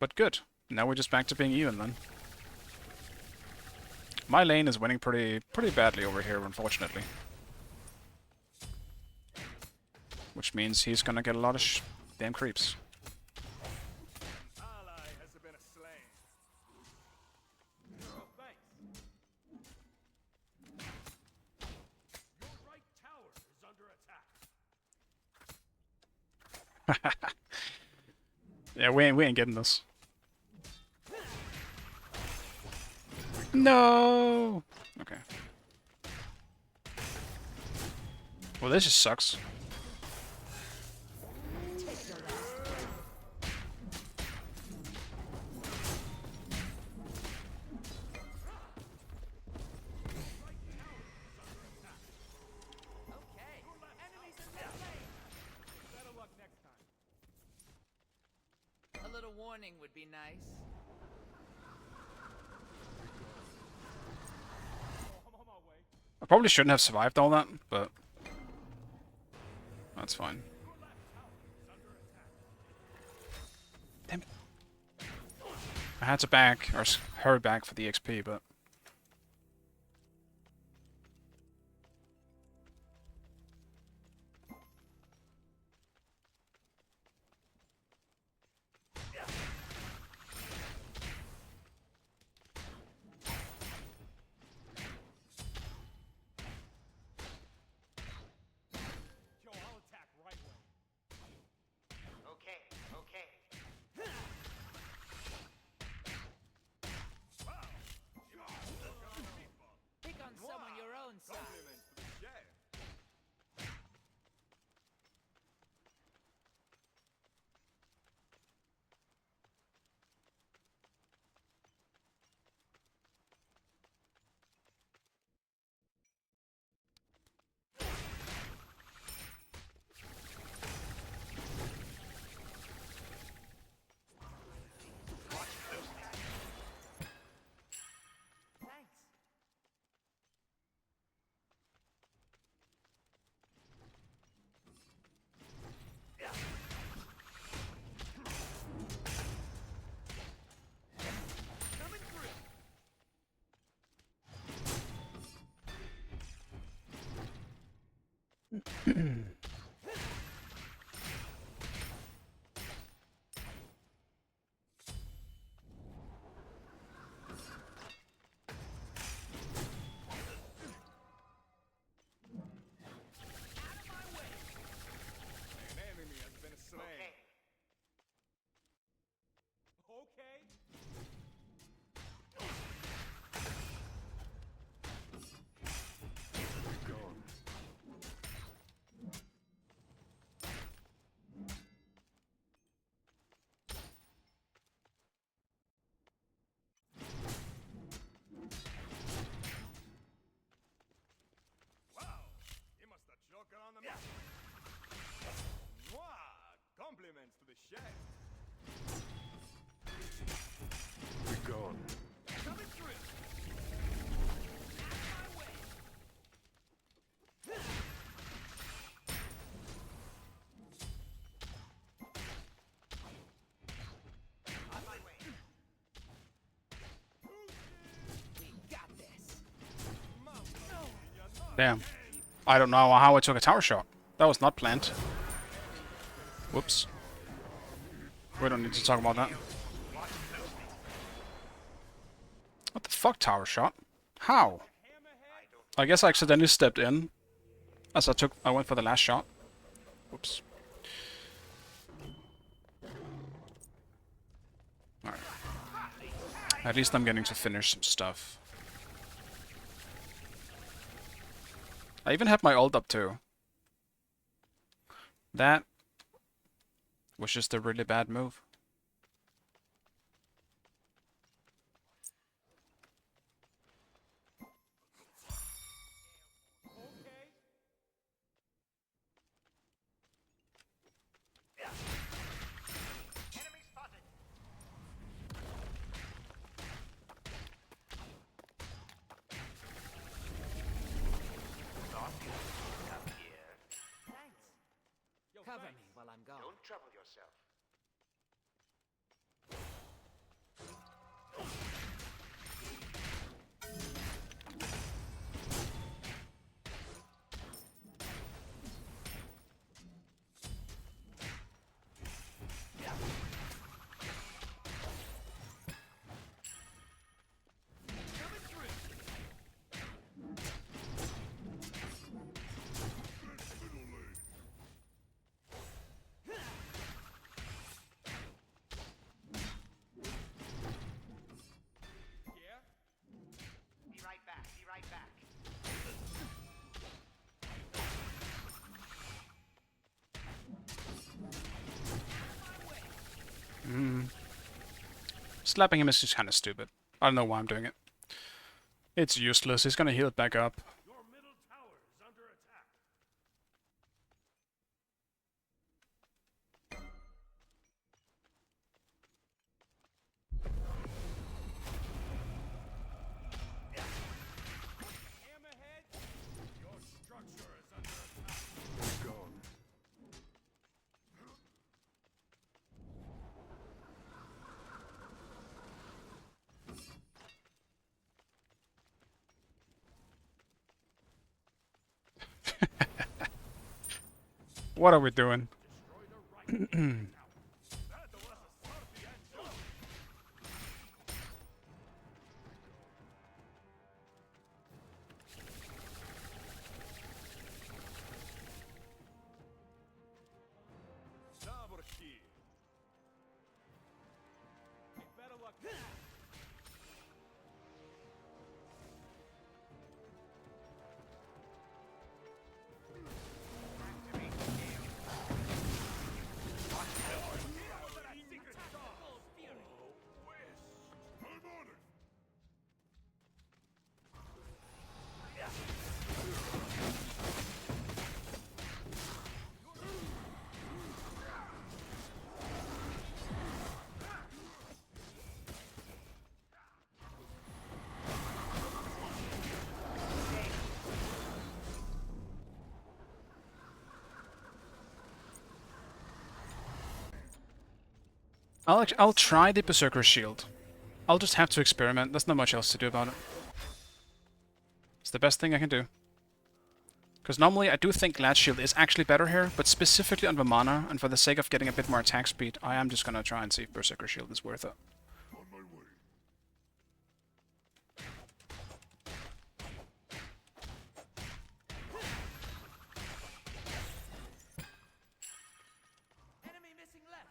But good. Now we're just back to being even then. My lane is winning pretty badly over here, unfortunately. Which means he's gonna get a lot of damn creeps. Ally has been slain. Oh, thanks. Your right tower is under attack. Yeah, we ain't getting this. No. Okay. Well, this just sucks. Okay. Enemies in this lane. Better luck next time. A little warning would be nice. I'm on my way. I probably shouldn't have survived all that, but that's fine. Damn it. I had to back, or hurry back for the XP, but... Yo, I'll attack right away. Okay, okay. Pick on someone your own size. Compliments to the chef. Thanks. Coming through. An enemy has been slain. Okay. Wow, he must have joker on the map. Mwah! Compliments to the chef. Be gone. Coming through. On my way. We got this. Damn. I don't know how I took a tower shot. That was not planned. Whoops. We don't need to talk about that. What the fuck, tower shot? How? I guess I accidentally stepped in as I went for the last shot. Whoops. Alright. At least I'm getting to finish some stuff. I even have my ult up too. That was just a really bad move. Okay. Enemy spotted. Not come here. Thanks. Yo, Cover me while I'm gone. Don't trouble yourself. Be right back. Be right back. Slapping him is just kind of stupid. I don't know why I'm doing it. It's useless. He's gonna heal it back up. Your middle tower is under attack. Hammerhead. Your structure is under attack. Gone. What are we doing? Destroy the right tower. That was a sortie and jump. Double kill. Better luck next time. I'm on it. I'll try the Berserker Shield. I'll just have to experiment. There's not much else to do about it. It's the best thing I can do. Because normally I do think Glad Shield is actually better here, but specifically on the mana, and for the sake of getting a bit more attack speed, I am just gonna try and see if Berserker Shield is worth it. On my way. Enemy missing left.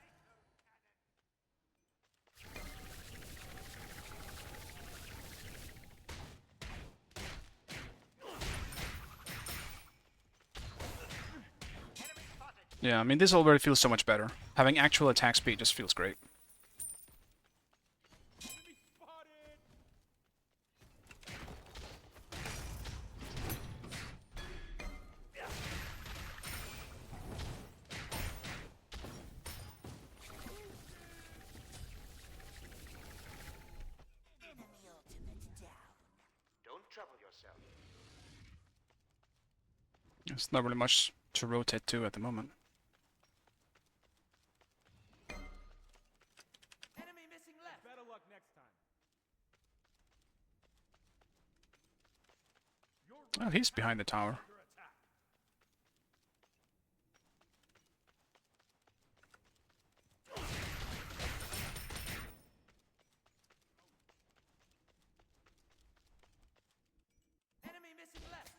Enemy spotted. Yeah, I mean, this already feels so much better. Having actual attack speed just feels great. Enemy spotted. Enemy ultimate down. Don't trouble yourself. There's not really much to rotate to at the moment. Enemy missing left. Better luck next time. Your Oh, he's behind the tower. under attack. Enemy missing left.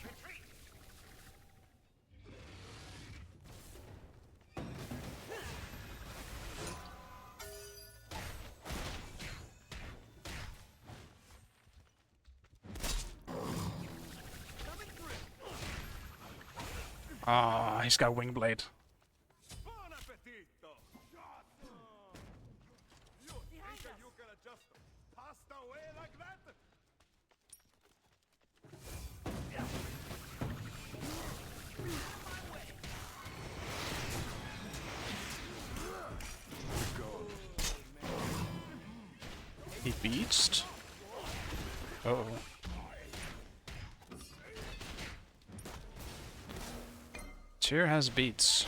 Retreat. Coming through. Ah, he's got Wingblade. Buon appetito. You think that you gonna just pass away like that? He beats. Uh-oh. Tyr has beats.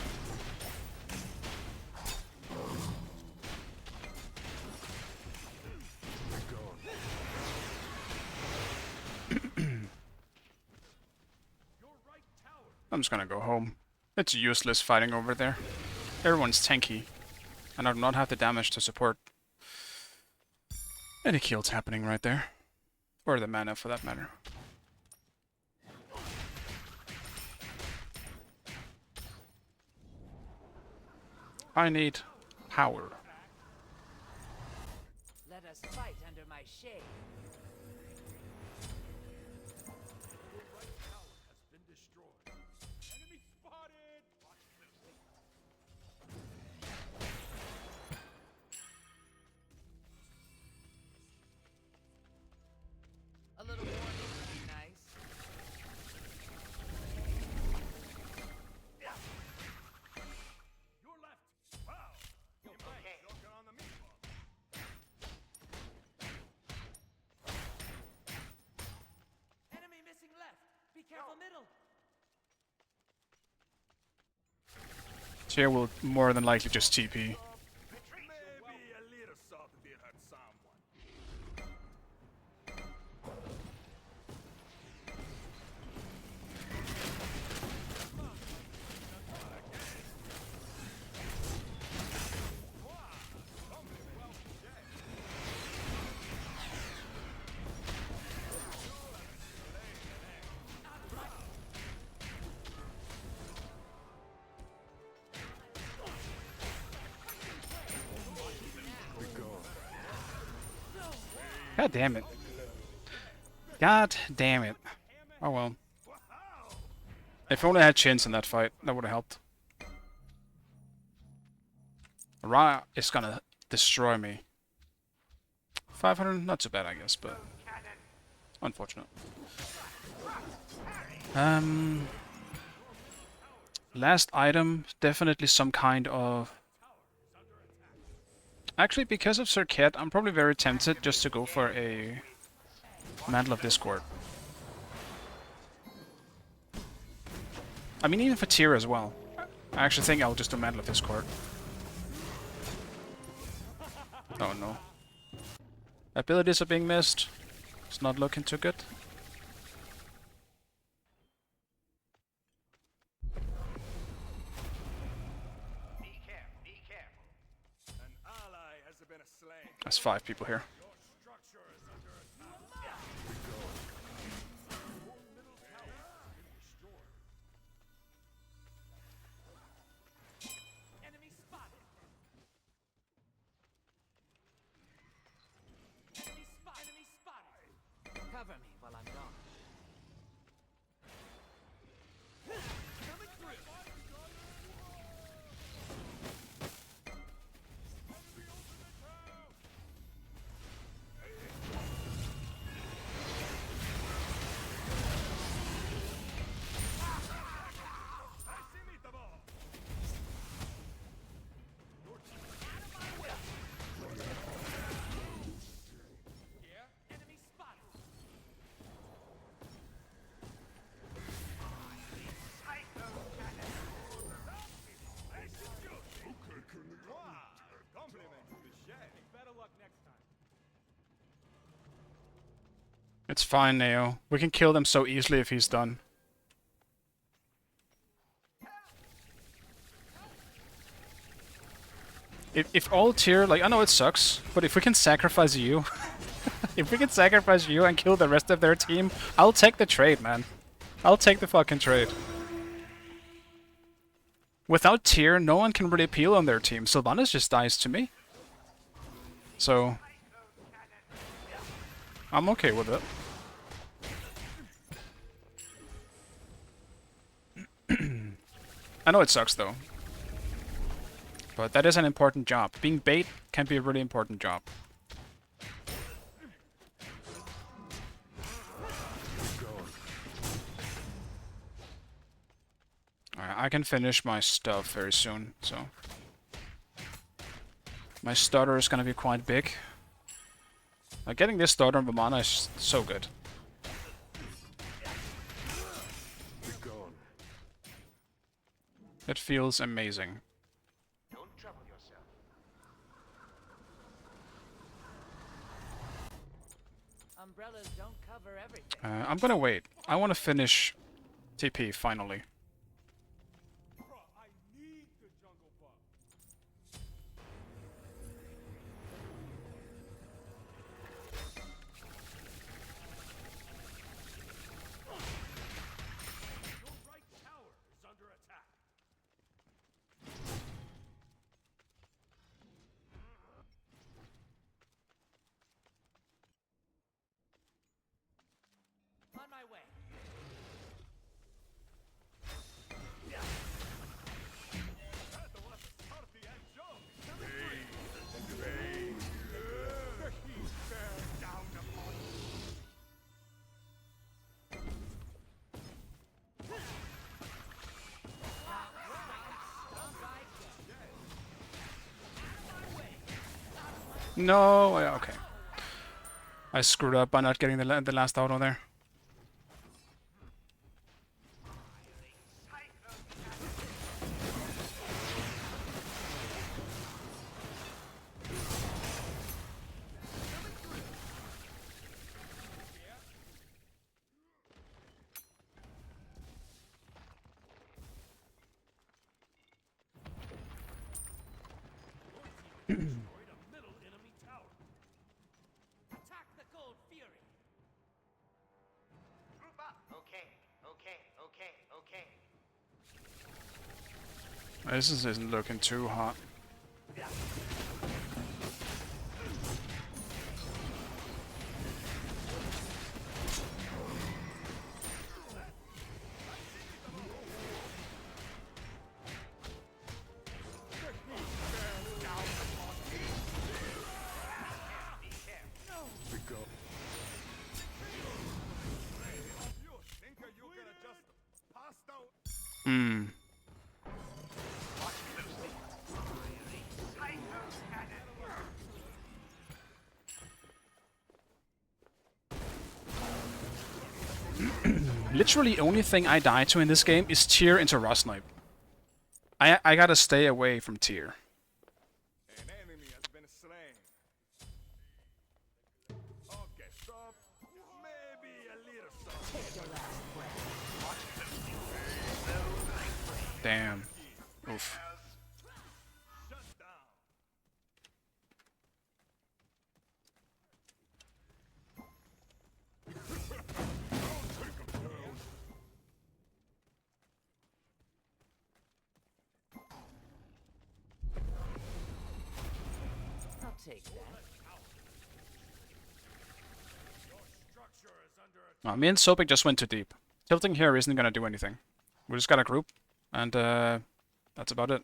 I'm just gonna go home. It's useless fighting over there. Everyone's tanky, and I do not have the damage to support any kills happening right there. Or the mana, for that matter. I need power. Let us fight under my shade. Enemy spotted! A little warning would be nice. Your left! Wow! Okay. Joker on the meatball. Enemy missing left. Be careful middle. Tyr will more than likely just TP. Maybe a little salt did hurt someone. God damn it. God damn it. Oh well. If only I had chins in that fight, that would have helped. Ra is gonna destroy me. 500, not too bad I guess, but unfortunate. Last item, definitely some kind of... Actually, because of Sir Cat, I'm probably very tempted just to go for a Mantle of Discord. I mean, even for Tyr as well. I actually think I'll just do Mantle of Discord. Oh no. Abilities are being missed. It's not looking too good. Be careful. An ally has been slain. There's 5 people here. Your structure is under attack. Enemy spotted. Enemy spotted. Enemy spotted. Cover me while I'm gone. Enemy spotted. Compliment to the chef. Better luck next time. It's fine, Neo. We can kill them so easily if he's done. If all Tyr, like, I know it sucks, but if we can sacrifice you, if we can sacrifice you and kill the rest of their team, I'll take the trade, man. I'll take the fucking trade. Without Tyr, no one can really appeal on their team. Sylvanas just dies to me. So, I'm okay with it. I know it sucks though. But that is an important job. Being bait can be a really important job. Alright, I can finish my stuff very soon, so... My stutter is gonna be quite big. Like, getting this starter on Vamana is so good. Be gone. It feels amazing. Don't trouble yourself. Umbrellas don't cover everything. I'm gonna wait. I want to finish TP finally. Bruh, I need the jungle buff. Your right tower is under attack. On my way. That was hearty and joke. The heat bears down upon you. No, okay. I screwed up by not getting the last auto there. Destroyed a middle enemy tower. Attack the Gold Fury. Group up. Okay, okay, okay, okay. This isn't looking too hot. Be gone. You think you gonna just pass out? Hmm. Literally only thing I die to in this game is Tyr into Rosnipe. I gotta stay away from Tyr. An enemy has been slain. Okay, stop. Maybe a little something. Damn. Oof. Shut down. I'll take that. Your structure is under attack. Me and Sopic just went too deep. Tilting here isn't gonna do anything. We just got a group, and that's about it.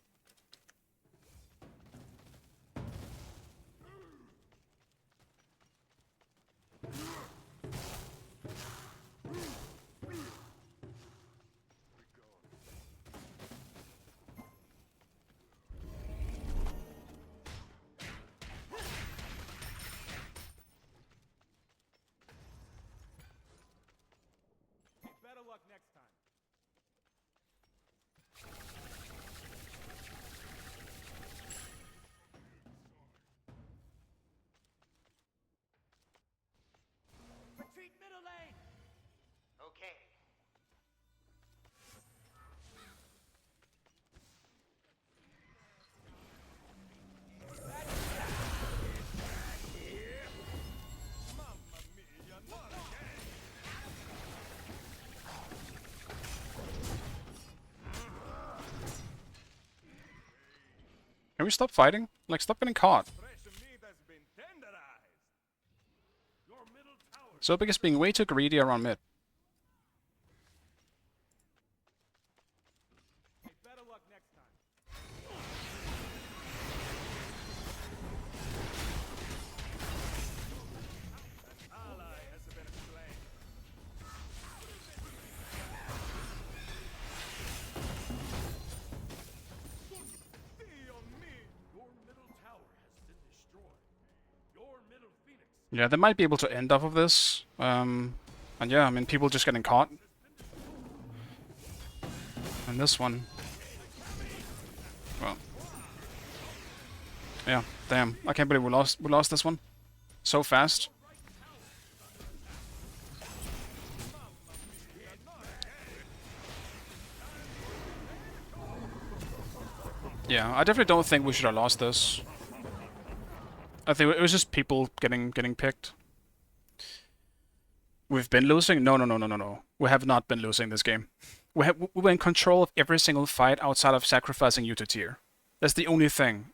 Hey, better luck next time. Retreat middle lane. Okay. Mamma mia, not again. Can we stop fighting? Like, stop getting caught. Fresh meat has been tenderized. Your middle tower. Sopic is being way too greedy around mid. Hey, better luck next time. An ally has been slain. Dio me! Your middle tower has been destroyed. Your middle phoenix Yeah, they might be able to end off of this. And yeah, I mean, people just getting caught. And this one. Well. Yeah, damn. I can't believe we lost this one. So fast. Yeah, I definitely don't think we should have lost this. I think it was just people getting picked. We've been losing? No, no, no, no, no, no. We have not been losing this game. We were in control of every single fight outside of sacrificing you to tier. That's the only thing.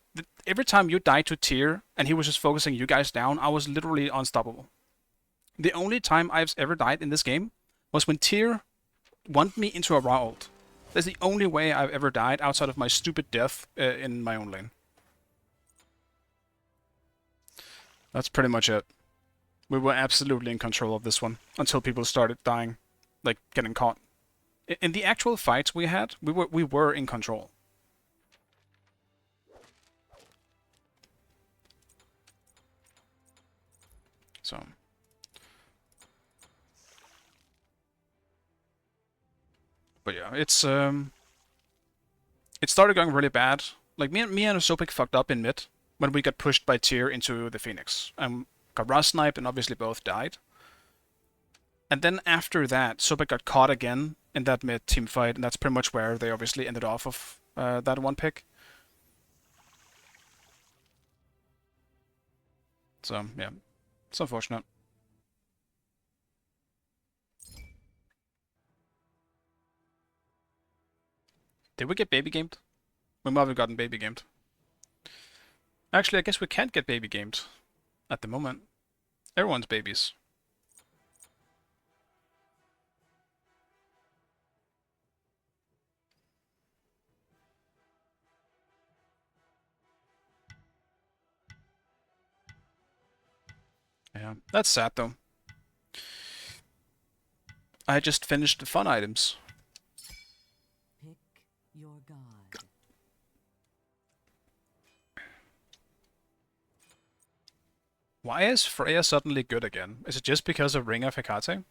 Every time you died to tier and he was just focusing you guys down, I was literally unstoppable. The only time I've ever died in this game was when tier wanted me into a raw ult. That's the only way I've ever died outside of my stupid death in my own lane. That's pretty much it. We were absolutely in control of this one until people started dying, like getting caught. In the actual fights we had, we were in control. So. But yeah, it started going really bad. Like me and Sopik fucked up in mid when we got pushed by tier into the Phoenix. Got Ras sniped and obviously both died. And then after that, Sopik got caught again in that mid team fight, and that's pretty much where they obviously ended off of that one pick. So yeah, it's unfortunate. Did we get baby gamed? We might have gotten baby gamed. Actually, I guess we can't get baby gamed at the moment. Everyone's babies. Yeah, that's sad though. I just finished the fun items. Pick your god. Why is Freya suddenly good again? Is it just because of Ring of Hecate?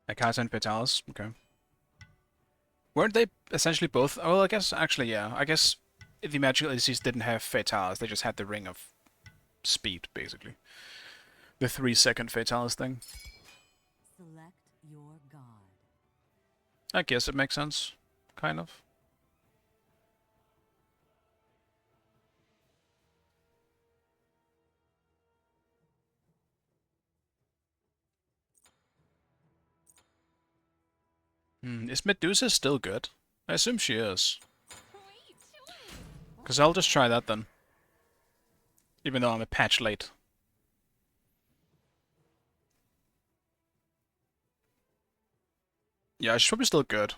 Hecate and Vitalis? Okay. Weren't they essentially both? Well, I guess, actually, yeah. I guess the magical ADCs didn't have Fatalis, they just had the Ring of Speed, basically. The 3-second Fatalis thing. Select your god. I guess it makes sense. Kind of. Is Medusa still good? I assume she is. Because I'll just try that then. Even though I'm a patch late. Yeah, she's probably still good.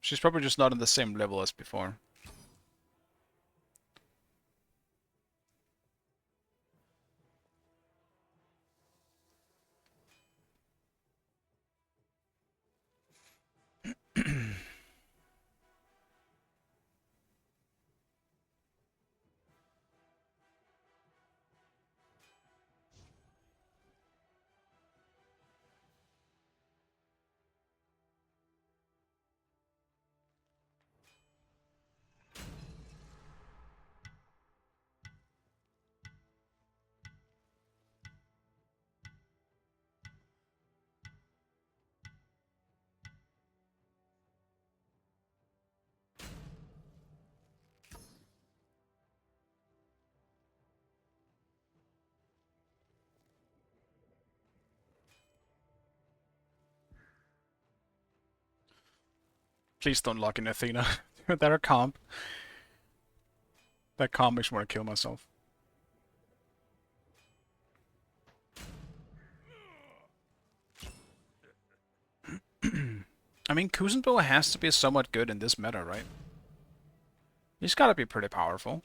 She's probably just not on the same level as before. Please don't lock in Athena. That comp. That comp makes me want to kill myself. I mean, Kuzenbo has to be somewhat good in this meta, right? He's gotta be pretty powerful.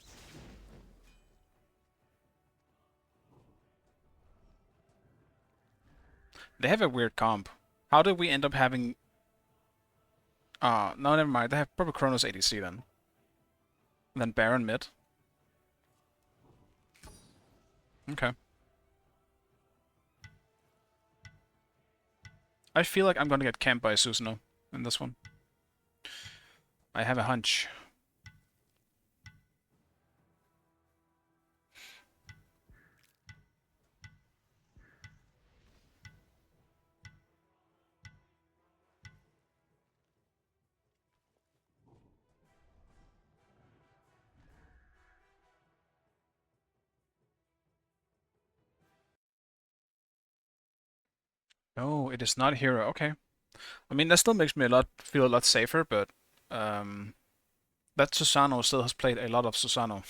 They have a weird comp. How did we end up having... No, never mind. They have probably Chronos ADC then. And then Baron mid. Okay. I feel like I'm gonna get camped by Susanoo in this one. I have a hunch. No, it is not hero. Okay. I mean, that still makes me feel a lot safer, but that Susano still has played a lot of Susano.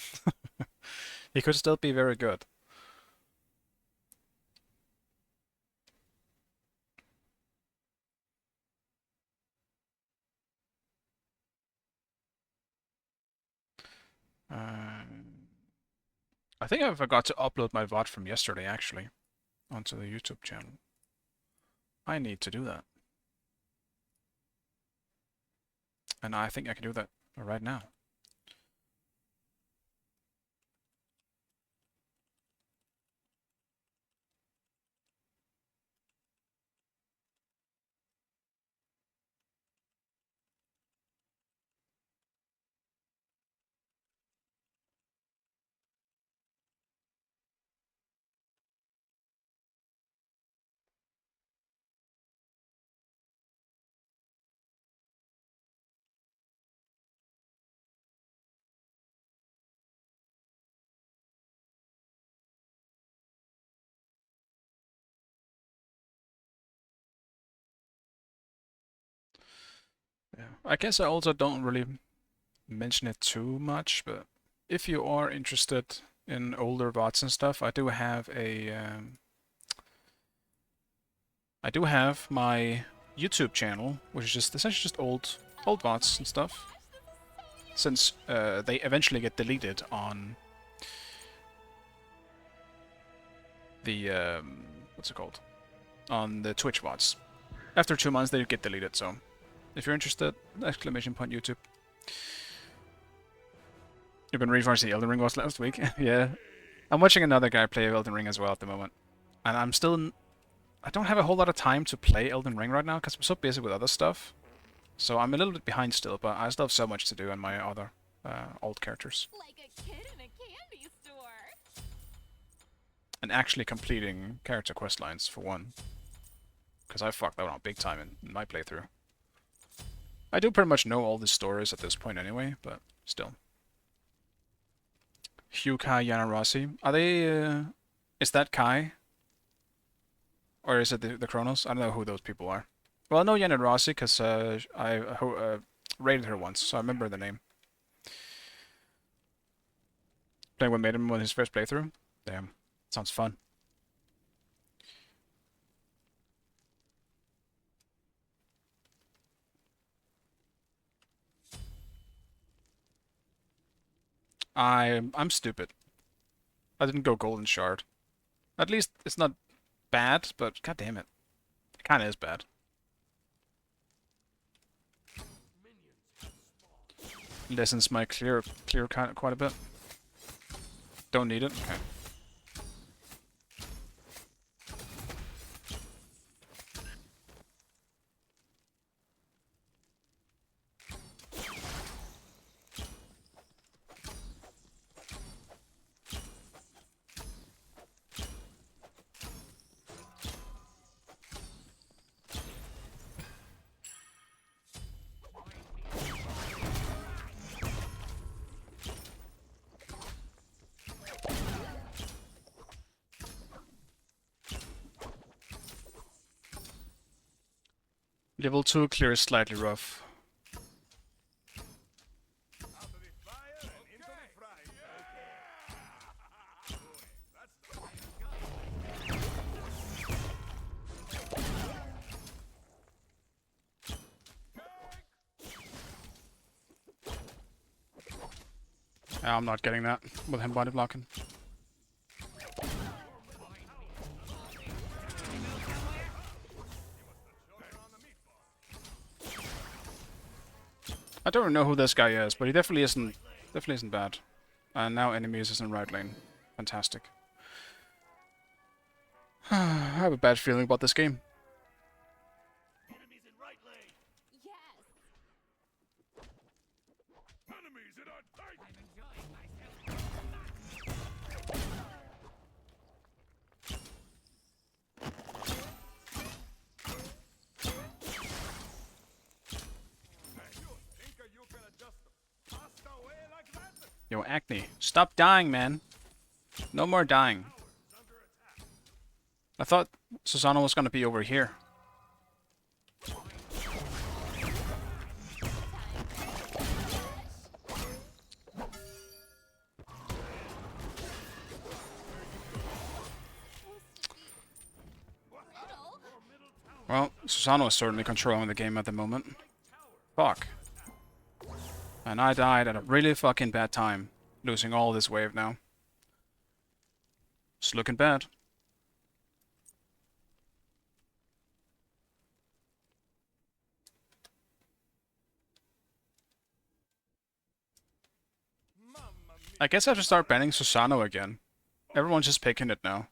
He could still be very good. I think I forgot to upload my VOD from yesterday, actually, onto the YouTube channel. I need to do that. And I think I can do that right now. Yeah. I guess I also don't really mention it too much, but if you are interested in older VODs and stuff, I do have my YouTube channel, which is just essentially just old VODs and stuff. Since they eventually get deleted on the what's it called? On the Twitch VODs. After 2 months, they get deleted. So, if you're interested, !YouTube. You've been reinforcing Elden Ring was last week. Yeah, I'm watching another guy play Elden Ring as well at the moment, and I don't have a whole lot of time to play Elden Ring right now because I'm so busy with other stuff. So I'm a little bit behind still, but I still have so much to do on my other old characters. Like a kid in a candy store. And actually completing character quest lines for one. Because I fucked that one up big time in my playthrough. I do pretty much know all the stories at this point anyway, but still. Hugh, Kai, Yana Rossi. Are they... is that Kai? Or is it the Kronos? I don't know who those people are. Well, I know Yana Rossi because I raided her once, so I remember the name. Playing with Maiden on his first playthrough? Damn. Sounds fun. I'm stupid. I didn't go Golden Shard. At least it's not bad, but god damn it. It kinda is bad. Lessens my clear quite a bit. Don't need it? Okay. Level 2 clear is slightly rough. Out of the fire and into the frying pan. That's I'm not getting that with him body blocking. I don't know who this guy is, but he definitely isn't bad. And now enemies is in right lane. Fantastic. I have a bad feeling about this game. Enemies in right lane. Yes. Enemies in our tight. I'm enjoying myself. You think you gonna just pass away like that? Yo, Acne, stop dying, man. No more dying. I thought Susanna was gonna be over here. Well, Susanna is certainly controlling the game at the moment. Fuck. And I died at a really fucking bad time, losing all this wave now. It's looking bad. I guess I have to start banning Susanoo again. Everyone's just picking it now.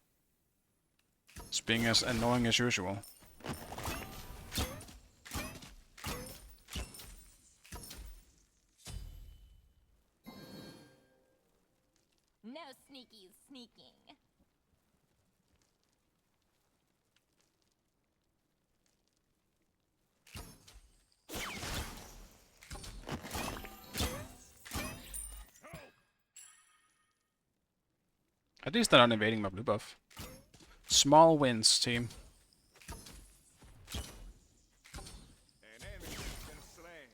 It's being as annoying as usual. No sneaky sneaking. At least they're not invading my blue buff. Small wins, team. An enemy has been slain.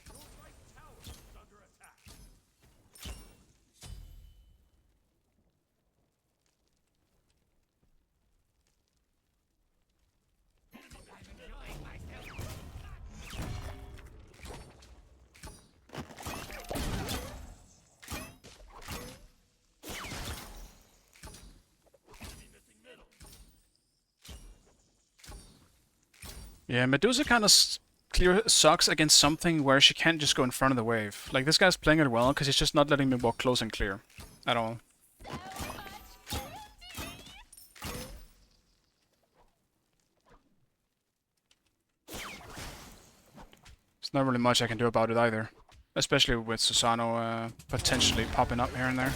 Your right tower is under attack. I'm enjoying myself. Yeah, Medusa kind of clear sucks against something where she can't just go in front of the wave. Like, this guy's playing it well because he's just not letting me walk close and clear. At all. There's not really much I can do about it either. Especially with Susanoo potentially popping up here and there.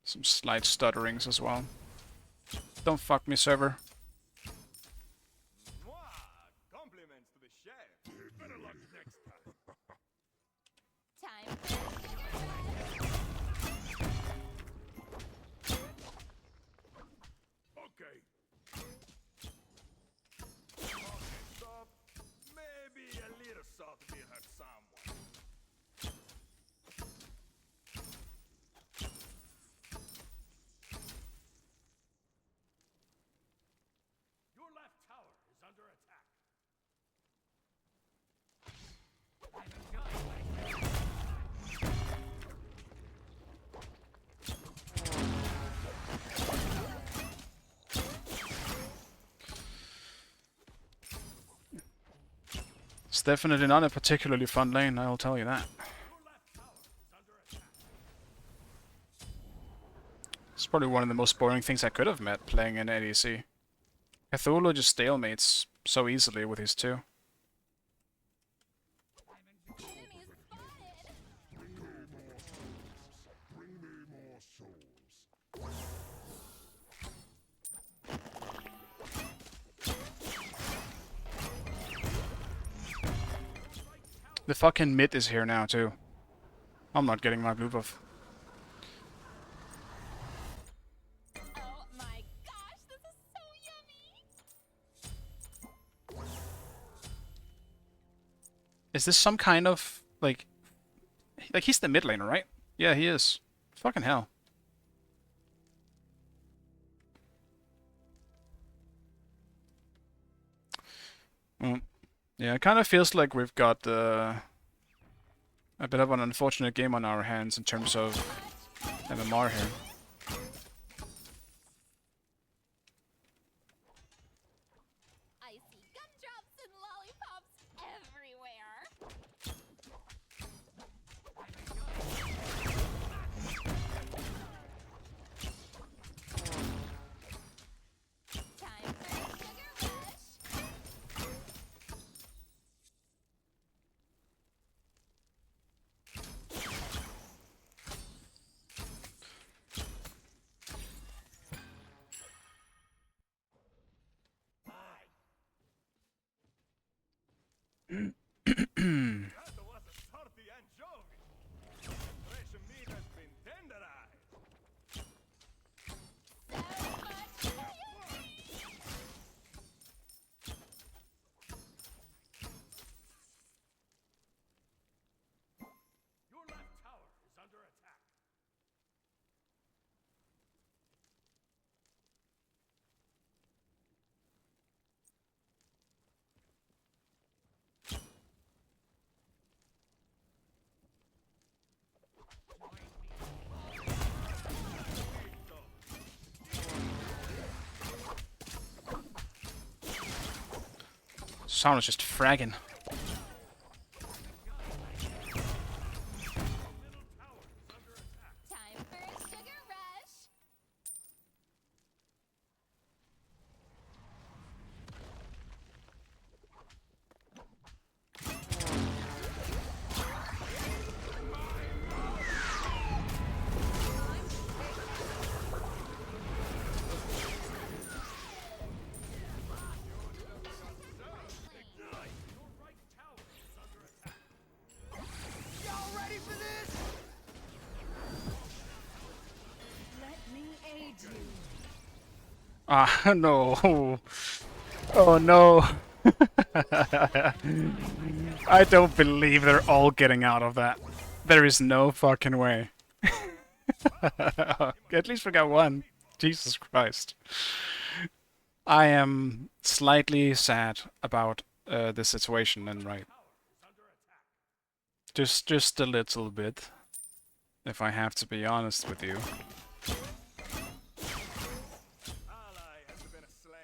Some slight stutterings as well. Don't fuck me, server. Mwah! Compliments to the chef. Better luck next time. Time. Okay. Soft, maybe a little soft will hurt someone. Your left tower is under attack. I'm enjoying myself. It's definitely not a particularly fun lane, I'll tell you that. Your left tower is under attack. It's probably one of the most boring things I could have met playing in ADC. Cthulhu just stalemates so easily with his two. Enemy spotted. Bring me more souls. The fucking mid is here now too. I'm not getting my blue buff. Oh my gosh, this is so yummy. Is this some kind of like he's the mid laner, right? Yeah, he is. Fucking hell. Yeah, it kind of feels like we've got a bit of an unfortunate game on our hands in terms of MMR here. Sound is just fragging. Time for a sugar rush. Y'all ready for this? Let me aid you. Ah, no. Oh no. I don't believe they're all getting out of that. There is no fucking way. At least we got one. Jesus Christ. I am slightly sad about this situation and right. Just a little bit, if I have to be honest with you. Ally has been slain.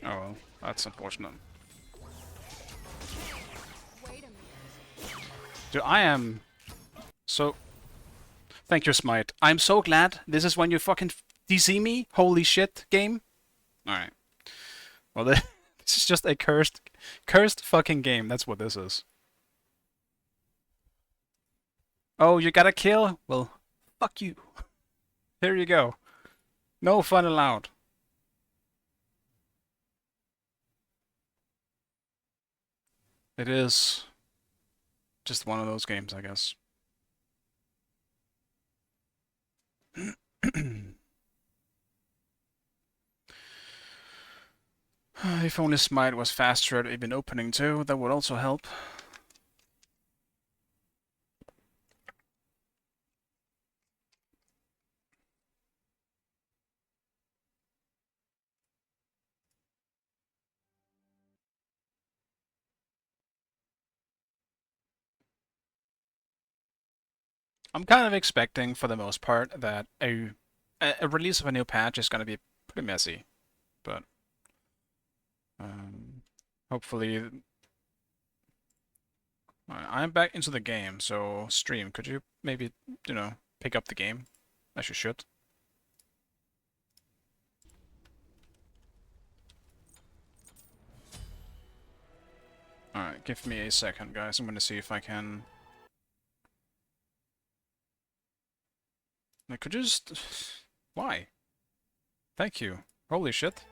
Oh well, that's unfortunate. Wait a minute. Dude, I am so... Thank you, Smite. I'm so glad this is when you fucking DC me. Holy shit, game. Alright. Well, this is just a cursed fucking game. That's what this is. Oh, you got a kill? Well, fuck you. Here you go. No fun allowed. It is just one of those games, I guess. If only Smite was faster at even opening too, that would also help. I'm kind of expecting, for the most part, that a release of a new patch is going to be pretty messy, but hopefully... I'm back into the game, so stream, could you maybe, you know, pick up the game, as you should? Alright, give me a second, guys. I'm gonna see if I can... I could just... Why? Thank you. Holy shit.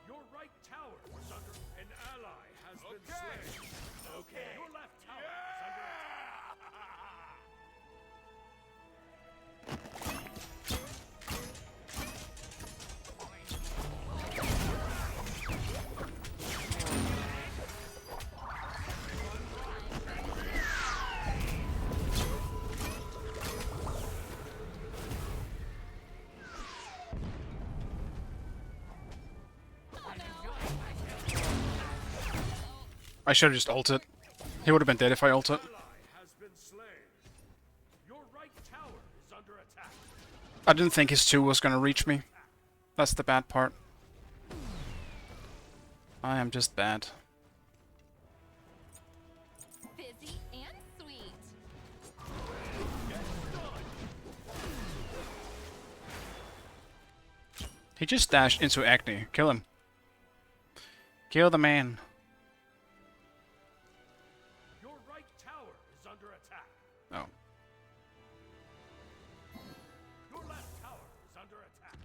Your right tower is under an ally has been slain. Okay. Your left tower is under attack. I should have just ulted. He would have been dead if I ulted. Ally has been slain. Your right tower is under attack. I didn't think his 2 was gonna reach me. That's the bad part. I am just bad. Busy and sweet. He just dashed into Acne. Kill him. Kill the man. Your right tower is under attack. Oh. Your left tower is under attack.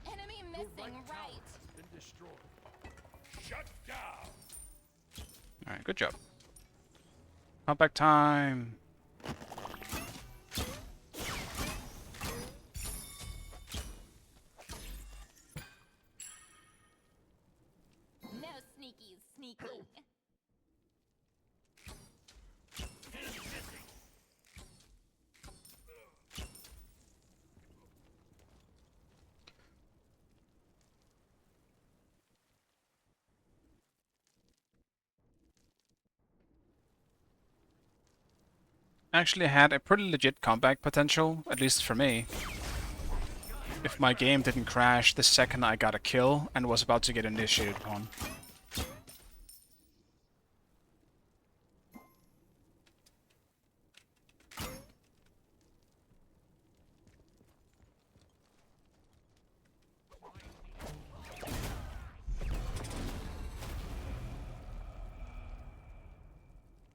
Enemy Your missing right tower right. has been destroyed. Shut down. Alright, good job. Comeback time. No sneakies sneaking. actually had a pretty legit comeback potential, at least for me. If my game didn't crash the second I got a kill and was about to get initiated upon.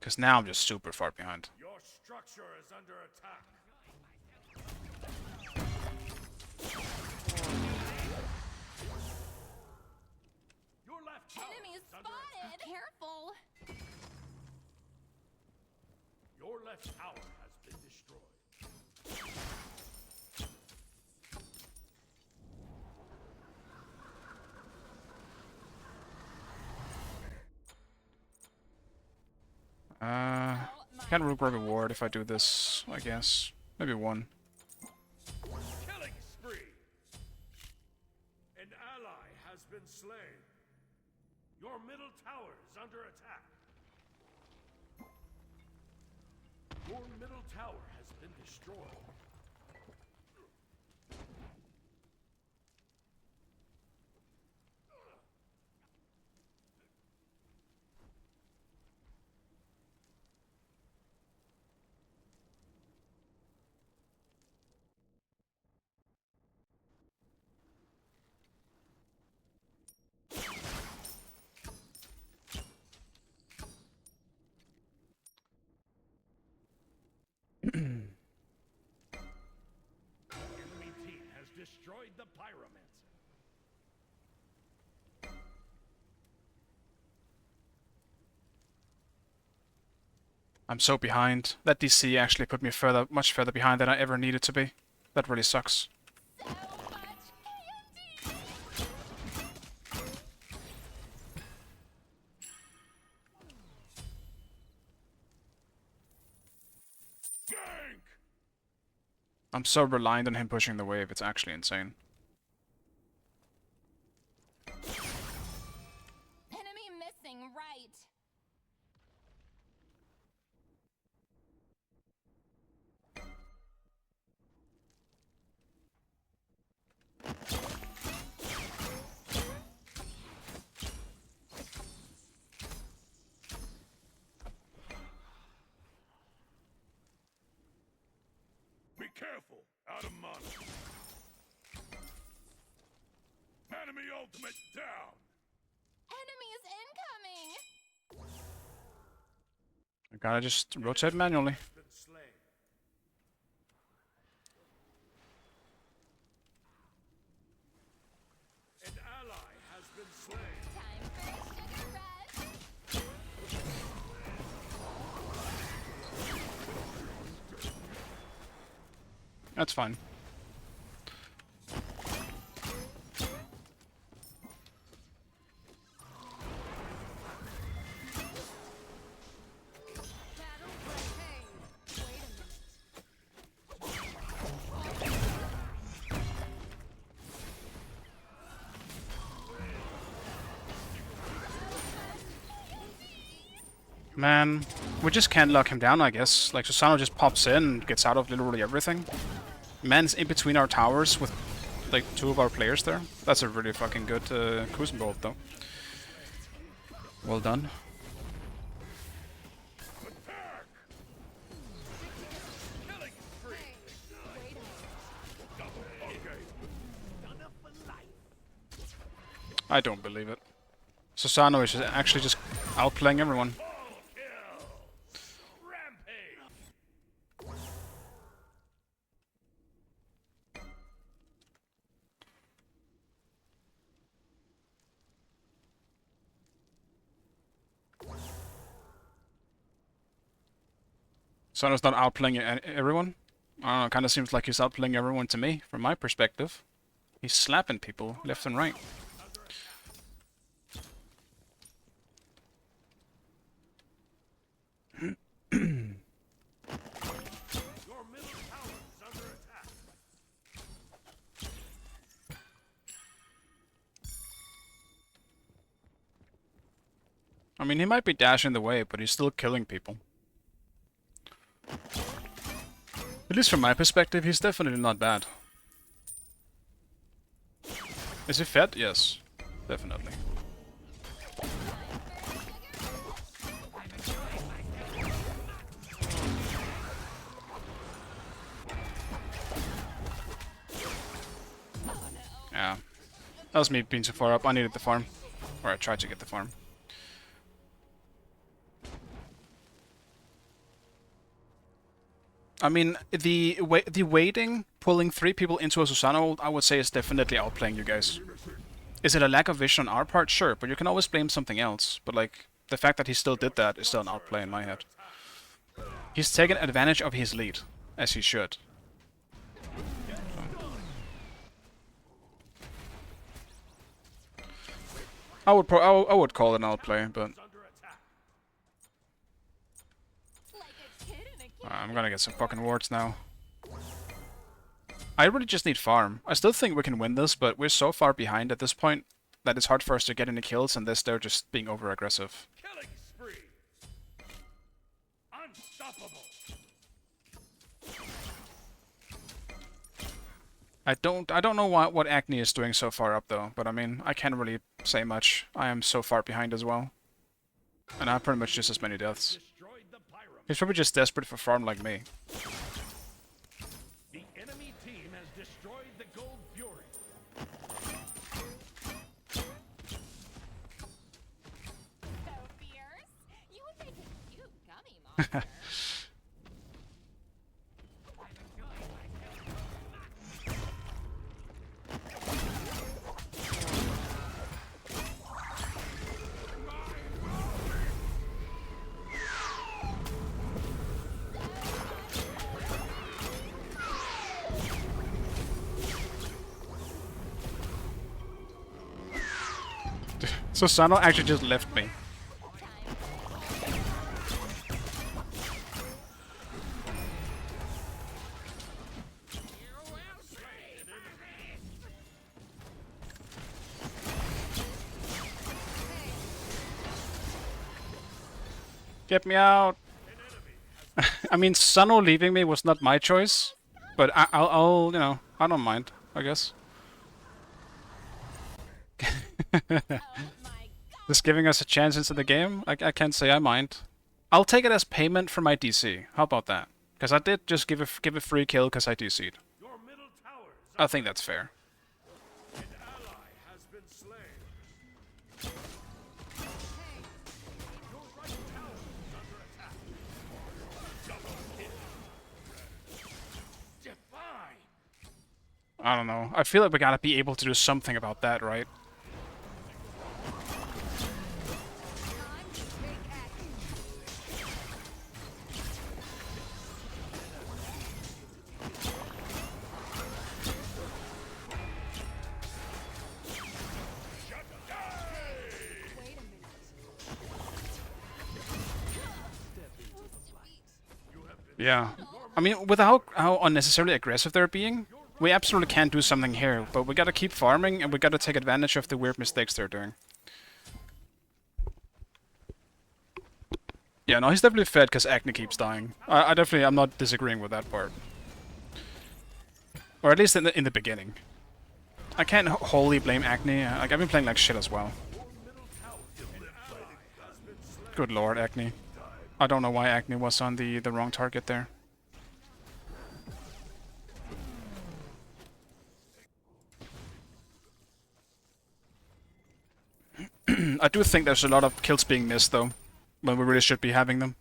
Because now I'm just super far behind. Your structure is under attack. Your left tower Enemies is under spotted! Careful! Your left tower has been destroyed. Can't grab a ward if I do this, I guess. Maybe one. Killing spree. An ally has been slain. Your middle tower is under attack. Your middle tower has been destroyed. Enemy team has destroyed the pyromancer. I'm so behind. That DC actually put me much further behind than I ever needed to be. That really sucks. So much candy! Gank! I'm so reliant on him pushing the wave, it's actually insane. Enemy missing right! Be careful! Out of mana. Enemy ultimate down! Enemies incoming! I gotta just rotate manually. Been slain. An ally has been slain. Time for a sugar rush! That's fine. Battle hey, wait a minute. Man, we just can't lock him down, I guess. Like, Susano just pops in and gets out of literally everything. Man's in between our towers with, like, two of our players there. That's a really fucking good cruising bolt, though. Well done. Attack! Killing spree! Wait a minute. Double okay. Stunner for life. I don't believe it. Susano is actually just outplaying everyone. Full kill! Rampage! Susano's not outplaying everyone. I don't know, kind of seems like he's outplaying everyone to me, from my perspective. He's slapping people left and right. Your middle tower is under attack. I mean, he might be dashing the way, but he's still killing people. At least from my perspective, he's definitely not bad. Is he fed? Yes, definitely. Yeah. That was me being too far up. I needed the farm. Or I tried to get the farm. I mean, the waiting, pulling 3 people into a Susano, I would say is definitely outplaying you guys. Is it a lack of vision on our part? Sure, but you can always blame something else. But like, the fact that he still did that is still an outplay in my head. He's taken advantage of his lead, as he should. I would call it an outplay, but I'm gonna get some fucking wards now. I really just need farm. I still think we can win this, but we're so far behind at this point that it's hard for us to get any kills unless they're just being over aggressive. Killing spree. Unstoppable. I don't know what Acne is doing so far up though, but I mean, I can't really say much. I am so far behind as well. And I have pretty much just as many deaths. He's probably just desperate for farm like me. The enemy team has destroyed the Gold Fury. So fierce. You would make a cute gummy monster. So Sano actually just left me. Get me out! I mean, Sano leaving me was not my choice, but I'll, you know, I don't mind, I guess. Just giving us a chance into the game? I can't say I mind. I'll take it as payment for my DC. How about that? Because I did just give a free kill because I DC'd. I think that's fair. An ally has been slain. Your right tower is under attack. Double kill. Divine. I don't know. I feel like we gotta be able to do something about that, right? Yeah. I mean, with how unnecessarily aggressive they're being, we absolutely can do something here, but we gotta keep farming and we gotta take advantage of the weird mistakes they're doing. Yeah, no, he's definitely fed because Acne keeps dying. I'm not disagreeing with that part. Or at least in the beginning. I can't wholly blame Acne. Like, I've been playing like shit as well. Good lord, Acne. I don't know why Acne was on the wrong target there. I do think there's a lot of kills being missed though, when we really should be having them.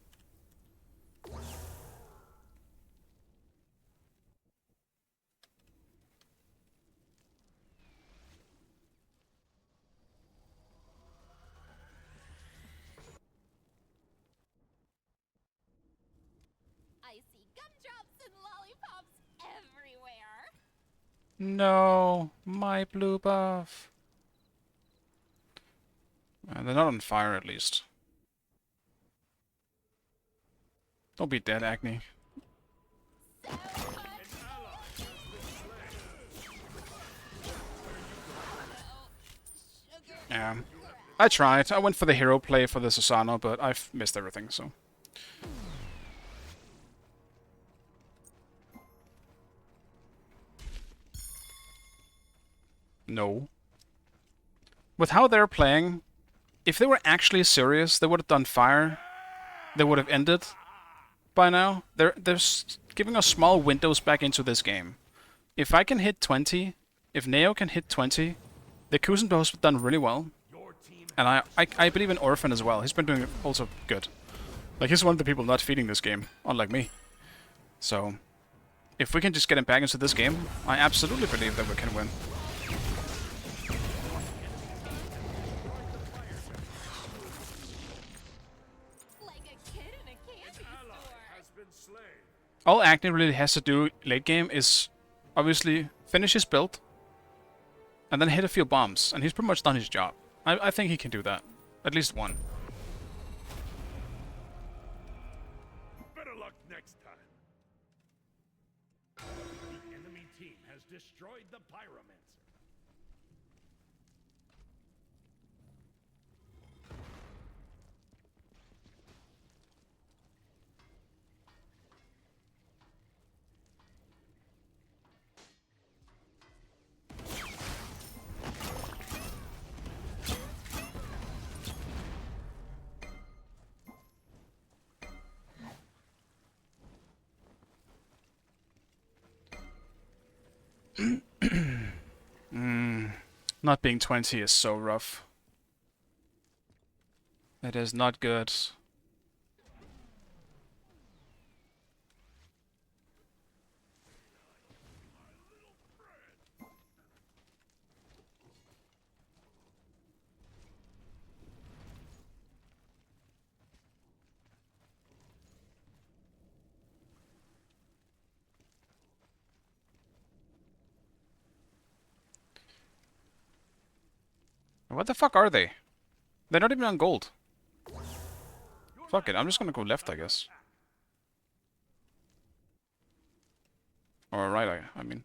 I see gumdrops and lollipops everywhere. No, my blue buff. They're not on fire at least. Don't be dead, Acne. Yeah. I tried. I went for the hero play for the Susano, but I've missed everything, so. No. With how they're playing, if they were actually serious, they would have done fire. They would have ended by now. They're giving us small windows back into this game. If I can hit 20, if Neo can hit 20, the Kuzenbo's done really well. And I believe in Orphan as well. He's been doing also good. Like, he's one of the people not feeding this game, unlike me. So, if we can just get him back into this game, I absolutely believe that we can win. Like a kid in a candy store. Has been slain. All Agni really has to do late game is obviously finish his build and then hit a few bombs, and he's pretty much done his job. I think he can do that. At least one. Better luck next time. The enemy team has destroyed the Pyromancer. Not being 20 is so rough. It is not good. What the fuck are they? They're not even on gold. Fuck it, I'm just gonna go left, I guess. Or right, I mean.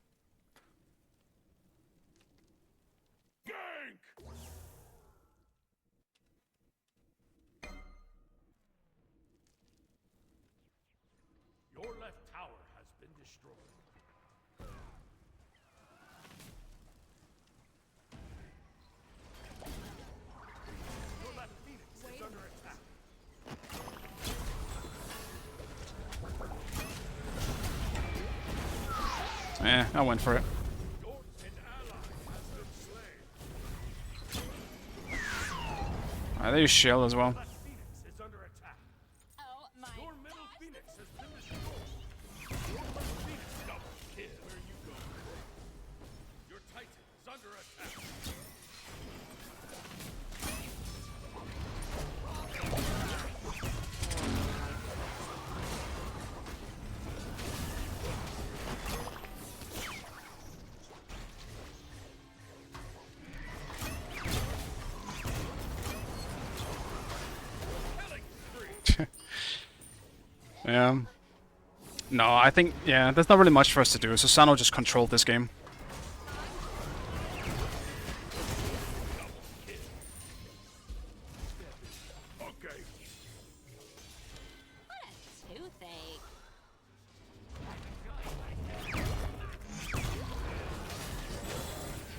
Your left tower has been destroyed. Your left Phoenix is under attack. I went for it. Your an ally has been slain. They use shield as well. Left Phoenix is under attack. Oh my Your middle gosh, Phoenix this has been destroyed. Your left Phoenix double kill. Where you go? Your Titan is under attack. Yeah. No, I think, yeah, there's not really much for us to do. Susano just controlled this game. Okay. what a toothache.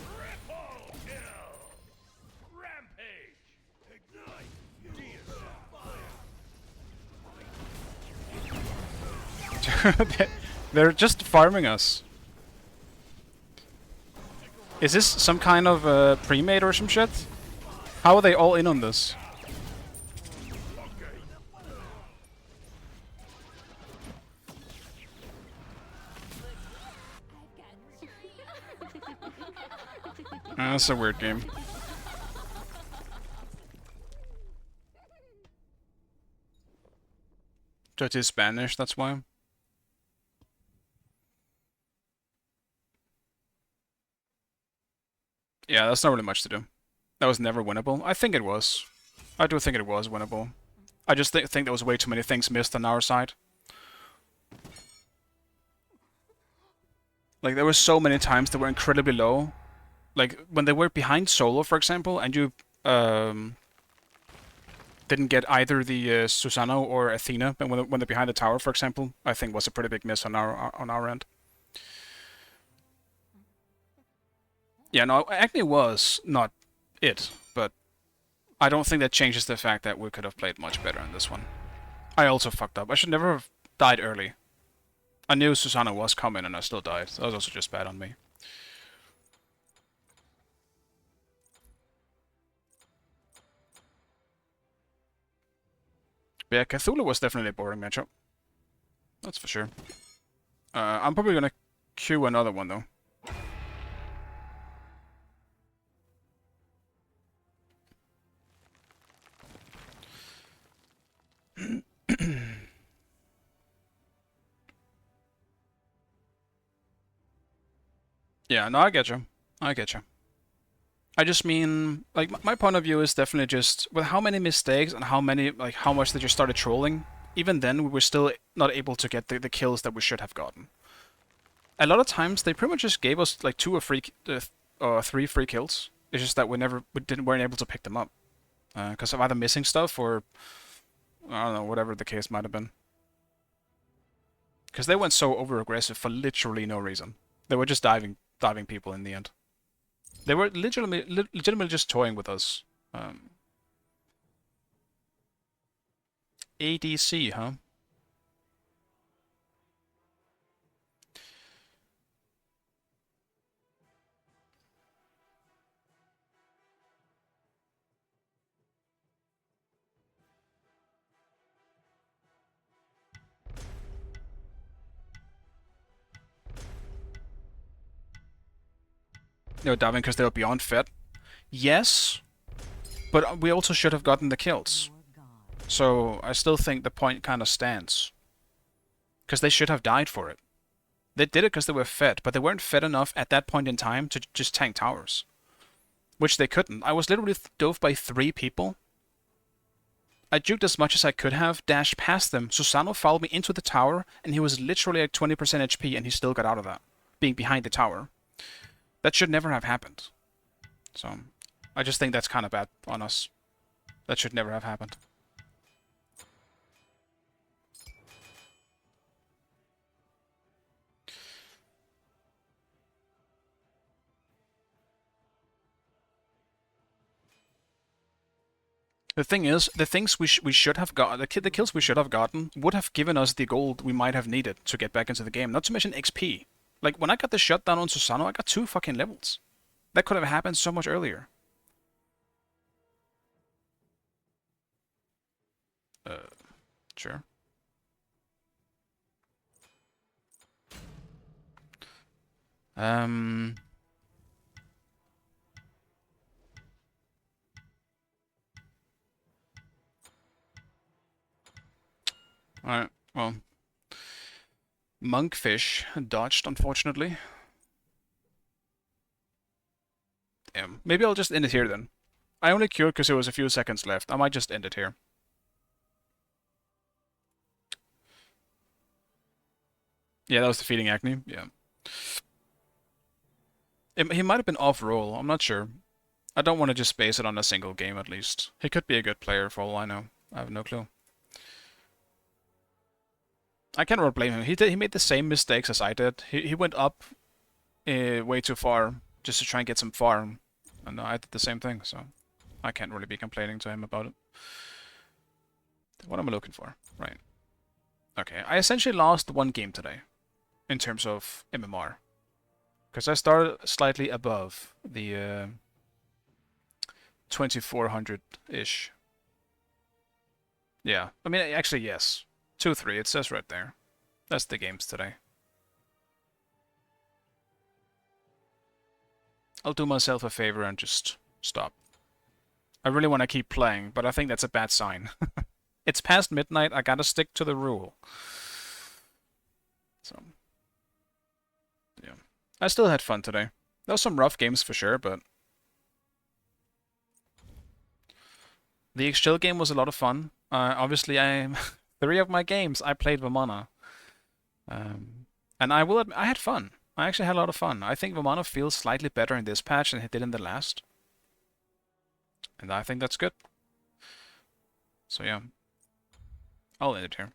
Triple kill. Rampage. Ignite. Deus. They're just farming us. Is this some kind of pre-made or some shit? How are they all in on this? That's a weird game. Judge is Spanish, that's why. Yeah, that's not really much to do. That was never winnable. I think it was. I do think it was winnable. I just think there was way too many things missed on our side. Like, there were so many times that were incredibly low. Like, when they were behind solo, for example, and you didn't get either the Susano or Athena when they're behind the tower, for example, I think was a pretty big miss on our end. Yeah, no, Agni was not it, but I don't think that changes the fact that we could have played much better in this one. I also fucked up. I should never have died early. I knew Susanna was coming and I still died. That was also just bad on me. But yeah, Cthulhu was definitely a boring matchup. That's for sure. I'm probably gonna queue another one though. Yeah, no, I get you. I get you. I just mean, like, my point of view is definitely just with how many mistakes and how many, like, how much they just started trolling. Even then, we were still not able to get the kills that we should have gotten. A lot of times, they pretty much just gave us like 3 free kills. It's just that we weren't able to pick them up because of either missing stuff or I don't know, whatever the case might have been. Because they went so over aggressive for literally no reason. They were just diving people in the end. They were legitimately just toying with us. ADC, huh? They were diving because they were beyond fit. Yes, but we also should have gotten the kills. So I still think the point kind of stands. Because they should have died for it. They did it because they were fed, but they weren't fed enough at that point in time to just tank towers. Which they couldn't. I was literally dove by 3 people. I juked as much as I could have, dashed past them. Susano followed me into the tower, and he was literally at 20% HP, and he still got out of that, being behind the tower. That should never have happened. So, I just think that's kind of bad on us. That should never have happened. The thing is, the things we should have got, the kills we should have gotten would have given us the gold we might have needed to get back into the game. Not to mention XP. Like, when I got the shutdown on Susano, I got 2 fucking levels. That could have happened so much earlier. Sure. Alright, well. Monkfish dodged, unfortunately. Damn. Maybe I'll just end it here then. I only queued because there was a few seconds left. I might just end it here. Yeah, that was defeating Acne. Yeah. He might have been off-roll. I'm not sure. I don't want to just base it on a single game, at least. He could be a good player for all I know. I have no clue. I can't really blame him. He made the same mistakes as I did. He went up way too far just to try and get some farm. And I did the same thing, so I can't really be complaining to him about it. What am I looking for? Right. Okay, I essentially lost 1 game today in terms of MMR. Because I started slightly above the 2400-ish. Yeah, I mean, actually, yes. 2-3, it says right there. That's the games today. I'll do myself a favor and just stop. I really want to keep playing, but I think that's a bad sign. It's past midnight, I gotta stick to the rule. So, yeah. I still had fun today. There was some rough games for sure, but the Excel game was a lot of fun. Obviously, 3 of my games I played Vamana. And I will admit, I had fun. I actually had a lot of fun. I think Vamana feels slightly better in this patch than it did in the last. And I think that's good. So yeah. I'll end it here.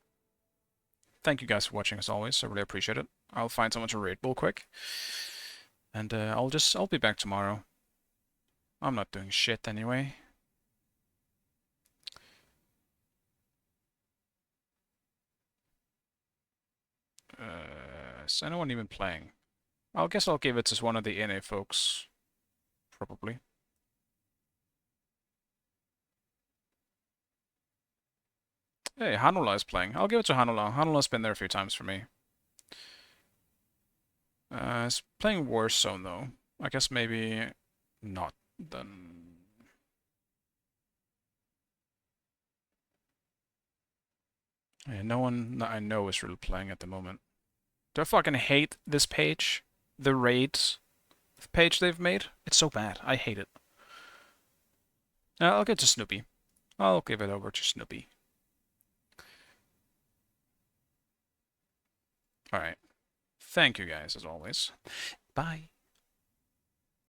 Thank you guys for watching as always. I really appreciate it. I'll find someone to raid real quick. And I'll be back tomorrow. I'm not doing shit anyway. Is anyone even playing? I guess I'll give it to one of the NA folks. Probably. Hey, Hanula is playing. I'll give it to Hanula. Hanula's been there a few times for me. It's playing Warzone though. I guess maybe not then. Yeah, no one I know is really playing at the moment. Do I fucking hate this page? The raids page they've made? It's so bad. I hate it. I'll get to Snoopy. I'll give it over to Snoopy. Alright. Thank you guys, as always. Bye.